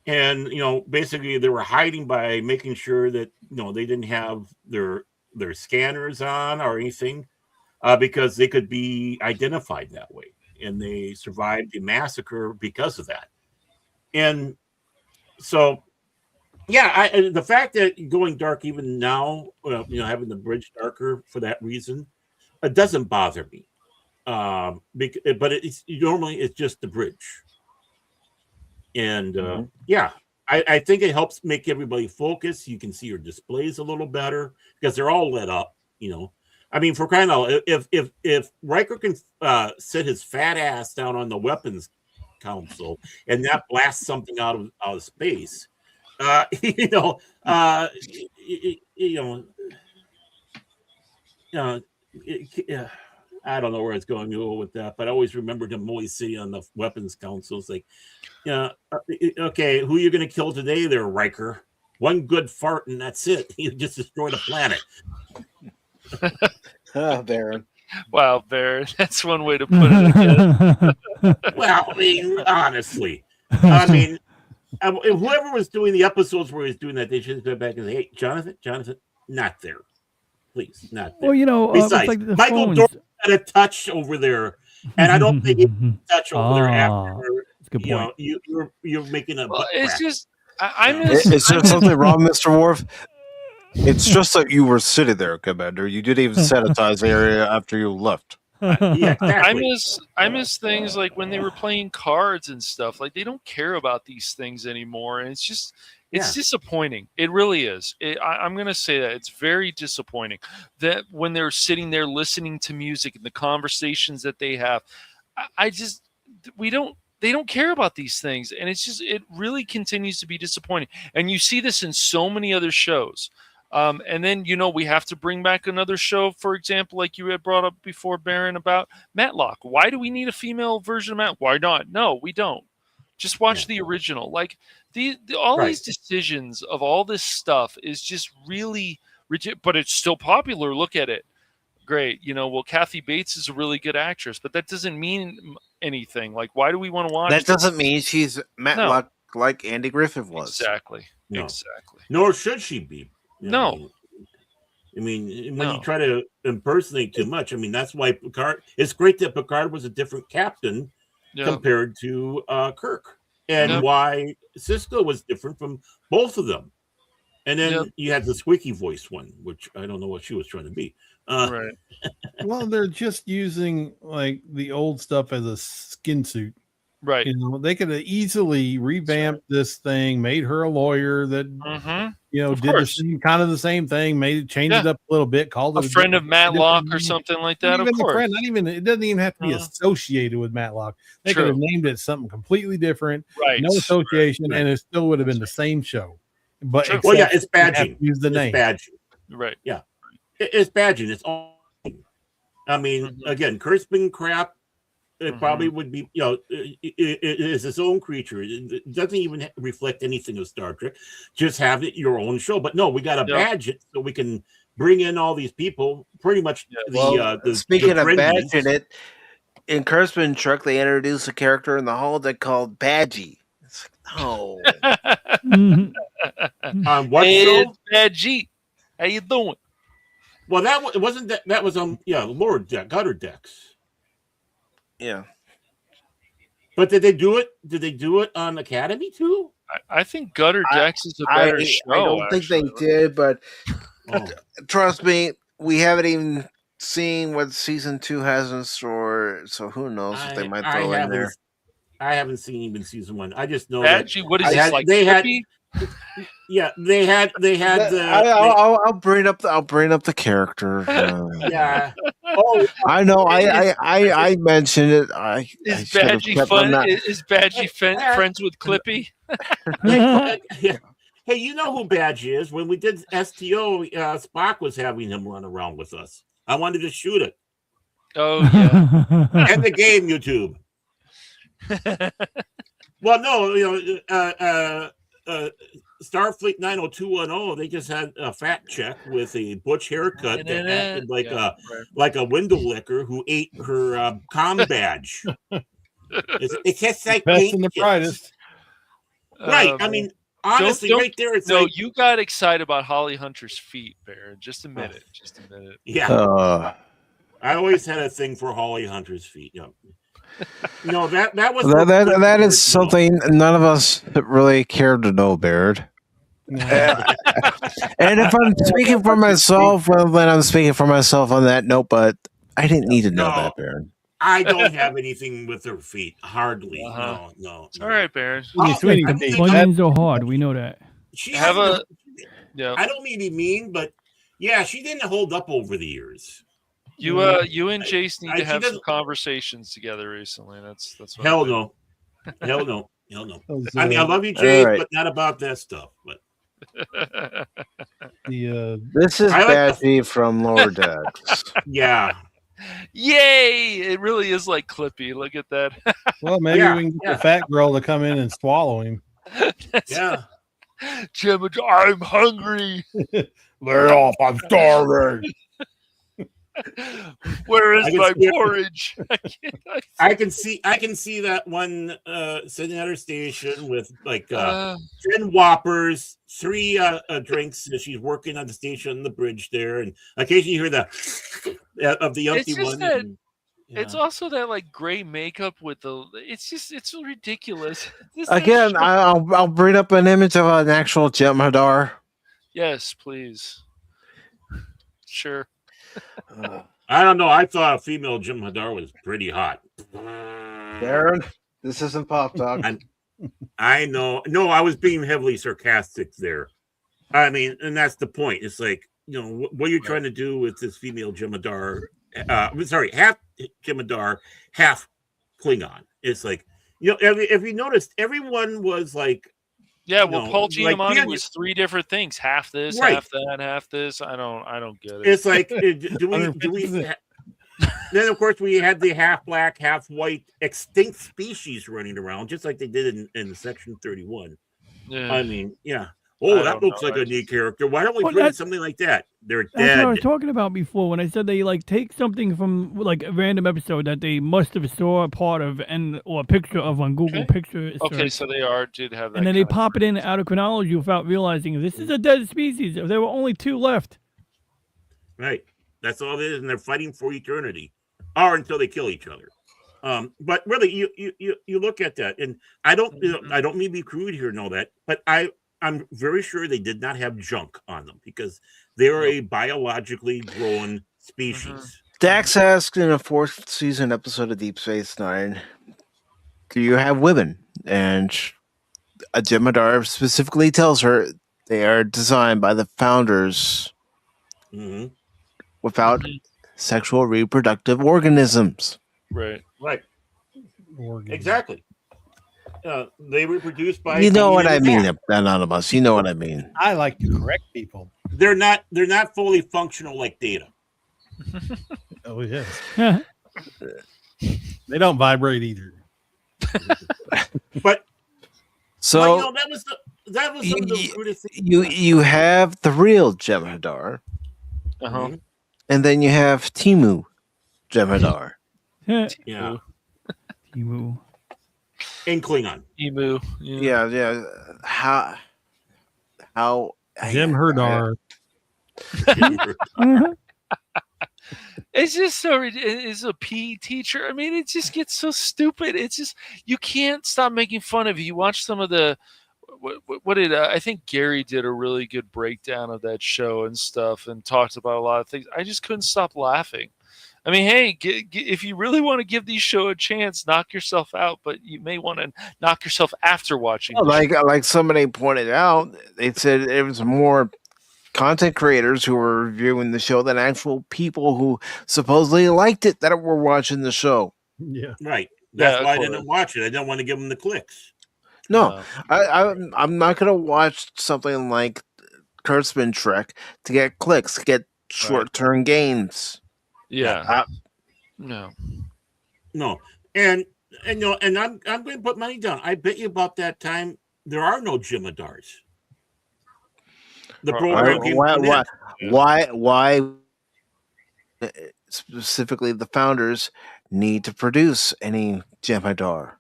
And basically they were hiding by making sure that they didn't have their scanners on or anything, because they could be identified that way, and they survived the massacre because of that. And so, yeah, the fact that going dark even now, having the bridge darker for that reason, it doesn't bother me. But it's normally just the bridge. And yeah, I think it helps make everybody focus. You can see your displays a little better because they're all lit up. I mean, for crying out, if Riker can sit his fat ass down on the weapons console and that blasts something out of space, I don't know where it's going to go with that, but I always remembered him always sitting on the weapons council. It's like, okay, who are you going to kill today there, Riker? One good fart and that's it. You just destroyed a planet. Baron. Wow, Baron. That's one way to put it again. Well, I mean, honestly. Whoever was doing the episodes where he was doing that, they should go back and say, hey, Jonathan, not there. Please, not there. Well, besides, like Michael Dorn had a touch over there, and I don't think he had a touch over there after. That's a good point. You're making a. Well, it's crack. just Is there something wrong, Mr. Worf? It's just that you were sitting there, Commander. You didn't even sanitize the area after you left. Yeah, exactly. I miss things like when they were playing cards and stuff. Like they don't care about these things anymore, and it's disappointing. It really is. I'm going to say that it's very disappointing that when they're sitting there listening to music and the conversations that they have, they don't care about these things, and it really continues to be disappointing. And you see this in so many other shows. And then, we have to bring back another show, for example, like you had brought up before, Baron, about Matlock. Why do we need a female version of Matlock? Why not? No, we don't. Just watch the original. Like all these decisions of all this stuff is just really rigid, but it's still popular. Look at it. Great. Well, Kathy Bates is a really good actress, but that doesn't mean anything. Like, why do we want to watch that? Doesn't mean she's Matlock like Andy Griffith was. Exactly. No. Exactly. Nor should she be. No. I mean, when you try to impersonate too much, I mean, that's why Picard. It's great that Picard was a different captain compared to Kirk, and why Sisko was different from both of them. And then you had the squeaky voice one, which I don't know what she was trying to be. Right. Well, they're just using like the old stuff as a skin suit. Right. They could have easily revamped this thing, made her a lawyer that did the same thing, changed it up a little bit, called it a friend of Matlock or something like that. Of course. It doesn't even have to be associated with Matlock. They could have named it something completely different, no association, and it still would have been the same show. But it's badging. Use the name. Badging. Right. Yeah. It's badging. It's all. I mean, again, Kurt's been crap. It probably would be, it is its own creature. It doesn't even reflect anything of Star Trek. Just have it your own show. But no, we got to badge it so we can bring in all these people. Pretty much. Speaking of badging it, in Kurtzman Truck, they introduced a character in the holodeck called Badgie. It's like, no. What show? Badgie. How you doing? Well, that wasn't that. That was on lower deck, gutter decks. Yeah. But did they do it? Did they do it on Academy too? I think Gutter Decks is a better show. I don't think they did, but trust me, we haven't even seen what season 2 has in store. So who knows if they might throw in there. I haven't seen even season 1. I just know Badgie, what is this, like they Flippy? they had I'll bring up the character. Yeah. I know. I mentioned it. Is Badgie fun? Is Badgie friends with Clippy? Hey, you know who Badgie is? When we did STO, Spock was having him run around with us. I wanted to shoot it. Oh yeah. End the game, YouTube. Well, no, Starfleet 90210, they just had a fat check with a butch haircut that acted like a window licker who ate her comm badge. It's just like best and the brightest. Right. I mean, honestly, right there, it's like you got excited about Holly Hunter's feet, Baron. Just a minute. Yeah. I always had a thing for Holly Hunter's feet. Yeah. No, that was that is something none of us really cared to know, Baird. And if I'm speaking for myself, well, then I'm speaking for myself on that note. But I didn't need to know that, Baird. I don't have anything with her feet, hardly. No. All right, Baron. Onions are hard. We know that. I don't mean to be mean, but yeah, she didn't hold up over the years. You and Jace need to have some conversations together recently. That's what hell no. I mean, I love you, Jace, but not about that stuff. But this is Badgie from Lower Decks. Yeah. Yay! It really is like Clippy. Look at that. Well, maybe we can get the fat girl to come in and swallow him. Jim, I'm hungry. Lay off! I'm starving. Where is my porridge? I can see that one sitting at her station with like 10 Whoppers, 3 drinks as she's working on the station on the bridge there, and occasionally you hear the of the empty one. It's also that like gray makeup with the. It's ridiculous. Again, I'll bring up an image of an actual Jem'Hadar. Yes, please. Sure. I don't know. I thought a female Jem'Hadar was pretty hot. Darren, this isn't Pop Talk. I know. No, I was being heavily sarcastic there. I mean, and that's the point. It's like, what are you trying to do with this female Jem'Hadar? Half Jem'Hadar, half Klingon. It's like, if you noticed, everyone was like, yeah, well, Paul Giamatti was 3 different things: half this, half that, half this. I don't get it. It's like, do we? Then of course we had the half black, half white extinct species running around, just like they did in Section 31. Yeah. I mean, Oh, that looks like a neat character. Why don't we bring something like that? They're dead. That's what I was talking about before when I said they like take something from like a random episode that they must have saw a part of or a picture of on Google Picture Search. Okay, so they did have that. And then they pop it in out of chronology without realizing this is a dead species. There were only 2 left. Right. That's all it is, and they're fighting for eternity, or until they kill each other. But really, you look at that, and I don't mean to be crude here and all that, but I'm very sure they did not have junk on them because they are a biologically grown species. Dax asked in a 4th season episode of Deep Space Nine, do you have women? And a Jem'Hadar specifically tells her they are designed by the founders without sexual reproductive organisms. Right. Exactly. They reproduce by. You know what I mean, Anonymous. You know what I mean. I like to correct people. They're not fully functional like Data. Oh yes. They don't vibrate either. But so that was some of the weirdest things. You have the real Jem'Hadar, and then you have Timu Jem'Hadar. Yeah. Timu. In Klingon. Emu. Yeah. How Jem'Hadar. It's just so is a PE teacher. I mean, it just gets so stupid. It's just you can't stop making fun of it. You watch some of the what did I think Gary did a really good breakdown of that show and stuff and talked about a lot of things. I just couldn't stop laughing. I mean, hey, if you really want to give these show a chance, knock yourself out, but you may want to knock yourself after watching. Well, like somebody pointed out, they said it was more content creators who were reviewing the show than actual people who supposedly liked it that were watching the show. Yeah, right. That's why I didn't watch it. I didn't want to give them the clicks. No, I'm not going to watch something like Kurtzman Trek to get clicks, to get short-term gains. Yeah. No. And I'm going to put money down. I bet you about that time there are no Jem'Hadars. The program why specifically the founders need to produce any Jem'Hadar?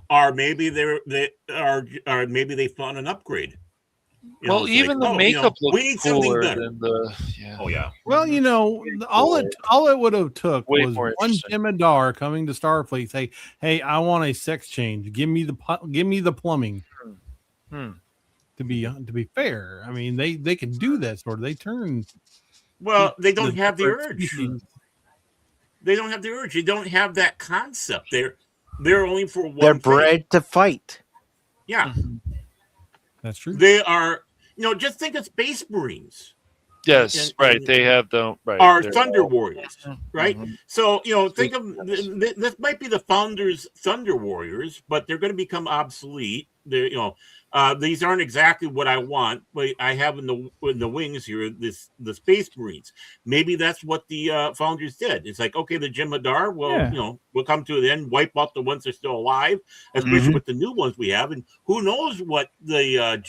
Or maybe maybe they found an upgrade. Well, even the makeup looks cooler than the. Yeah. Oh yeah. Well, all it would have took was one Jem'Hadar coming to Starfleet say, "Hey, I want a sex change. Give me the plumbing." To be fair, I mean they can do that sort of. They turn. Well, they don't have the urge. They don't have the urge. They don't have that concept. They're only for one. They're bred to fight. Yeah. That's true. They are, just think of Space Marines. Yes, right. They have are Thunder Warriors, right? So, think of this might be the founders' Thunder Warriors, but they're going to become obsolete. They're, these aren't exactly what I want, but I have in the wings here the Space Marines. Maybe that's what the founders did. It's like, okay, the Jem'Hadar, we'll come to an end, wipe out the ones that are still alive, especially with the new ones we have, and who knows what the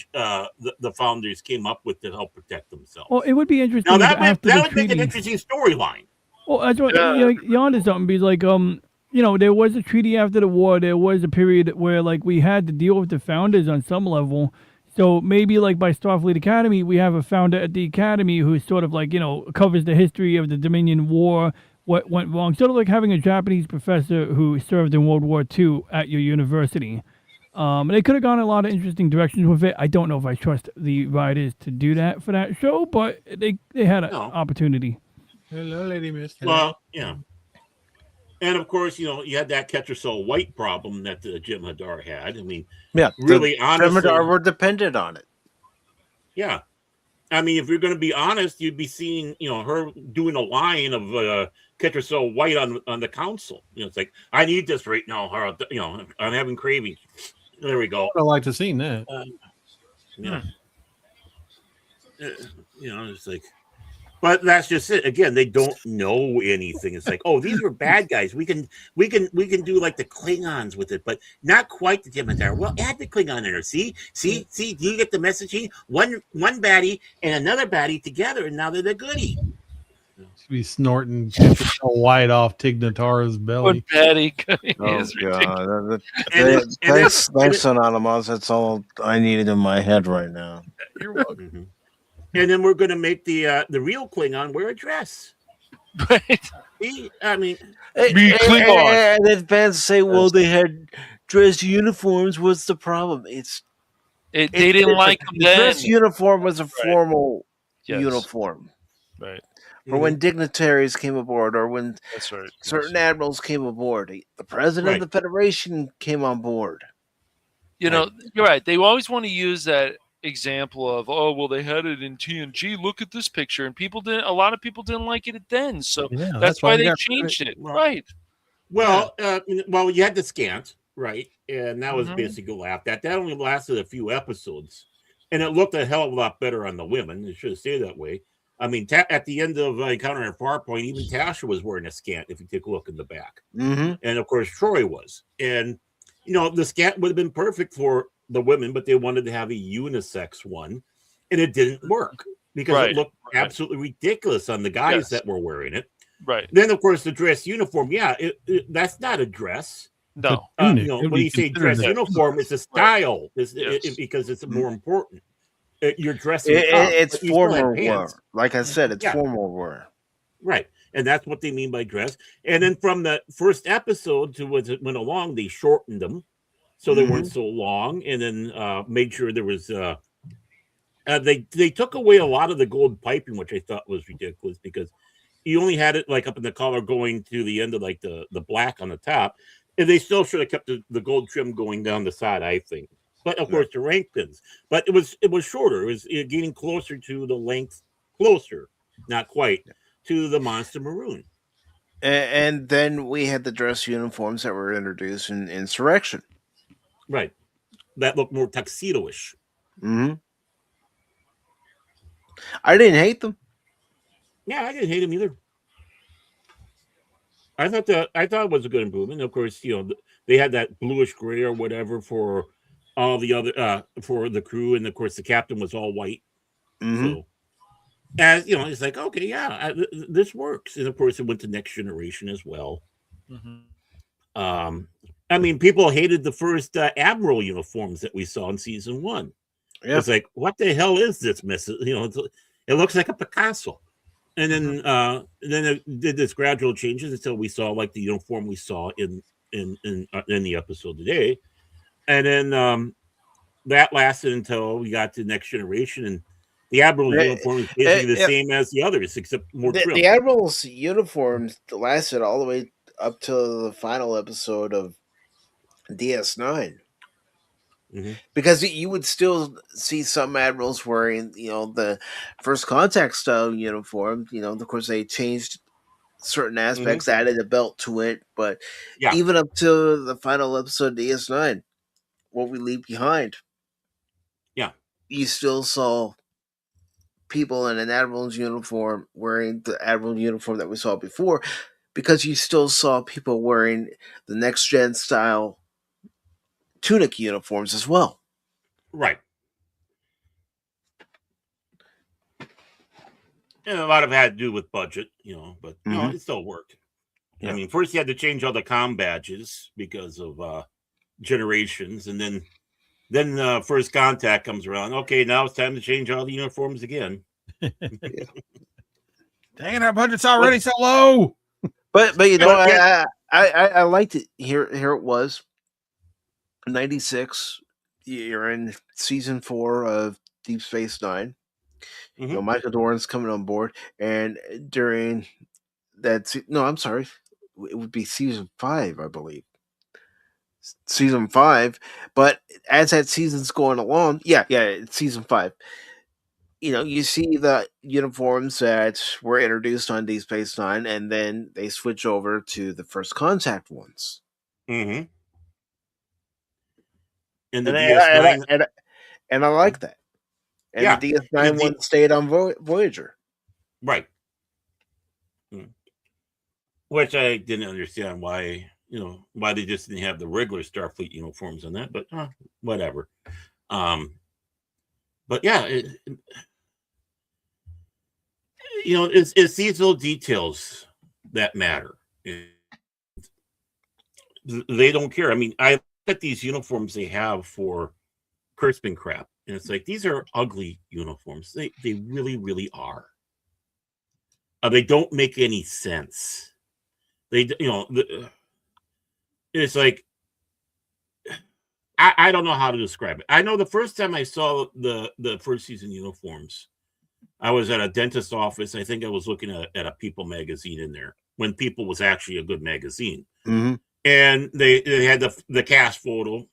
founders came up with to help protect themselves. Well, it would be interesting. Now that would make an interesting storyline. Well, that's what you're onto something. Because there was a treaty after the war. There was a period where we had to deal with the founders on some level. So maybe by Starfleet Academy, we have a founder at the academy who sort of covers the history of the Dominion War, what went wrong. Sort of like having a Japanese professor who served in World War II at your university. They could have gone a lot of interesting directions with it. I don't know if I trust the writers to do that for that show, but they had an opportunity. Hello, Lady Miss. Well, yeah. And of course, you had that Ketracel White problem that the Jem'Hadar had. I mean, really honestly, Jem'Hadar were dependent on it. Yeah. I mean, if you're going to be honest, you'd be seeing, her doing a line of Ketracel White on the council. It's like, I need this right now. I'm having cravings. There we go. I'd like to see that. Yeah. It's like, But that's just it. Again, they don't know anything. It's like, oh, these were bad guys. We can do like the Klingons with it, but not quite the Demeter. Well, add the Klingon in there. See. Do you get the messaging? One baddie and another baddie together, and now they're the goodie. Should be snorting white off Tig Notara's belly. Patty. Oh God! Thanks, Anonymous. That's all I needed in my head right now. You're welcome. Mm-hmm. And then we're going to make the real Klingon wear a dress. Right. And then fans say, "Well, they had dress uniforms. What's the problem?" They didn't like them then. Dress uniform was a formal uniform. Right. For when dignitaries came aboard, or when certain admirals came aboard, the president of the Federation came on board. You know, you're right. They always want to use that example of, oh, well, they had it in TNG. Look at this picture, and a lot of people didn't like it then, so that's why they changed it. Right. Well, you had the scant, right, and that was basically laughed at. That only lasted a few episodes, and it looked a hell of a lot better on the women. It should have stayed that way. I mean, at the end of Encounter at Farpoint, even Tasha was wearing a scant, if you take a look in the back. Mm-hmm. And, of course, Troy was. And, the scant would have been perfect for the women, but they wanted to have a unisex one, and it didn't work because it looked absolutely ridiculous on the guys that were wearing it. Right. Then, of course, the dress uniform, that's not a dress. No. When you say dress uniform, it's a style because it's more important. You're dressing up. It's formal wear. Like I said, it's formal wear. Right. And that's what they mean by dress. And then from the first episode to as it went along, they shortened them so they weren't so long, and then made sure there was they took away a lot of the gold piping, which I thought was ridiculous because you only had it like up in the collar going to the end of like the black on the top, and they still should have kept the gold trim going down the side, I think. But of course, the rank pins. But it was shorter. It was getting closer to the length, not quite, to the Monster Maroon. And then we had the dress uniforms that were introduced in Insurrection. Right. That looked more tuxedo-ish. Mm-hmm. I didn't hate them. Yeah, I didn't hate them either. I thought it was a good improvement. Of course, they had that bluish gray or whatever for all the other for the crew, and of course the captain was all white. Mm-hmm. So, as it's like, okay, this works. And of course it went to Next Generation as well. Mm-hmm. I mean, people hated the first Admiral uniforms that we saw in season 1. Yeah. It's like, what the hell is this, Mrs.? It looks like a Picasso. And then it did this gradual changes until we saw like the uniform we saw in the episode today. And then that lasted until we got to Next Generation, and the Admiral's uniform is basically the same as the others, except more trim. The Admiral's uniforms lasted all the way up to the final episode of DS9. Mm-hmm. Because you would still see some admirals wearing, the First Contact style uniform. Of course, they changed certain aspects, added a belt to it, but even up to the final episode of DS9, What We Leave Behind, you still saw people in an admiral's uniform wearing the admiral uniform that we saw before, because you still saw people wearing the next gen style tunic uniforms as well. Right. And a lot of it had to do with budget, but it still worked. Yeah. I mean, first you had to change all the comm badges because of generations, and then First Contact comes around. Okay, now it's time to change all the uniforms again. Dang it, our budget's already so low. But I liked it. Here it was. 96. You're in season 4 of Deep Space Nine. Michael Dorn's coming on board, and during that, I'm sorry, it would be season 5, I believe. Season 5, but as that season's going along, it's season 5. You see the uniforms that were introduced on Deep Space Nine, and then they switch over to the First Contact ones. Mm-hmm. And I like that. And the DS9 one stayed on Voyager. Right. Which I didn't understand why, why they just didn't have the regular Starfleet uniforms on that, but whatever. But yeah, it's these little details that matter. They don't care. I mean, I look at these uniforms they have for Kurtzman crap, and it's like, these are ugly uniforms. They really, really are. They don't make any sense. It's like, I don't know how to describe it. I know the first time I saw the first season uniforms, I was at a dentist's office. I think I was looking at a People magazine in there, when People was actually a good magazine. Mm-hmm. And they had the cast photo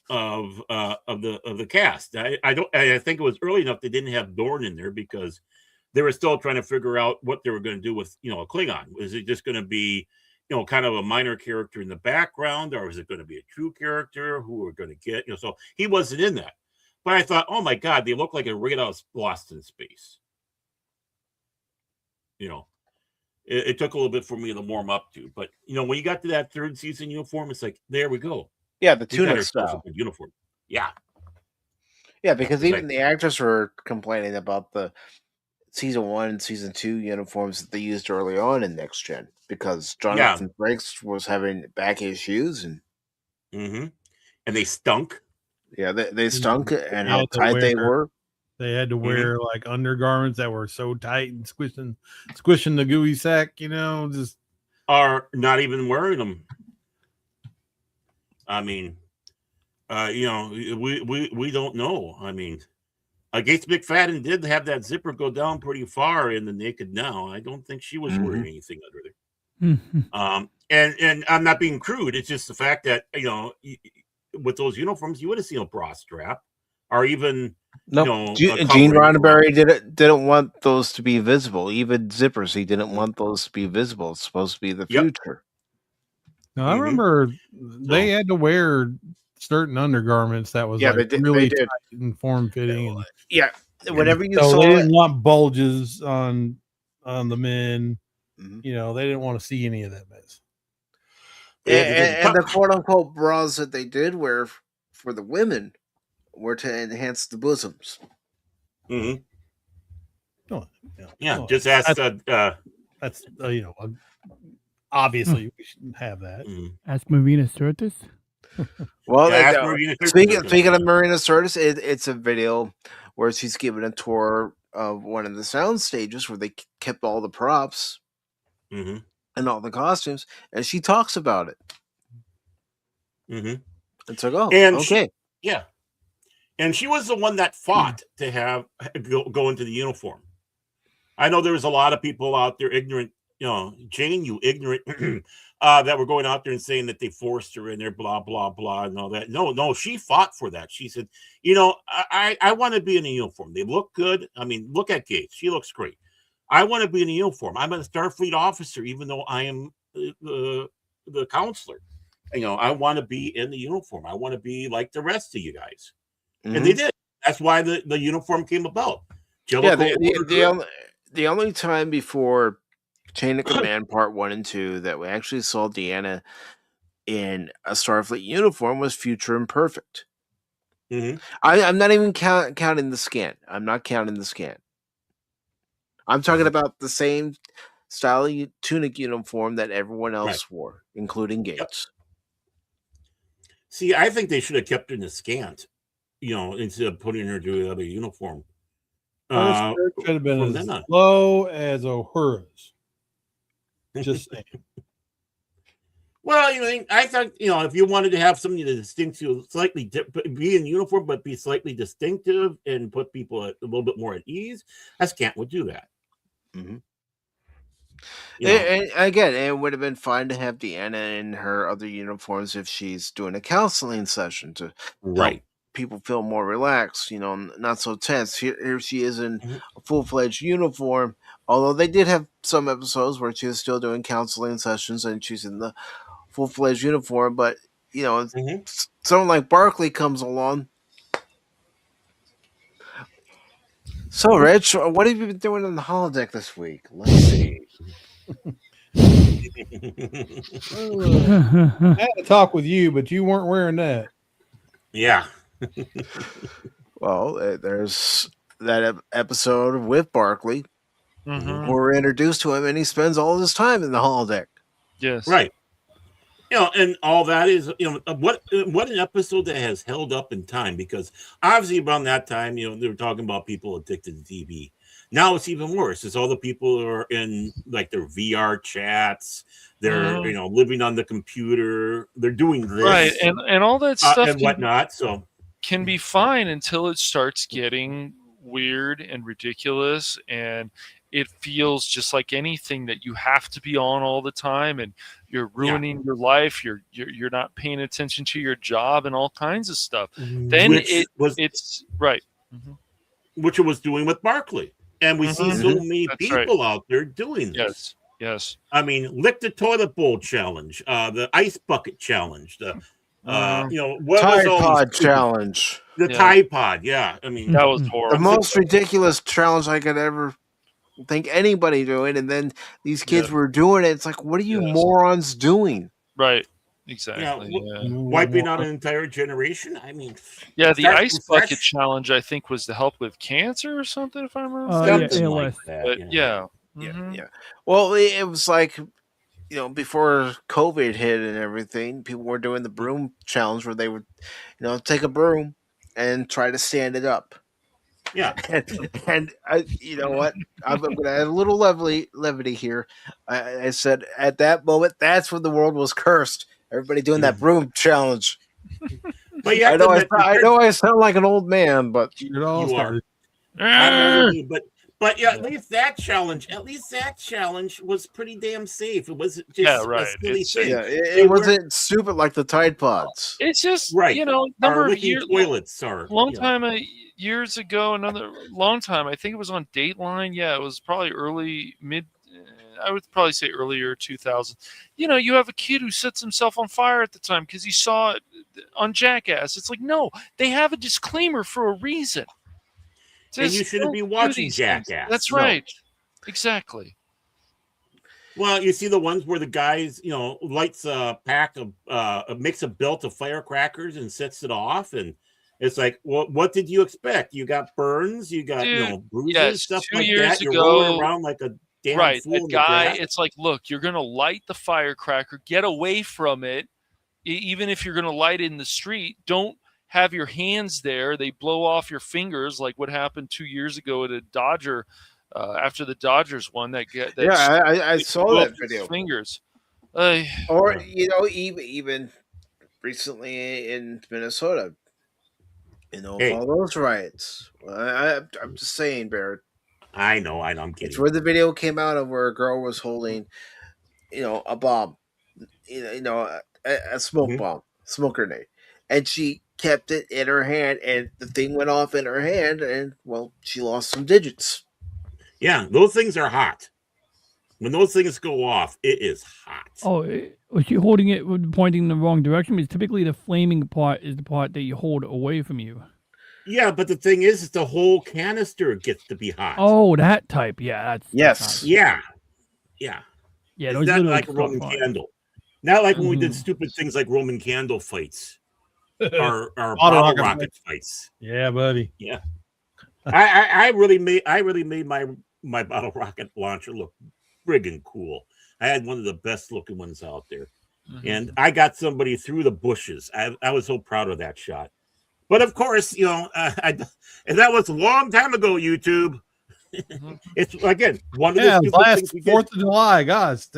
of the cast. I think it was early enough they didn't have Dorn in there, because they were still trying to figure out what they were going to do with a Klingon. Was it just going to be kind of a minor character in the background, or was it going to be a true character who we're going to get? So he wasn't in that. But I thought, oh my God, they look like a rig out of Lost in Space. It took a little bit for me to warm up to, but when you got to that third season uniform, it's like, there we go. Yeah, the tunic style uniform. Yeah, because even the actors were complaining about the season 1 and season 2 uniforms that they used early on in Next Gen, because Jonathan Frakes was having back issues and they stunk. Yeah, they stunk, and how tight they were. They had to wear like undergarments that were so tight and squishing the gooey sack, just are not even wearing them. I mean, we don't know. I mean, Gates McFadden did have that zipper go down pretty far in the Naked Now. I don't think she was wearing anything under there. And I'm not being crude. It's just the fact that with those uniforms, you would have seen a bra strap, or even Gene Roddenberry didn't want those to be visible. Even zippers, he didn't want those to be visible. It's supposed to be the future. Now, I remember they had to wear certain undergarments that was really tight and form fitting. Whenever you saw they didn't want bulges on the men. They didn't want to see any of that mess. And the quote unquote bras that they did wear for the women were to enhance the bosoms. Just ask. That's obviously we shouldn't have that. Ask Marina Sirtis. Well, speaking of Marina Sirtis, it's a video where she's giving a tour of one of the sound stages where they kept all the props and all the costumes, and she talks about it. It's like, okay. And she was the one that fought to have go into the uniform. I know there was a lot of people out there ignorant, Jane, you ignorant, that were going out there and saying that they forced her in there, blah, blah, blah, and all that. No, she fought for that. She said, I want to be in a uniform. They look good. I mean, look at Gates. She looks great. I want to be in a uniform. I'm a Starfleet officer, even though I am the counselor. I want to be in the uniform. I want to be like the rest of you guys. And they did. That's why the uniform came about. The only time before Chain of Command Part 1 and 2 that we actually saw Deanna in a Starfleet uniform was Future Imperfect. I'm not even counting the scan. I'm not counting the scan. I'm talking about the same style of tunic uniform that everyone else wore, including Gates. See, I think they should have kept her in the scant, instead of putting her to another uniform. Her skirt should have been as low as Uhura's. Just saying. Well, I thought, if you wanted to have something to distinct you, slightly be in uniform, but be slightly distinctive and put people a little bit more at ease, a scant would do that. And again, it would have been fine to have Deanna in her other uniforms if she's doing a counseling session to help people feel more relaxed, not so tense. Here she is in a full-fledged uniform, although they did have some episodes where she was still doing counseling sessions and she's in the full-fledged uniform, but someone like Barclay comes along. So, Rich, what have you been doing on the holodeck this week? Let's see. I had to talk with you, but you weren't wearing that. Yeah. Well, there's that episode with Barclay. Mm-hmm. We're introduced to him, and he spends all his time in the holodeck. Yes. Right. And all that is, what an episode that has held up in time, because obviously around that time, they were talking about people addicted to TV. Now it's even worse. It's all the people who are in like their VR chats. They're, living on the computer. They're doing this. Right. And all that stuff and whatnot. So can be fine until it starts getting weird and ridiculous, and it feels just like anything that you have to be on all the time, and you're ruining your life. You're not paying attention to your job and all kinds of stuff. Then it's right, which it was doing with Barclay, and we see so many people out there doing this. Yes. I mean, lick the toilet bowl challenge, the ice bucket challenge, the what Tide was Pod challenge. The Tide Pod, yeah. I mean, that was horrible. The most ridiculous challenge I could ever think anybody doing, and then these kids were doing it. It's like, what are you morons doing? Right. Exactly. Wiping out an entire generation. I mean, the ice bucket challenge, I think, was to help with cancer or something, if I remember. Something like that. But Yeah. Well, it was like, before COVID hit and everything, people were doing the broom challenge where they would, take a broom and try to stand it up. Yeah. And you know what? I'm going to add a little levity here. I said at that moment, that's when the world was cursed. Everybody doing that broom challenge. But I know I sound like an old man, but it all started. But at least that challenge was pretty damn safe. It wasn't just a silly thing. Yeah, it wasn't stupid like the Tide Pods. It's just number of years, toilets are years ago. Another long time. I think it was on Dateline. Yeah, it was probably I would probably say earlier 2000. You have a kid who sets himself on fire at the time because he saw it on Jackass. It's like, no, they have a disclaimer for a reason. And you shouldn't be watching Jackass. That's right. Exactly. Well, you see the ones where the guys, lights a pack of, makes a belt of firecrackers and sets it off. And it's like, well, what did you expect? You got burns, you got, bruises, stuff like that. You're rolling around like a damn fool. That guy, it's like, look, you're going to light the firecracker, get away from it. Even if you're going to light it in the street, don't have your hands there. They blow off your fingers, like what happened 2 years ago at a Dodger after the Dodgers won. I saw that video. Fingers, or even recently in Minnesota, all those riots. I'm just saying, Barrett. I know. I'm kidding. It's where the video came out of where a girl was holding, a bomb, a smoke bomb, smoke grenade, and she kept it in her hand, and the thing went off in her hand, and she lost some digits. Yeah, those things are hot. When those things go off, it is hot. Oh, was she holding it, pointing in the wrong direction? Because typically the flaming part is the part that you hold away from you. Yeah, but the thing is the whole canister gets to be hot. Oh, that type. Yeah, that's Yeah. Yeah, it's not like a Roman candle. Not like when we did stupid things like Roman candle fights. Our bottle rocket fights. Yeah, buddy. Yeah. I really made my bottle rocket launcher look friggin' cool. I had one of the best looking ones out there. And I got somebody through the bushes. I was so proud of that shot. But of course, and that was a long time ago, YouTube. It's again one of the last 4th of July, guys.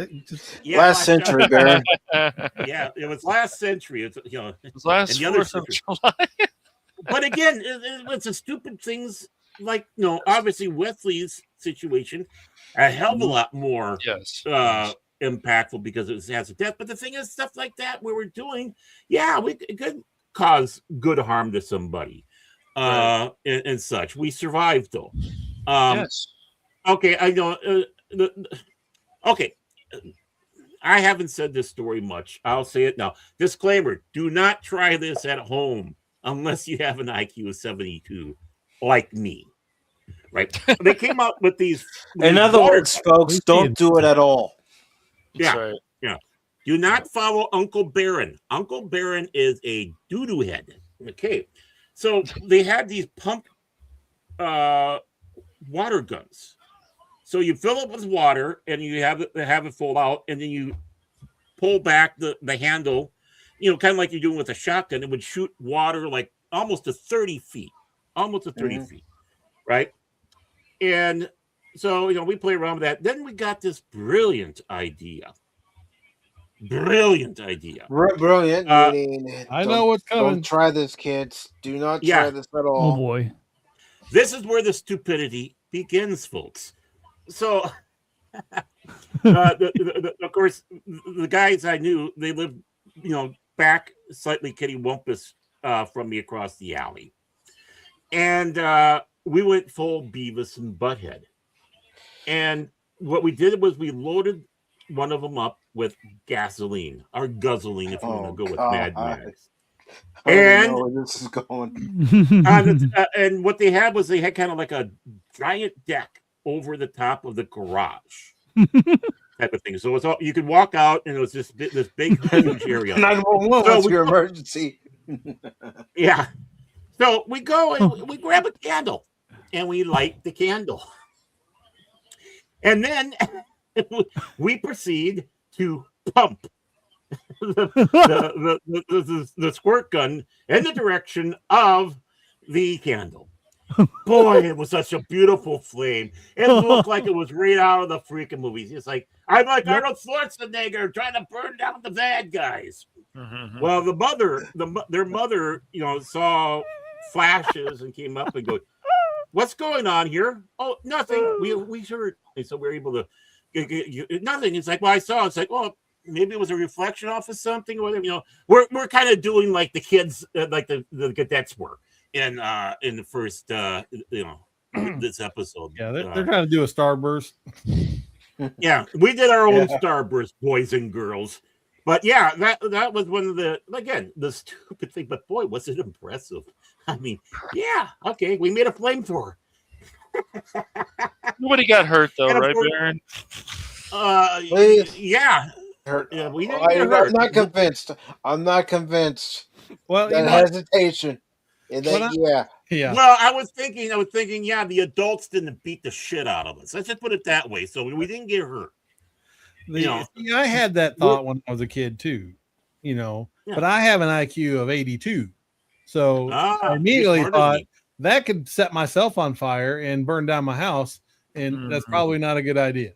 Last century, Barry. Yeah, it was last century. It was last 4th of July. But again, it's a stupid things like obviously Wesley's situation, a hell of a lot more impactful because it has a death. But the thing is, stuff like that we were doing, it could cause good harm to somebody, and such. We survived though. Yes. Okay, I know. Okay, I haven't said this story much. I'll say it now. Disclaimer: do not try this at home unless you have an IQ of 72, like me. Right? They came out with these. In other words, folks, don't do it at all. Yeah. Right. Yeah. Do not follow Uncle Barron. Uncle Barron is a doo-doo head. Okay. So they had these pump water guns. So you fill it with water and you have it fold out, and then you pull back the handle, kind of like you're doing with a shotgun. It would shoot water like almost to 30 feet. Almost to 30 feet. Right? And so, we play around with that. Then we got this brilliant idea. Brilliant. I know what's coming. Don't try this, kids. Do not try this at all. Oh, boy. This is where the stupidity begins, folks. So, of course, the guys I knew, they lived, back slightly kitty-wumpus from me across the alley. And we went full Beavis and Butthead. And what we did was we loaded one of them up with gasoline, or guzzling, if you want to go with Mad Max. And where this is going. And what they had was they had kind of like a giant deck over the top of the garage type of thing. So it was all, you could walk out, and it was this big huge area. 911, that's your emergency. Yeah. So we go and we grab a candle, and we light the candle. And then we proceed to pump the squirt gun in the direction of the candle. Boy, it was such a beautiful flame. It looked like it was right out of the freaking movies. It's like, I'm like Arnold Schwarzenegger trying to burn down the bad guys. Mm-hmm. Well, their mother, saw flashes and came up and go, "What's going on here?" "Oh, nothing. We heard." And so we're able to get nothing. It's like, well, I saw. It's like, well, maybe it was a reflection off of something or whatever. We're kind of doing like the kids, like the cadets were in the first this episode. Yeah, they're trying to do a starburst. Yeah, we did our own starburst, boys and girls. But yeah, that was one of the stupid thing. But boy, was it impressive. I mean, yeah, okay, we made a flamethrower. Nobody got hurt though, right, Baron? Yeah. Hurt. Yeah, we didn't get hurt. I'm not convinced. Well, that hesitation. Yeah. Well, I was thinking, the adults didn't beat the shit out of us. Let's just put it that way. So we didn't get hurt. I had that thought when I was a kid too, but I have an IQ of 82. So I immediately thought that could set myself on fire and burn down my house. And that's probably not a good idea.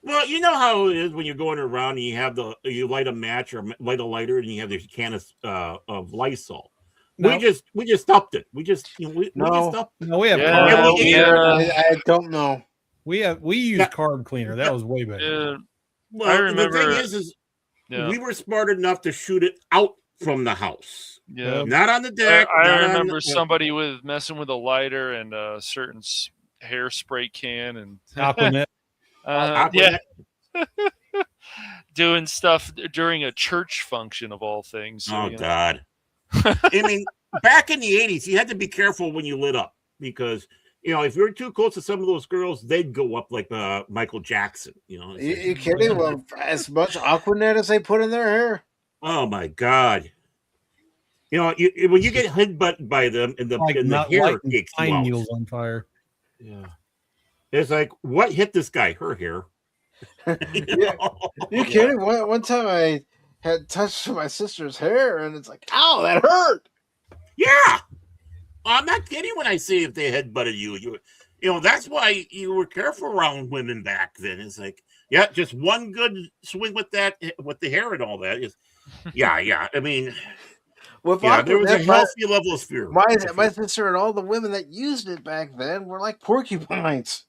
Well, you know how it is when you're going around and you light a match or light a lighter and you have this can of Lysol. No. We just stopped it. We just stopped it. No, we have I don't know. We use carb cleaner. That was way better. Well, I remember, the thing is we were smart enough to shoot it out from the house. Yeah, not on the deck. I remember somebody messing with a lighter and a certain hairspray can and Aquanet. Doing stuff during a church function of all things. So, God. I mean, back in the 80s, you had to be careful when you lit up because, if you're too close to some of those girls, they'd go up like Michael Jackson. You kidding? Well, as much Aquanet as they put in their hair. Oh, my God. When you get headbutted by them and the hair takes pine needles on fire. Yeah. It's like, what hit this guy? Her hair. You kidding? One time I had touched my sister's hair and it's like, ow, that hurt. Yeah. I'm not kidding when I say if they headbutted you. That's why you were careful around women back then. It's like, just one good swing with the hair and all that is, yeah. I mean, there was a healthy level of fear. My sister and all the women that used it back then were like porcupines.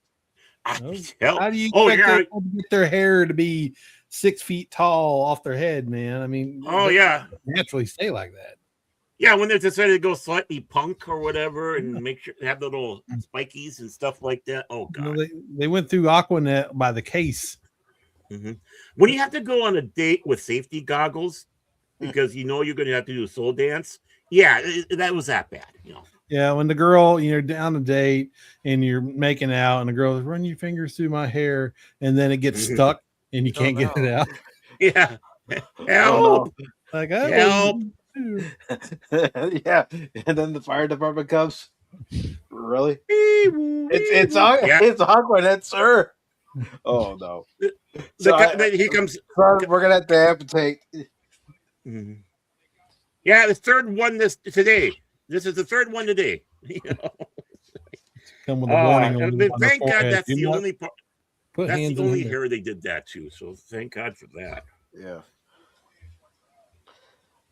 How do you expect them to get their hair to be 6 feet tall off their head, man? I mean, naturally stay like that. Yeah, when they decided to go slightly punk or whatever and make sure they have the little spikies and stuff like that. Oh, God. They went through Aquanet by the case. Mm-hmm. When you have to go on a date with safety goggles because you're going to have to do a soul dance, that was that bad, Yeah, when the girl, you're down a date and you're making out and the girl run your fingers through my hair and then it gets stuck and you can't get it out. Yeah. Help! Like, help! Yeah, and then the fire department comes. Really? It's awkward. That's her. Oh no! He comes. We're gonna have to amputate. Mm-hmm. Yeah, the third one today. This is the third one today. Come with a warning. Thank God that's the only part. That's the only hair they did that to. So thank God for that. Yeah.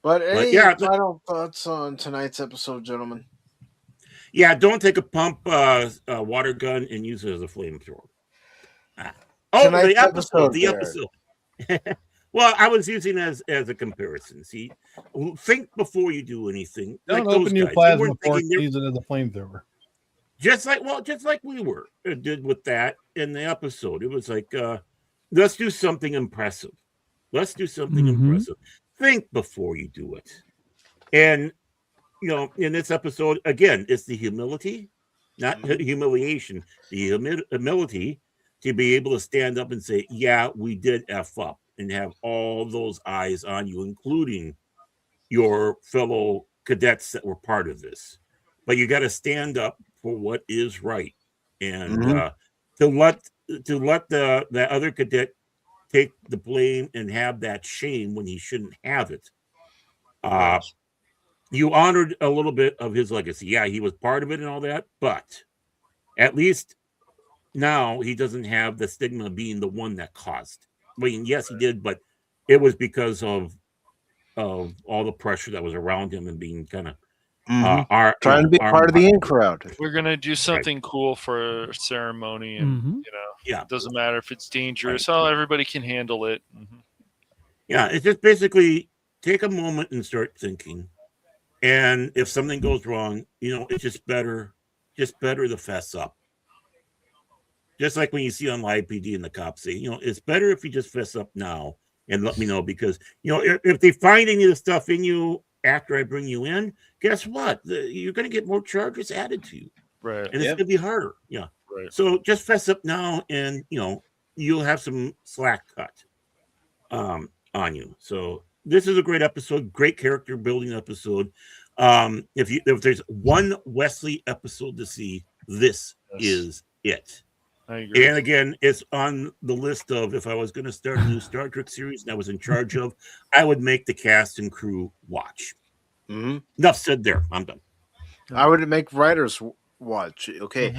But any final thoughts on tonight's episode, gentlemen? Yeah, don't take a pump water gun and use it as a flamethrower. The episode. Well, I was using it as a comparison. See, think before you do anything. Don't open your plasma port and use it as a flamethrower. Just like we did with that in the episode. It was like, let's do something impressive. Let's do something impressive. Think before you do it. And, in this episode, again, it's the humility, not humiliation, the humility to be able to stand up and say, yeah, we did F up, and have all those eyes on you, including your fellow cadets that were part of this. But you got to stand up for what is right. And to let the other cadet take the blame and have that shame when he shouldn't have it. You honored a little bit of his legacy. Yeah, he was part of it and all that, but at least now he doesn't have the stigma of being the one that caused. I mean, yes, he did, but it was because of all the pressure that was around him and being kind of trying to be part of the in crowd. We're gonna do something cool for ceremony, and it doesn't matter if it's dangerous. Oh, everybody can handle it. Yeah, it's just basically take a moment and start thinking. And if something goes wrong, it's just better to fess up. Just like when you see on live PD and the cops say, it's better if you just fess up now and let me know, because if they find any of the stuff in you after I bring you in, guess what? You're going to get more charges added to you. Right. And it's going to be harder. Yeah. Right. So just fess up now, and, you'll have some slack cut on you. So this is a great episode, great character building episode. If there's one Wesley episode to see, this is it. I agree. And again, it's on the list of, if I was going to start a new Star Trek series and I was in charge of, I would make the cast and crew watch. Enough said there. I'm done. I would make writers watch. Okay.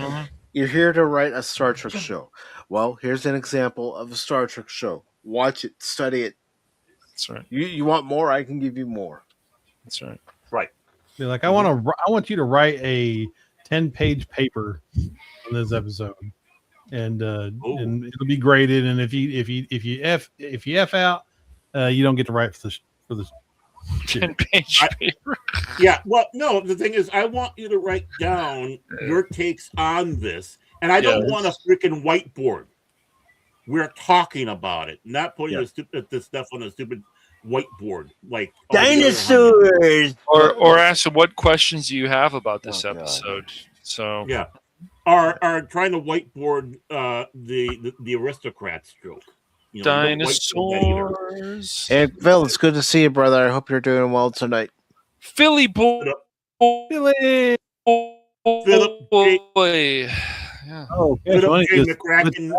You're here to write a Star Trek show. Well, here's an example of a Star Trek show. Watch it, study it. That's right. You want more? I can give you more. That's right. Right. Be like, I want you to write a 10-page paper on this episode, and it'll be graded. And if you F out, you don't get to write for the 10-page paper. Yeah. Well, no. The thing is, I want you to write down your takes on this, and I don't want a freaking whiteboard. We're talking about it, not putting the stuff on a stupid whiteboard like dinosaurs. Or ask them, what questions do you have about this episode? God. So are trying to whiteboard the aristocrats joke. Dinosaurs. Hey, Phil, it's good to see you, brother. I hope you're doing well tonight. Philly boy. Philip Yeah. Oh, Philip J. McCracken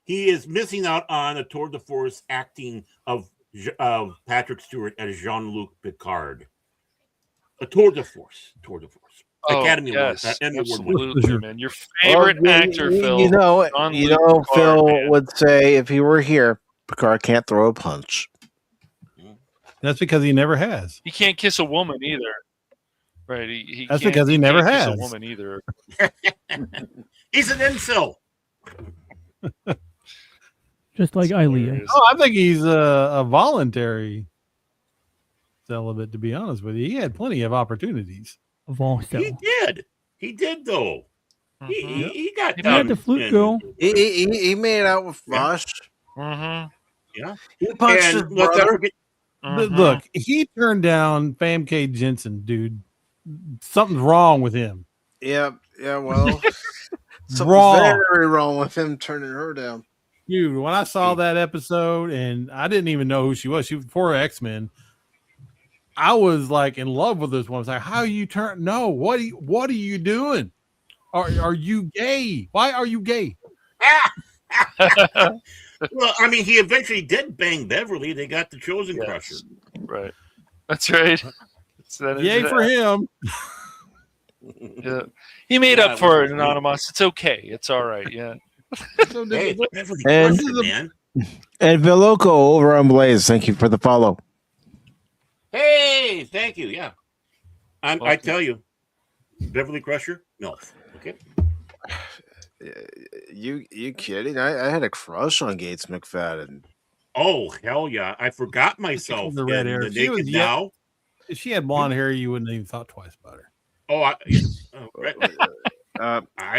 he is missing out on a tour de force acting of Patrick Stewart as Jean-Luc Picard. A tour de force. Academy Award. Absolutely, man. Your favorite actor, Phil. Phil would say if he were here, Picard can't throw a punch. That's because he never has. He can't kiss a woman either. Right. That's because he never has kiss a woman either. He's an incel. Just like Ilea. Oh, I think he's a voluntary celibate, to be honest with you. He had plenty of opportunities. He did though. He got he had the flute girl. He made out with Vosh. Yeah. He punched his brother. Look, he turned down Famke Jensen, dude. Something's wrong with him. Yeah, well, something's very wrong with him turning her down. Dude, when I saw that episode, and I didn't even know who she was. She was before X-Men. I was like in love with this one. I was like, "How you turn? No, what are you doing? Are you gay? Why are you gay?" Well, I mean, he eventually did bang Beverly. They got the Chosen Crusher. Right. That's right. Yay for him. Yeah. He made up for it, Anonymous. It's okay. It's all right. Yeah. Hey, Beverly Crusher, man. And Veloco over on Blaze, thank you for the follow. Hey, thank you. Yeah. I tell you, Beverly Crusher? No. Okay. You kidding? I had a crush on Gates McFadden. Oh, hell yeah. I forgot myself. The red hair. The Naked Now. If she had blonde hair, you wouldn't even thought twice about her. Oh, I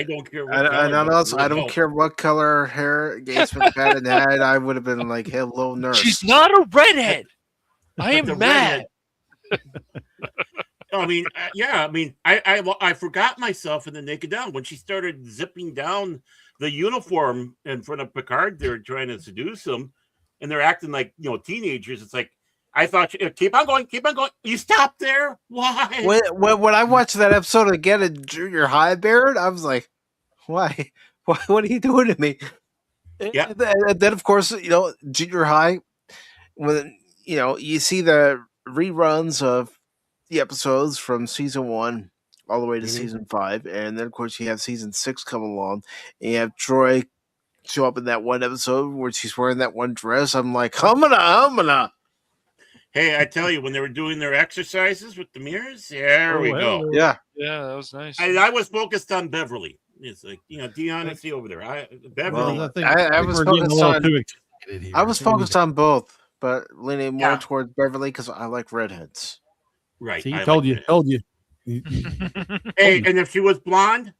don't care. I don't care what color hair Gates McFadden had. I would have been like, "Hello, nurse." She's not a redhead. I am mad. I mean, I forgot myself in the Naked Down when she started zipping down the uniform in front of Picard. They're trying to seduce him, and they're acting like teenagers. It's like I thought, keep on going. You stop there. Why? When I watched that episode again in junior high, Barrett, I was like, "Why? What are you doing to me?" Yeah. And then, of course, junior high, when you see the reruns of the episodes from season 1 all the way to season 5, and then of course you have season 6 come along, and you have Troy show up in that one episode where she's wearing that one dress. I'm like, humana. Hey, I tell you, when they were doing their exercises with the mirrors, there we go. Yeah, that was nice. I was focused on Beverly. It's like Dion and see over there. Beverly. Well, I was focused on. I was focused on both, but leaning more towards Beverly because I like redheads. Right. See, told you. Hey, and if she was blonde,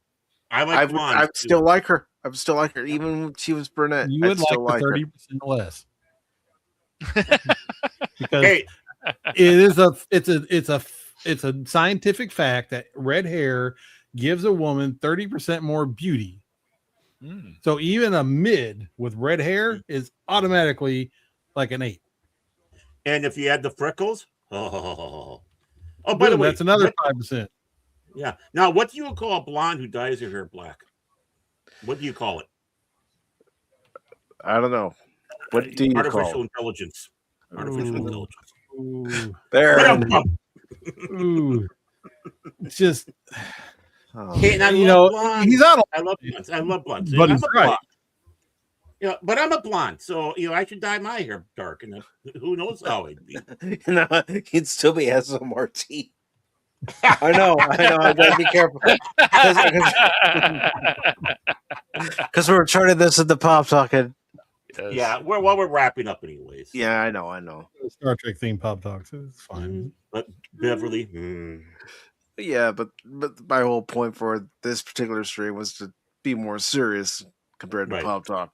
I blonde. I still like her. I still like her, even when she was brunette. You would like 30% less. Because it's a scientific fact that red hair gives a woman 30% more beauty. So even a mid with red hair is automatically like an 8. And if you had the freckles, by the way, that's another 5%. Yeah. Now, what do you call a blonde who dyes her hair black? What do you call it? I don't know. What do you call artificial intelligence? Artificial intelligence. Ooh. There. It's just. Hey, and he's not. I love blondes. I love blondes. But he's right. But I'm a blonde, so I should dye my hair dark, and who knows how it'd be. He'd still be has some more teeth. I know. I gotta be careful because we're turning this into pop talking. Yes. Yeah, we're wrapping up anyways. Yeah, I know. Star Trek theme pop talks. It's fine. But Beverly. Yeah, but my whole point for this particular stream was to be more serious compared to pop talk.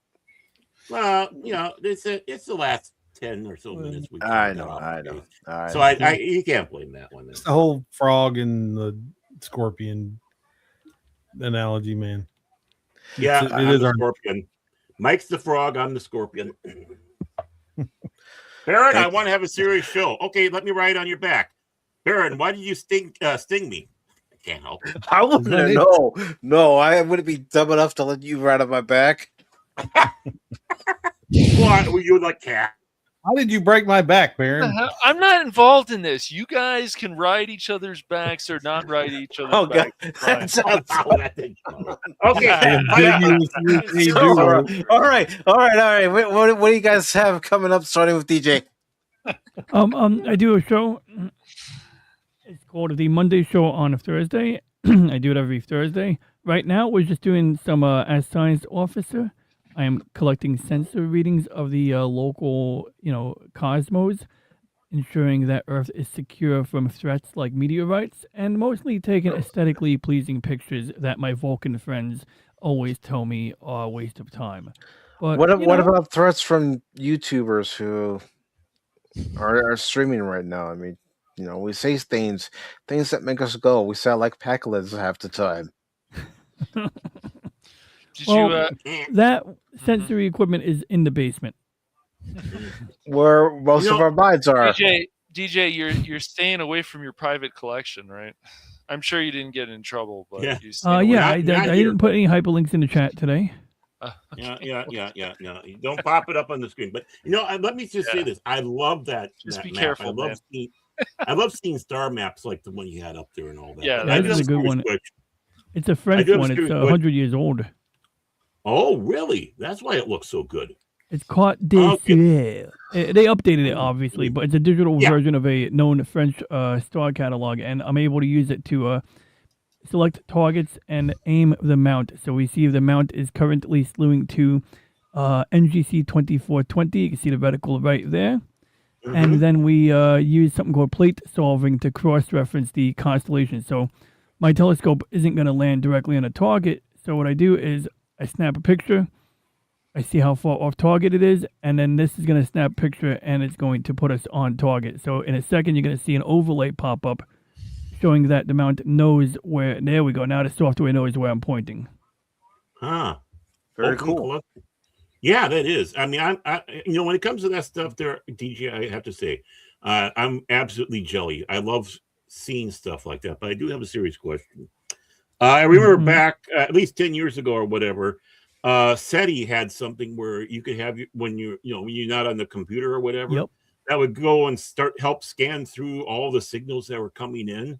Well, it's the last 10 or so minutes. I know. So I you can't blame that one. It's the whole frog and the scorpion analogy, man. Yeah, it is our scorpion. Mike's the frog. I'm the scorpion. Baron, I want to have a serious show. Okay, let me ride on your back. Baron, why did you sting me? I can't help it. I wouldn't know. No, I wouldn't be dumb enough to let you ride on my back. What were you like cat? How did you break my back, Baron? I'm not involved in this. You guys can ride each other's backs or not ride each other's backs. That sounds okay. All right. What do you guys have coming up, starting with DJ? I do a show. It's called the Monday Show on a Thursday. I do it every Thursday. Right now, we're just doing some as science officer. I am collecting sensor readings of the local, cosmos, ensuring that Earth is secure from threats like meteorites, and mostly taking aesthetically pleasing pictures that my Vulcan friends always tell me are a waste of time. But what about threats from YouTubers who are streaming right now? I mean, we say things that make us go. We sound like Pac-Lids half the time. Did Well, you? that sensory equipment is in the basement, where most of our minds are. DJ, you're staying away from your private collection, right? I'm sure you didn't get in trouble, but Yeah. I didn't put any hyperlinks in the chat today. Yeah. Don't pop it up on the screen. But let me just say this: I love that. Just be map. careful, man. I love seeing star maps like the one you had up there and all that. Yeah, that is a good one. It's a French one. It's 100 years old. Oh, really? That's why it looks so good. It's Côte d'Ivoire. They updated it, obviously, but it's a digital version of a known French star catalog, and I'm able to use it to select targets and aim the mount. So we see the mount is currently slewing to NGC 2420. You can see the reticle right there. Mm-hmm. And then we use something called plate solving to cross-reference the constellation. So my telescope isn't going to land directly on a target. So what I do is I snap a picture. I see how far off target it is, and then this is going to snap a picture, and it's going to put us on target. So in a second, you're going to see an overlay pop up showing that the mount knows where. There we go. Now the software knows where I'm pointing. Very cool. Yeah, that is. I mean, I when it comes to that stuff, there, DJ, I have to say, I'm absolutely jelly. I love seeing stuff like that. But I do have a serious question. I remember back at least 10 years ago or whatever. SETI had something where you could have when you're not on the computer or whatever, that would go and help scan through all the signals that were coming in.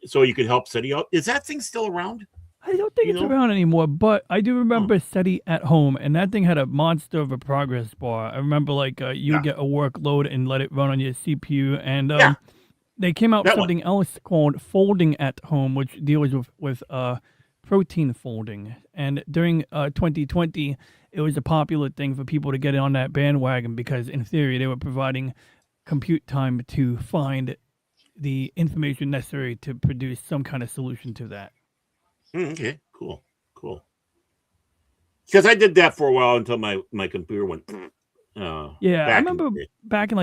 So you could help SETI out. Is that thing still around? I don't think it's around anymore, but I do remember SETI at home, and that thing had a monster of a progress bar. I remember you would get a workload and let it run on your CPU, and they came out with something else called Folding at Home, which deals with protein folding. And during 2020, it was a popular thing for people to get on that bandwagon because, in theory, they were providing compute time to find the information necessary to produce some kind of solution to that. Okay, cool. Because I did that for a while until my computer went. I remember back in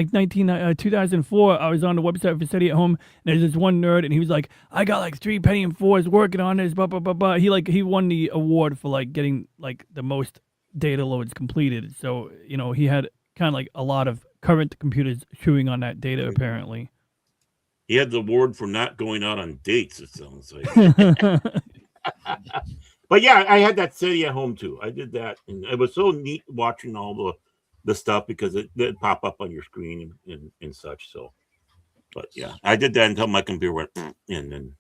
2004, I was on the website for SETI at home, and there's this one nerd, and he was like, I got 3 Pentium 4s working on this, blah, blah, blah, blah. He won the award for getting the most data loads completed. So, he had kind of a lot of current computers chewing on that data, apparently. He had the award for not going out on dates, it sounds like. But yeah, I had that SETI at home too. I did that, and it was so neat watching all the stuff because it pop up on your screen and such. So, but yeah, I did that until my computer went, and then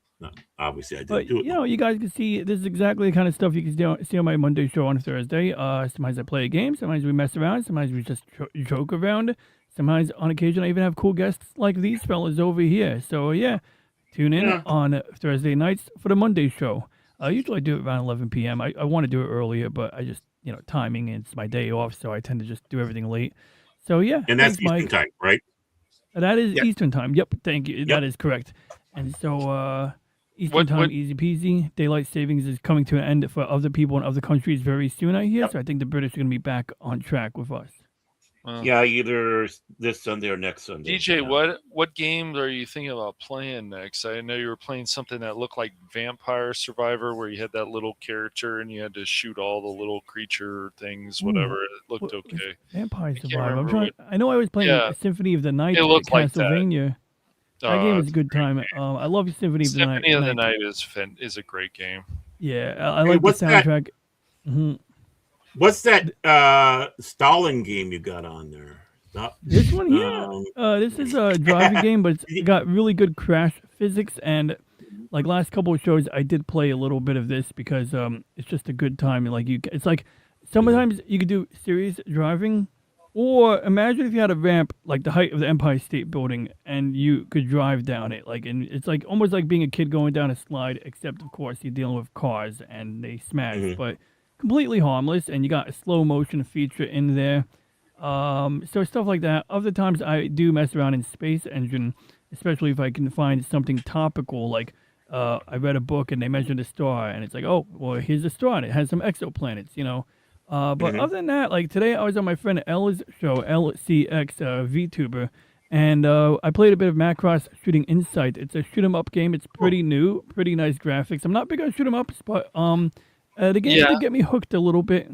obviously I didn't do it. You guys can see this is exactly the kind of stuff you can see on my Monday show on Thursday. Sometimes I play a game, sometimes we mess around, sometimes we just joke around. Sometimes on occasion I even have cool guests like these fellas over here. So yeah, tune in on Thursday nights for the Monday show. Usually I do it around 11 p.m. I want to do it earlier, but I just, timing, it's my day off, so I tend to just do everything late. So, yeah. And that's Eastern time, right? That is Eastern time. Yep, thank you. Yep. That is correct. And so, Eastern time, easy peasy. Daylight savings is coming to an end for other people in other countries very soon, I hear. So I think the British are going to be back on track with us. Either this Sunday or next Sunday. DJ, what games are you thinking about playing next? I know you were playing something that looked like Vampire Survivor, where you had that little character and you had to shoot all the little creature things, whatever. It looked okay. Vampire Survivor. I know I was playing Symphony of the Night at Castlevania. That game was a good time. I love Symphony of the Night. Symphony of the Night is a great game. Yeah, I like the soundtrack. What's that Stalin game you got on there? This one here? This is a driving game, but it's got really good crash physics. And last couple of shows, I did play a little bit of this because it's just a good time. It's like sometimes you could do serious driving, or imagine if you had a ramp like the height of the Empire State Building, and you could drive down it. And it's almost like being a kid going down a slide, except of course you're dealing with cars and they smash, but completely harmless, and you got a slow motion feature in there. So stuff like that. Other times I do mess around in Space Engine, especially if I can find something topical. I read a book and they measured a star, and it's like, oh, well, here's a star, and it has some exoplanets, But other than that, today I was on my friend L's show, LCX VTuber, and I played a bit of Macross Shooting Insight. It's a shoot 'em up game. It's pretty new, pretty nice graphics. I'm not big on shoot 'em ups, but The game did get me hooked a little bit.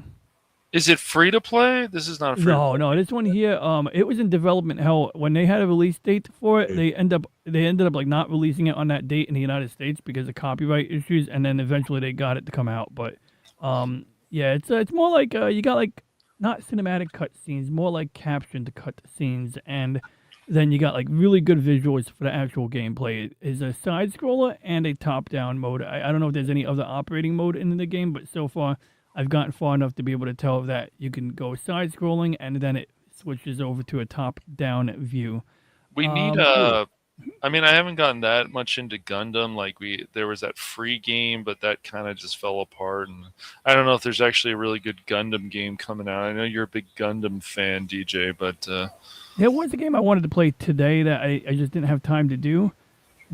Is it free to play? This is not a free. No. This one here, it was in development hell when they had a release date for it. They ended up like not releasing it on that date in the United States because of copyright issues, and then eventually they got it to come out. But it's more like you got like not cinematic cutscenes, more like captioned cutscenes, and then you got like really good visuals for the actual gameplay. It is a side scroller and a top down mode. I don't know if there's any other operating mode in the game, but so far I've gotten far enough to be able to tell that you can go side scrolling and then it switches over to a top down view. We need I haven't gotten that much into Gundam. Like there was that free game, but that kind of just fell apart. And I don't know if there's actually a really good Gundam game coming out. I know you're a big Gundam fan, DJ, but there was a game I wanted to play today that I just didn't have time to do.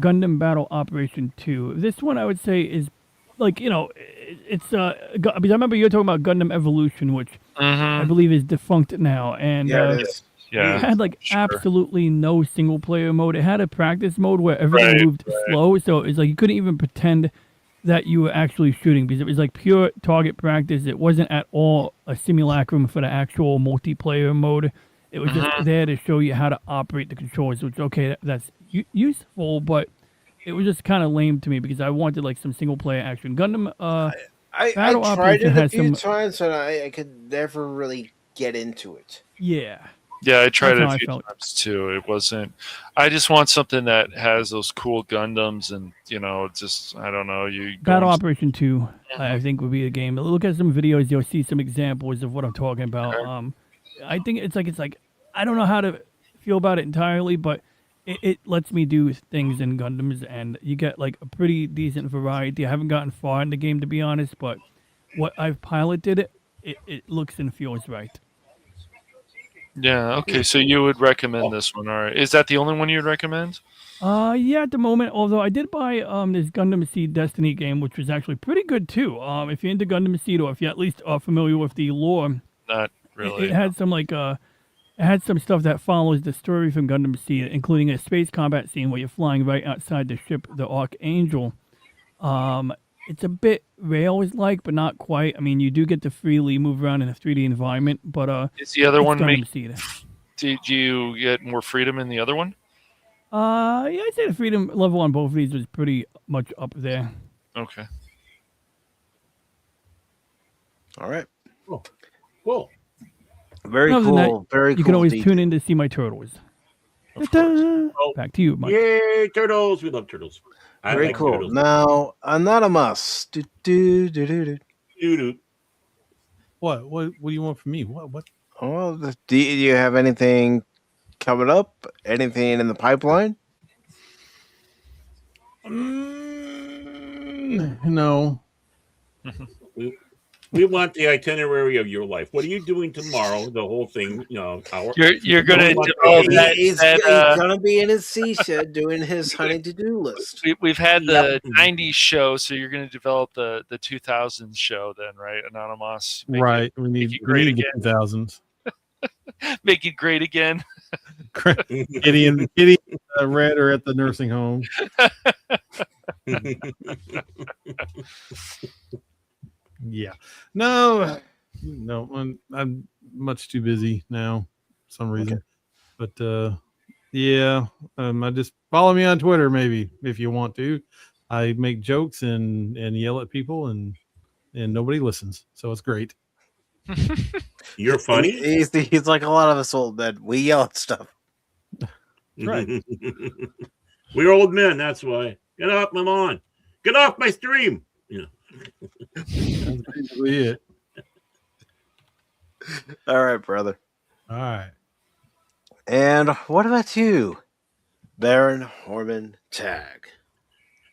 Gundam Battle Operation 2. This one I would say is like, it's because I remember you were talking about Gundam Evolution, which I believe is defunct now, and it is. It had like absolutely no single player mode. It had a practice mode where everything moved slow, so it's like you couldn't even pretend that you were actually shooting because it was like pure target practice. It wasn't at all a simulacrum for the actual multiplayer mode. It was just there to show you how to operate the controls, which that's useful, but it was just kind of lame to me because I wanted like some single player action. Gundam I tried it a few times and I could never really get into it. Yeah, I tried it a few times too. It wasn't. I just want something that has those cool Gundams and just I don't know. Battle Operation 2, I think would be a game. Look at some videos, you'll see some examples of what I'm talking about. Okay. I think it's like I don't know how to feel about it entirely, but it lets me do things in Gundams, and you get like a pretty decent variety. I haven't gotten far in the game, to be honest, but what I've piloted, it looks and feels right. Yeah, okay, so you would recommend this one, all right. Is that the only one you'd recommend? Yeah, at the moment, although I did buy this Gundam Seed Destiny game, which was actually pretty good too. If you're into Gundam Seed, or if you at least are familiar with the lore. Not really. It had some it had some stuff that follows the story from Gundam Seed, including a space combat scene where you're flying right outside the ship, the Archangel. It's a bit Rails-like, but not quite. I mean, you do get to freely move around in a 3D environment, but is the other one Gundam Seed. Did you get more freedom in the other one? Yeah, I'd say the freedom level on both of these was pretty much up there. Okay. All right. Cool. Very cool. Very cool. You can always tune in to see my turtles. Back to you, Mike. Yay, turtles. We love turtles. Very cool. Turtles. Now, Anonymous. What do you want from me? What? Well, do you have anything coming up? Anything in the pipeline? No. We want the itinerary of your life. What are you doing tomorrow? The whole thing, You're going to develop that. He's going to be in his sea shed doing his honey to-do list. We've had the 90s show, so you're going to develop the 2000s show then, right, Anonymous? Right. We need the 2000s. Make it great again. Kitty and Red are at the nursing home. Yeah. No, I'm much too busy now for some reason. Okay. But I just follow me on Twitter maybe if you want to. I make jokes and yell at people and nobody listens. So it's great. You're funny. He's like a lot of us old men. We yell at stuff. Right. We're old men, that's why. Get off my lawn. Get off my stream. That's basically it. All right, brother. All right. And what about you, Baron Horman Tag?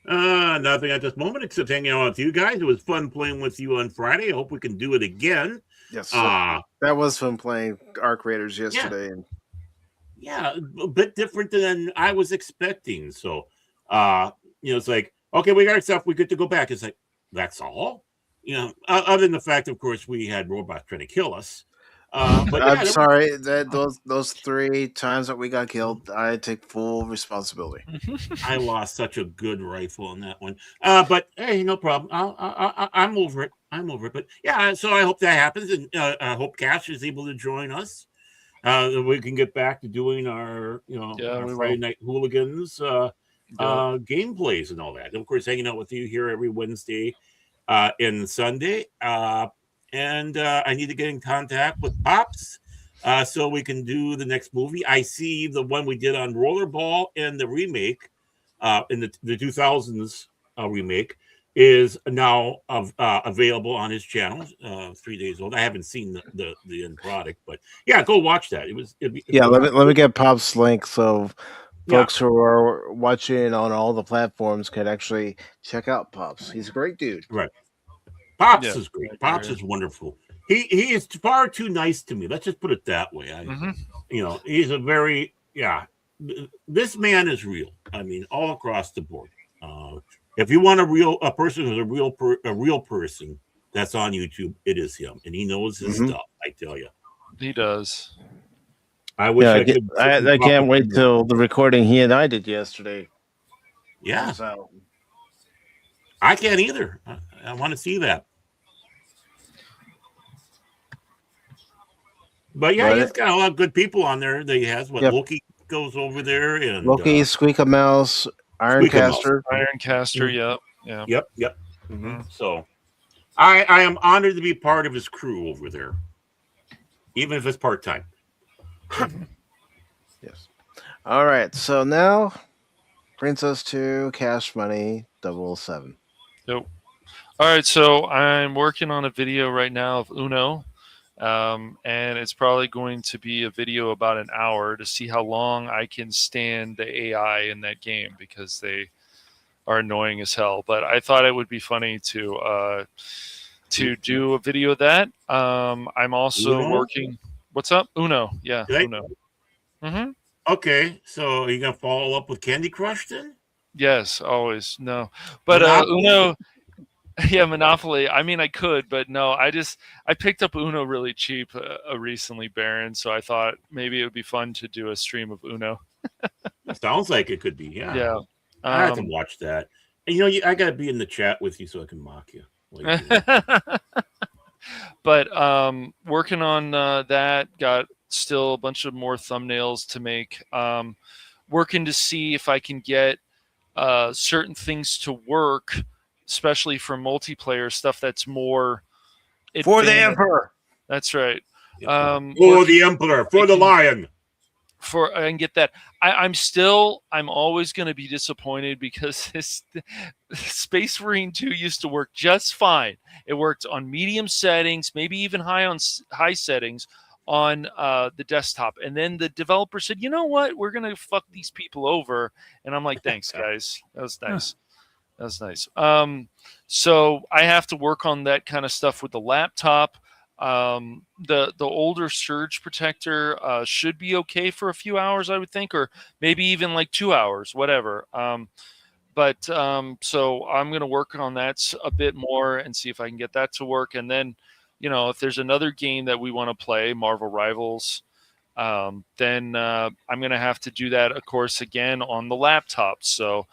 Nothing at this moment except hanging out with you guys. It was fun playing with you on Friday. I hope we can do it again. Yes, that was fun playing Arc Raiders yesterday. Yeah, a bit different than I was expecting. So, it's like, okay, we got our stuff. We're good to go back. It's like, that's all? Other than the fact, of course, we had robots trying to kill us. But I'm sorry that those 3 times that we got killed, I take full responsibility. I lost such a good rifle on that one. But hey, no problem. I'm over it. I'm over it. But yeah, so I hope that happens, and I hope Cash is able to join us. We can get back to doing our, our Friday Night Hooligans gameplays and all that. And of course, hanging out with you here every Wednesday and Sunday. And I need to get in contact with Pops so we can do the next movie. I see the one we did on Rollerball and the remake in the 2000s remake is now available on his channel. 3 days old. I haven't seen the end product, but yeah, go watch that. Let me get Pop's link so folks who are watching on all the platforms can actually check out Pops. He's a great dude. Right. Pops is great. Pops is wonderful. He is far too nice to me. Let's just put it that way. He's a very this man is real. I mean, all across the board. If you want a person who's a real person that's on YouTube, it is him, and he knows his stuff. I tell you, he does. I wish I could. I can't wait till the recording he and I did yesterday. Yeah, I can't either. I want to see that. But yeah, he's got a lot of good people on there that he has. Loki goes over there, and Loki, Squeak a Mouse, Ironcaster. Yep. Mm-hmm. So I am honored to be part of his crew over there, even if it's part-time. Yes. All right. So now brings us to Cash Money 007. Yep. All right. So I'm working on a video right now of Uno. And it's probably going to be a video about an hour to see how long I can stand the AI in that game, because they are annoying as hell. But I thought it would be funny to do a video of that. I'm also working. What's up? Uno. Yeah. Uno. Mm-hmm. Okay. So are you going to follow up with Candy Crush then? Yes, always. No. But Uno. Yeah, Monopoly. I mean, I could, but no. I picked up Uno really cheap recently, Baron. So I thought maybe it would be fun to do a stream of Uno. Sounds like it could be. Yeah. Yeah. I have to watch that. And I got to be in the chat with you so I can mock you. But working on that. Got still a bunch of more thumbnails to make. Working to see if I can get certain things to work, especially for multiplayer stuff that's more for the Emperor. That's right. For the Emperor, for the Lion. I can get that. I'm always going to be disappointed because this Space Marine 2 used to work just fine. It worked on medium settings, maybe even high settings on the desktop. And then the developer said, you know what? We're going to fuck these people over. And I'm like, thanks, guys. That was nice. That's nice. So I have to work on that kind of stuff with the laptop. The older surge protector should be okay for a few hours, I would think, or maybe even like 2 hours, whatever. So I'm going to work on that a bit more and see if I can get that to work. And then, if there's another game that we want to play, Marvel Rivals, then I'm going to have to do that, of course, again on the laptop. So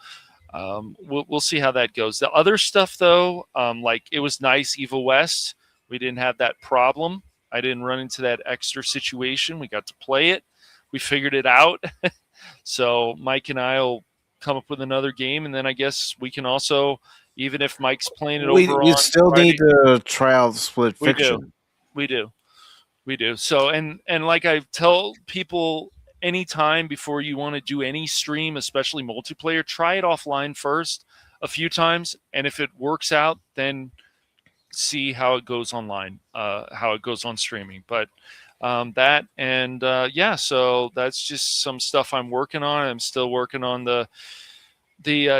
we'll see how that goes. The other stuff, though, like it was nice, Evil West. We didn't have that problem. I didn't run into that extra situation. We got to play it. We figured it out. So Mike and I will come up with another game, and then I guess we can also, even if Mike's playing it over, we still need to try out Split Fiction. We do. So and like I tell people, anytime before you want to do any stream, especially multiplayer, try it offline first a few times, and if it works out, then see how it goes online, how it goes on streaming. But that and so that's just some stuff I'm working on. I'm still working on the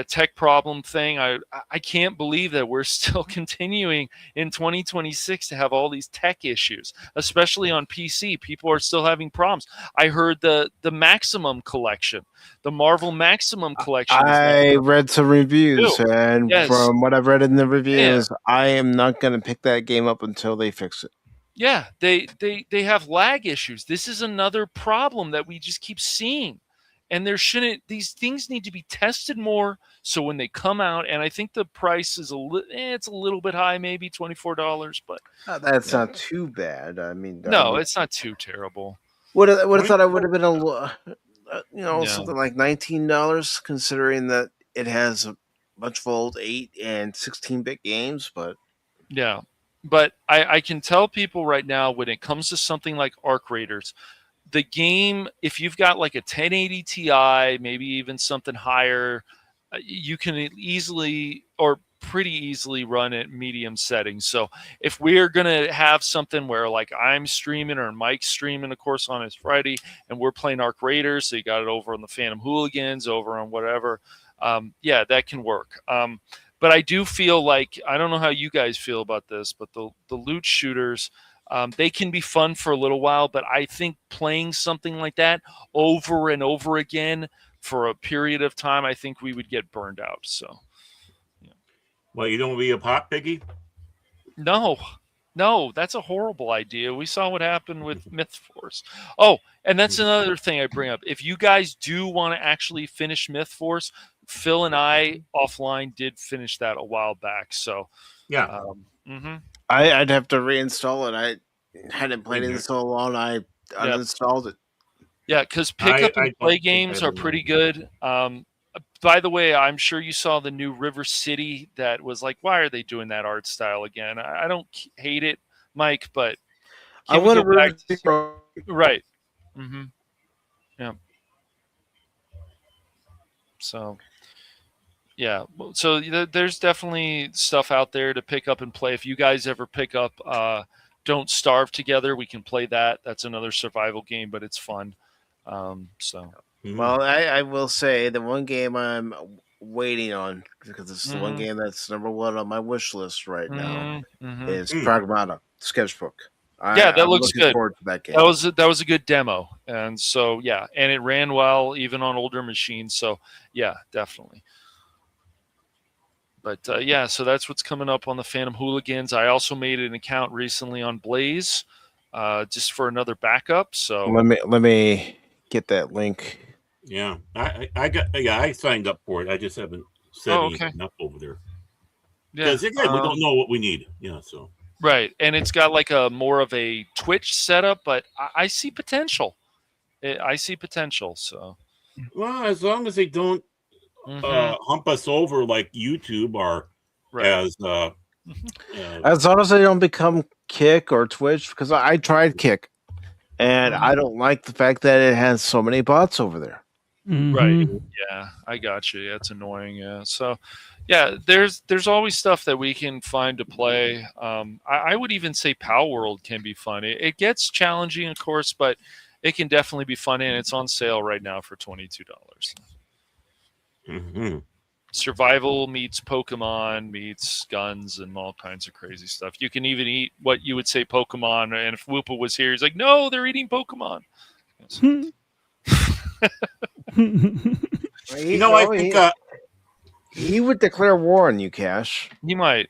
tech problem thing. I can't believe that we're still continuing in 2026 to have all these tech issues, especially on PC. People are still having problems. I heard the Maximum collection, the Marvel Maximum collection. I read some reviews, and from what I've read in the reviews, I am not going to pick that game up until they fix it. Yeah, they have lag issues. This is another problem that we just keep seeing. and these things need to be tested more. So when they come out, and I think the price is it's a little bit high, maybe $24, but that's not too bad. I mean, it's not too terrible. Would have thought it would have been something like $19, considering that it has a bunch of old 8 and 16-bit games. But yeah, but I can tell people right now, when it comes to something like Arc Raiders, the game, if you've got like a 1080 Ti, maybe even something higher, you can easily or pretty easily run at medium settings. So if we're going to have something where like I'm streaming or Mike's streaming, of course, on his Friday, and we're playing Arc Raiders, so you got it over on the Phantom Hooligans, over on whatever, that can work. But I do feel like, I don't know how you guys feel about this, but the loot shooters, they can be fun for a little while, but I think playing something like that over and over again for a period of time, I think we would get burned out. So, well, you don't be a pot piggy? No, that's a horrible idea. We saw what happened with Myth Force. Oh, and that's another thing I bring up. If you guys do want to actually finish Myth Force, Phil and I offline did finish that a while back. So, yeah. I'd have to reinstall it. I hadn't played it in so long. I uninstalled it. Yeah, because pick up and play games are pretty good. By the way, I'm sure you saw the new River City that was like, why are they doing that art style again? I don't hate it, Mike, but I want to back to right. Yeah. So, yeah. So there's definitely stuff out there to pick up and play. If you guys ever pick up Don't Starve Together, we can play that. That's another survival game, but it's fun. Well, I will say the one game I'm waiting on, because it's the one game that's number one on my wish list right now, is Pragmata Sketchbook. That looks good. Forward to that game. That was a good demo, and so and it ran well even on older machines. So yeah, definitely. But so that's what's coming up on the Phantom Hooligans. I also made an account recently on Blaze, just for another backup. So let me get that link. Yeah, I signed up for it. I just haven't set anything up over there. Yeah, because we don't know what we need. Yeah, so right, and it's got like a more of a Twitch setup, but I see potential. I see potential. So, well, as long as they don't hump us over like YouTube or as long as they don't become Kick or Twitch, because I tried Kick, and I don't like the fact that it has so many bots over there. Right. Yeah, I got you. Yeah, it's annoying. Yeah. So, yeah, there's always stuff that we can find to play. I would even say Power World can be fun. It gets challenging, of course, but it can definitely be fun, and it's on sale right now for $22. Survival meets Pokemon meets guns and all kinds of crazy stuff. You can even eat what you would say Pokemon, and if Whoopa was here, he's like, no, they're eating Pokemon. I think he would declare war on you, Cash. He might.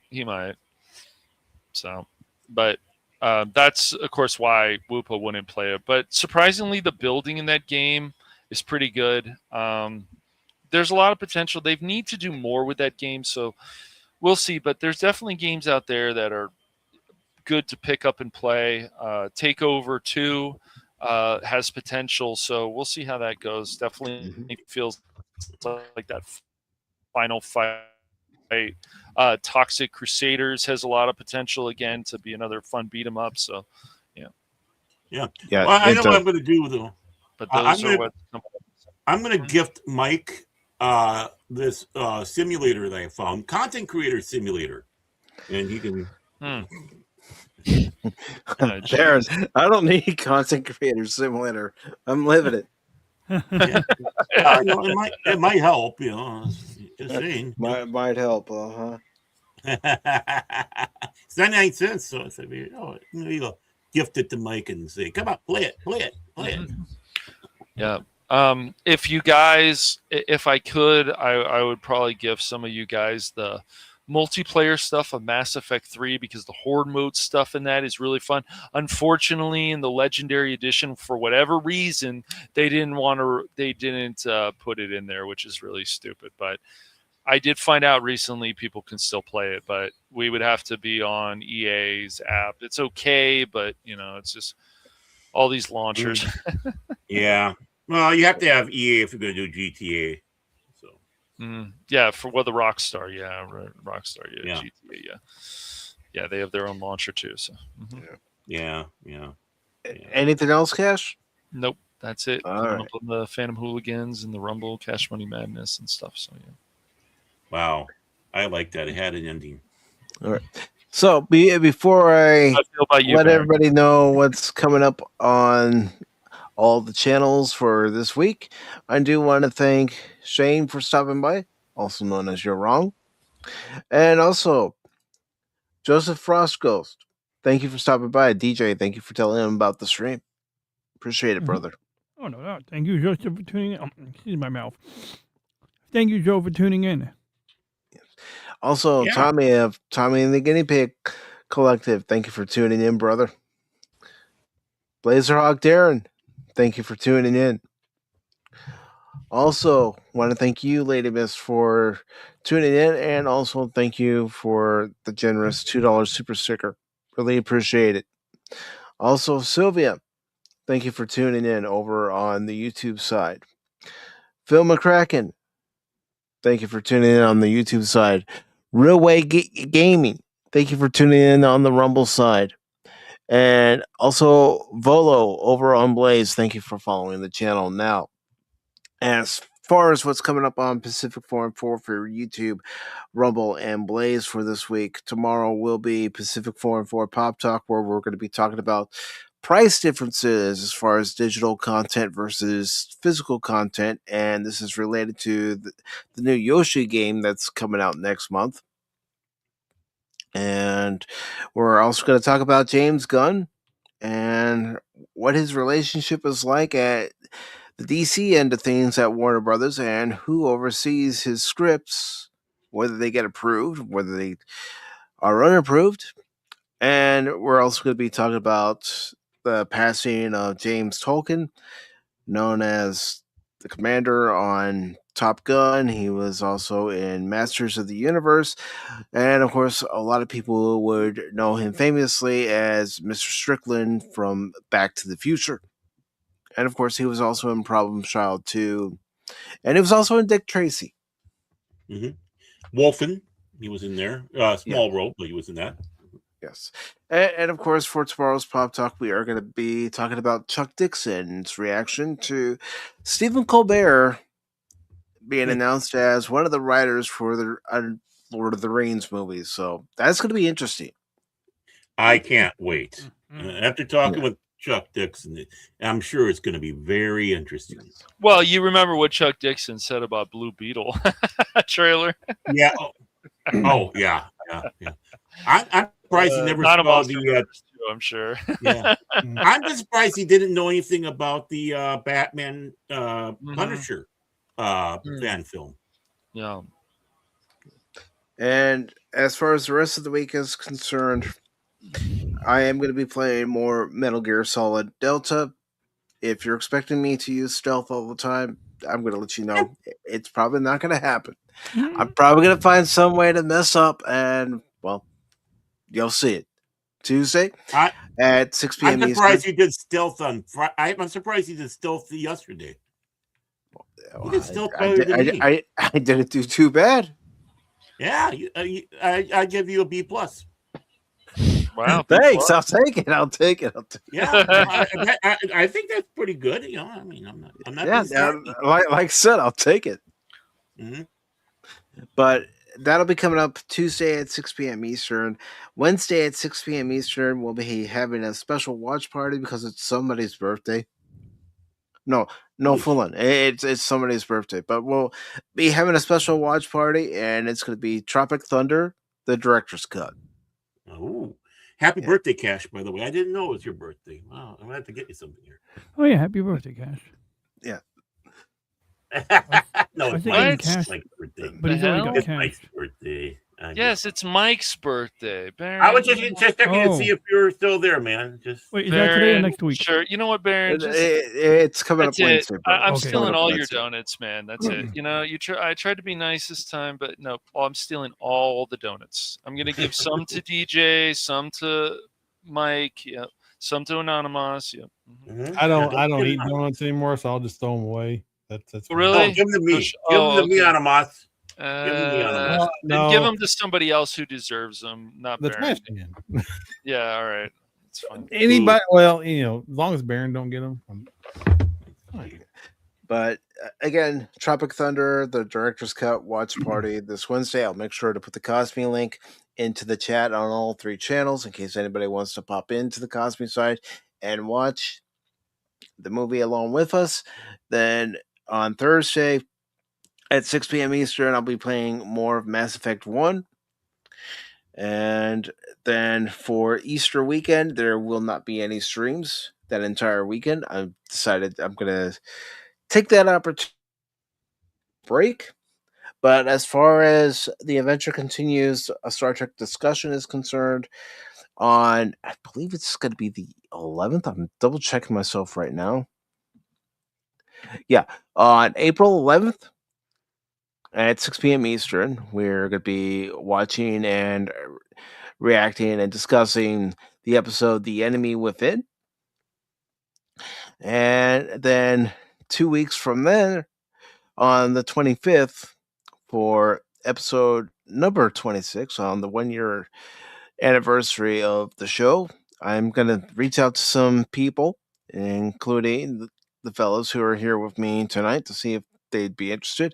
So, but that's of course why Whoopa wouldn't play it. But surprisingly, the building in that game is pretty good. There's a lot of potential. They need to do more with that game, so we'll see. But there's definitely games out there that are good to pick up and play. Takeover 2 has potential, so we'll see how that goes. Definitely feels like that final fight. Toxic Crusaders has a lot of potential again to be another fun beat 'em up. So, yeah. Well, I know what I'm going to do though. But those I'm going to gift Mike this simulator that I found, Content Creator Simulator, and he can. Darren, I don't need Content Creator Simulator. I'm living it. It might help, just saying. Might help, 99 cents. So I said, you go gift it to Mike and say, come on, play it. Yeah. If you guys, if I could, I would probably give some of you guys the multiplayer stuff of Mass Effect 3 because the Horde mode stuff in that is really fun. Unfortunately, in the Legendary Edition, for whatever reason, they didn't put it in there, which is really stupid. But I did find out recently people can still play it, but we would have to be on EA's app. It's okay, but it's just all these launchers. Yeah. Well, you have to have EA if you're going to do GTA. So. Yeah, for the Rockstar, Rockstar, GTA, yeah, they have their own launcher too. So. Yeah. Anything else, Cash? Nope, that's it. All Coming right. up on the Phantom Hooligans and the Rumble, Cash Money Madness and stuff. So yeah. Wow, I like that. It had an ending. All right. So before I let everybody know what's coming up on all the channels for this week, I do want to thank Shane for stopping by, also known as You're Wrong. And also, Joseph Frost Ghost, thank you for stopping by. DJ, thank you for telling him about the stream. Appreciate it, brother. Oh, no. Thank you, Joseph, for tuning in. Excuse my mouth. Thank you, Joe, for tuning in. Also, Tommy of Tommy and the Guinea Pig Collective, thank you for tuning in, brother. Blazerhawk Darren, thank you for tuning in. Also, want to thank you, Lady Miss, for tuning in, and also thank you for the generous $2 super sticker. Really appreciate it. Also, Sylvia, thank you for tuning in over on the YouTube side. Phil McCracken, thank you for tuning in on the YouTube side. Railway Gaming, thank you for tuning in on the Rumble side. And also Volo over on Blaze, thank you for following the channel. Now, as far as what's coming up on Pacific 4 and 4 for YouTube, Rumble, and Blaze for this week, tomorrow will be Pacific 4 and 4 Pop Talk, where we're going to be talking about price differences as far as digital content versus physical content, and this is related to the new Yoshi game that's coming out next month. And we're also going to talk about James Gunn and what his relationship is like at the DC end of things at Warner Brothers, and who oversees his scripts, whether they get approved, whether they are unapproved. And we're also going to be talking about the passing of James Tolkien, known as the commander on Top Gun. He was also in Masters of the Universe. And of course, a lot of people would know him famously as Mr. Strickland from Back to the Future. And of course, he was also in Problem Child 2. And he was also in Dick Tracy. Wolfen, he was in there. Small role, but he was in that. Yes. And of course, for tomorrow's Pop Talk, we are going to be talking about Chuck Dixon's reaction to Stephen Colbert being announced as one of the writers for the Lord of the Rings movies. So that's going to be interesting. I can't wait. After talking with Chuck Dixon, I'm sure it's going to be very interesting. Well, you remember what Chuck Dixon said about Blue Beetle trailer? Yeah. Oh, yeah. I'm surprised he never saw the. I'm sure. Yeah, I'm just surprised he didn't know anything about the Batman Punisher fan film. Yeah. And as far as the rest of the week is concerned, I am going to be playing more Metal Gear Solid Delta. If you're expecting me to use stealth all the time, I'm going to let you know it's probably not going to happen. I'm probably going to find some way to mess up, and, well, you'll see it. Tuesday at 6 p.m. I'm surprised Eastern. you did stealth on Friday. I'm surprised you did stealth yesterday. You did stealth better than me. I didn't do too bad. Yeah, I give you a B+. Wow! Thanks. I'll take it. Yeah, I think that's pretty good. You know, I mean, I'm not. Yeah, like I said, I'll take it. But that'll be coming up Tuesday at 6 p.m. Eastern. Wednesday at 6 p.m. Eastern, we'll be having a special watch party because it's somebody's birthday. No, full on. It's somebody's birthday, but we'll be having a special watch party, and it's going to be Tropic Thunder, the director's cut. Oh, happy birthday, Cash! By the way, I didn't know it was your birthday. Wow, I'm gonna have to get you something here. Oh yeah, happy birthday, Cash! Yeah. No, it's Cash, Mike's birthday. But he's already got It's Cash. Mike's birthday. Yes, it's Mike's birthday. Baron. I was just checking to see if you were still there, man. Just wait, is that today or next week? Sure. You know what, Baron? It's coming up Wednesday. I'm stealing all your donuts, man. That's it. You know, I tried to be nice this time, but no, I'm stealing all the donuts. I'm gonna give some to DJ, some to Mike, some to Anonymous. Yeah. Mm-hmm. I don't eat donuts anymore, so I'll just throw them away. That's really. Give them to me. Give them to me, Anonymous. No. Give them to somebody else who deserves them, not Baron. Yeah, all right. It's fine. Anybody? Well, as long as Baron don't get them. But again, Tropic Thunder, the director's cut watch party this Wednesday. I'll make sure to put the Cosme link into the chat on all 3 channels in case anybody wants to pop into the Cosme side and watch the movie along with us. Then on Thursday at 6 p.m. Eastern, I'll be playing more of Mass Effect 1. And then for Easter weekend, there will not be any streams that entire weekend. I've decided I'm going to take that opportunity break. But as far as the adventure continues, a Star Trek discussion is concerned, on, I believe it's going to be the 11th. I'm double checking myself right now. Yeah, on April 11th at 6 p.m. Eastern, we're going to be watching and reacting and discussing the episode The Enemy Within. And then 2 weeks from there, on the 25th, for episode number 26, on the 1-year anniversary of the show, I'm going to reach out to some people, including the fellows who are here with me tonight, to see if they'd be interested.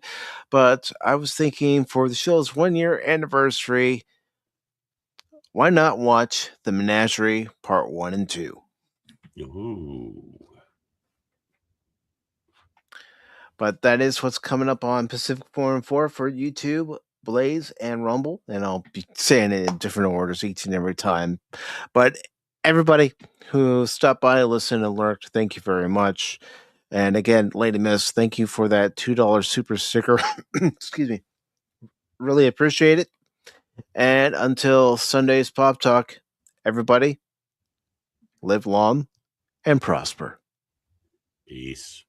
But I was thinking, for the show's 1-year anniversary, why not watch The Menagerie Part 1 and 2? Ooh. But that is what's coming up on Pacific Forum 4 for YouTube, Blaze, and Rumble. And I'll be saying it in different orders each and every time. But everybody who stopped by, listened, and lurked, thank you very much. And again, Lady Miss, thank you for that $2 super sticker. Excuse me. Really appreciate it. And until Sunday's Pop Talk, everybody, live long and prosper. Peace.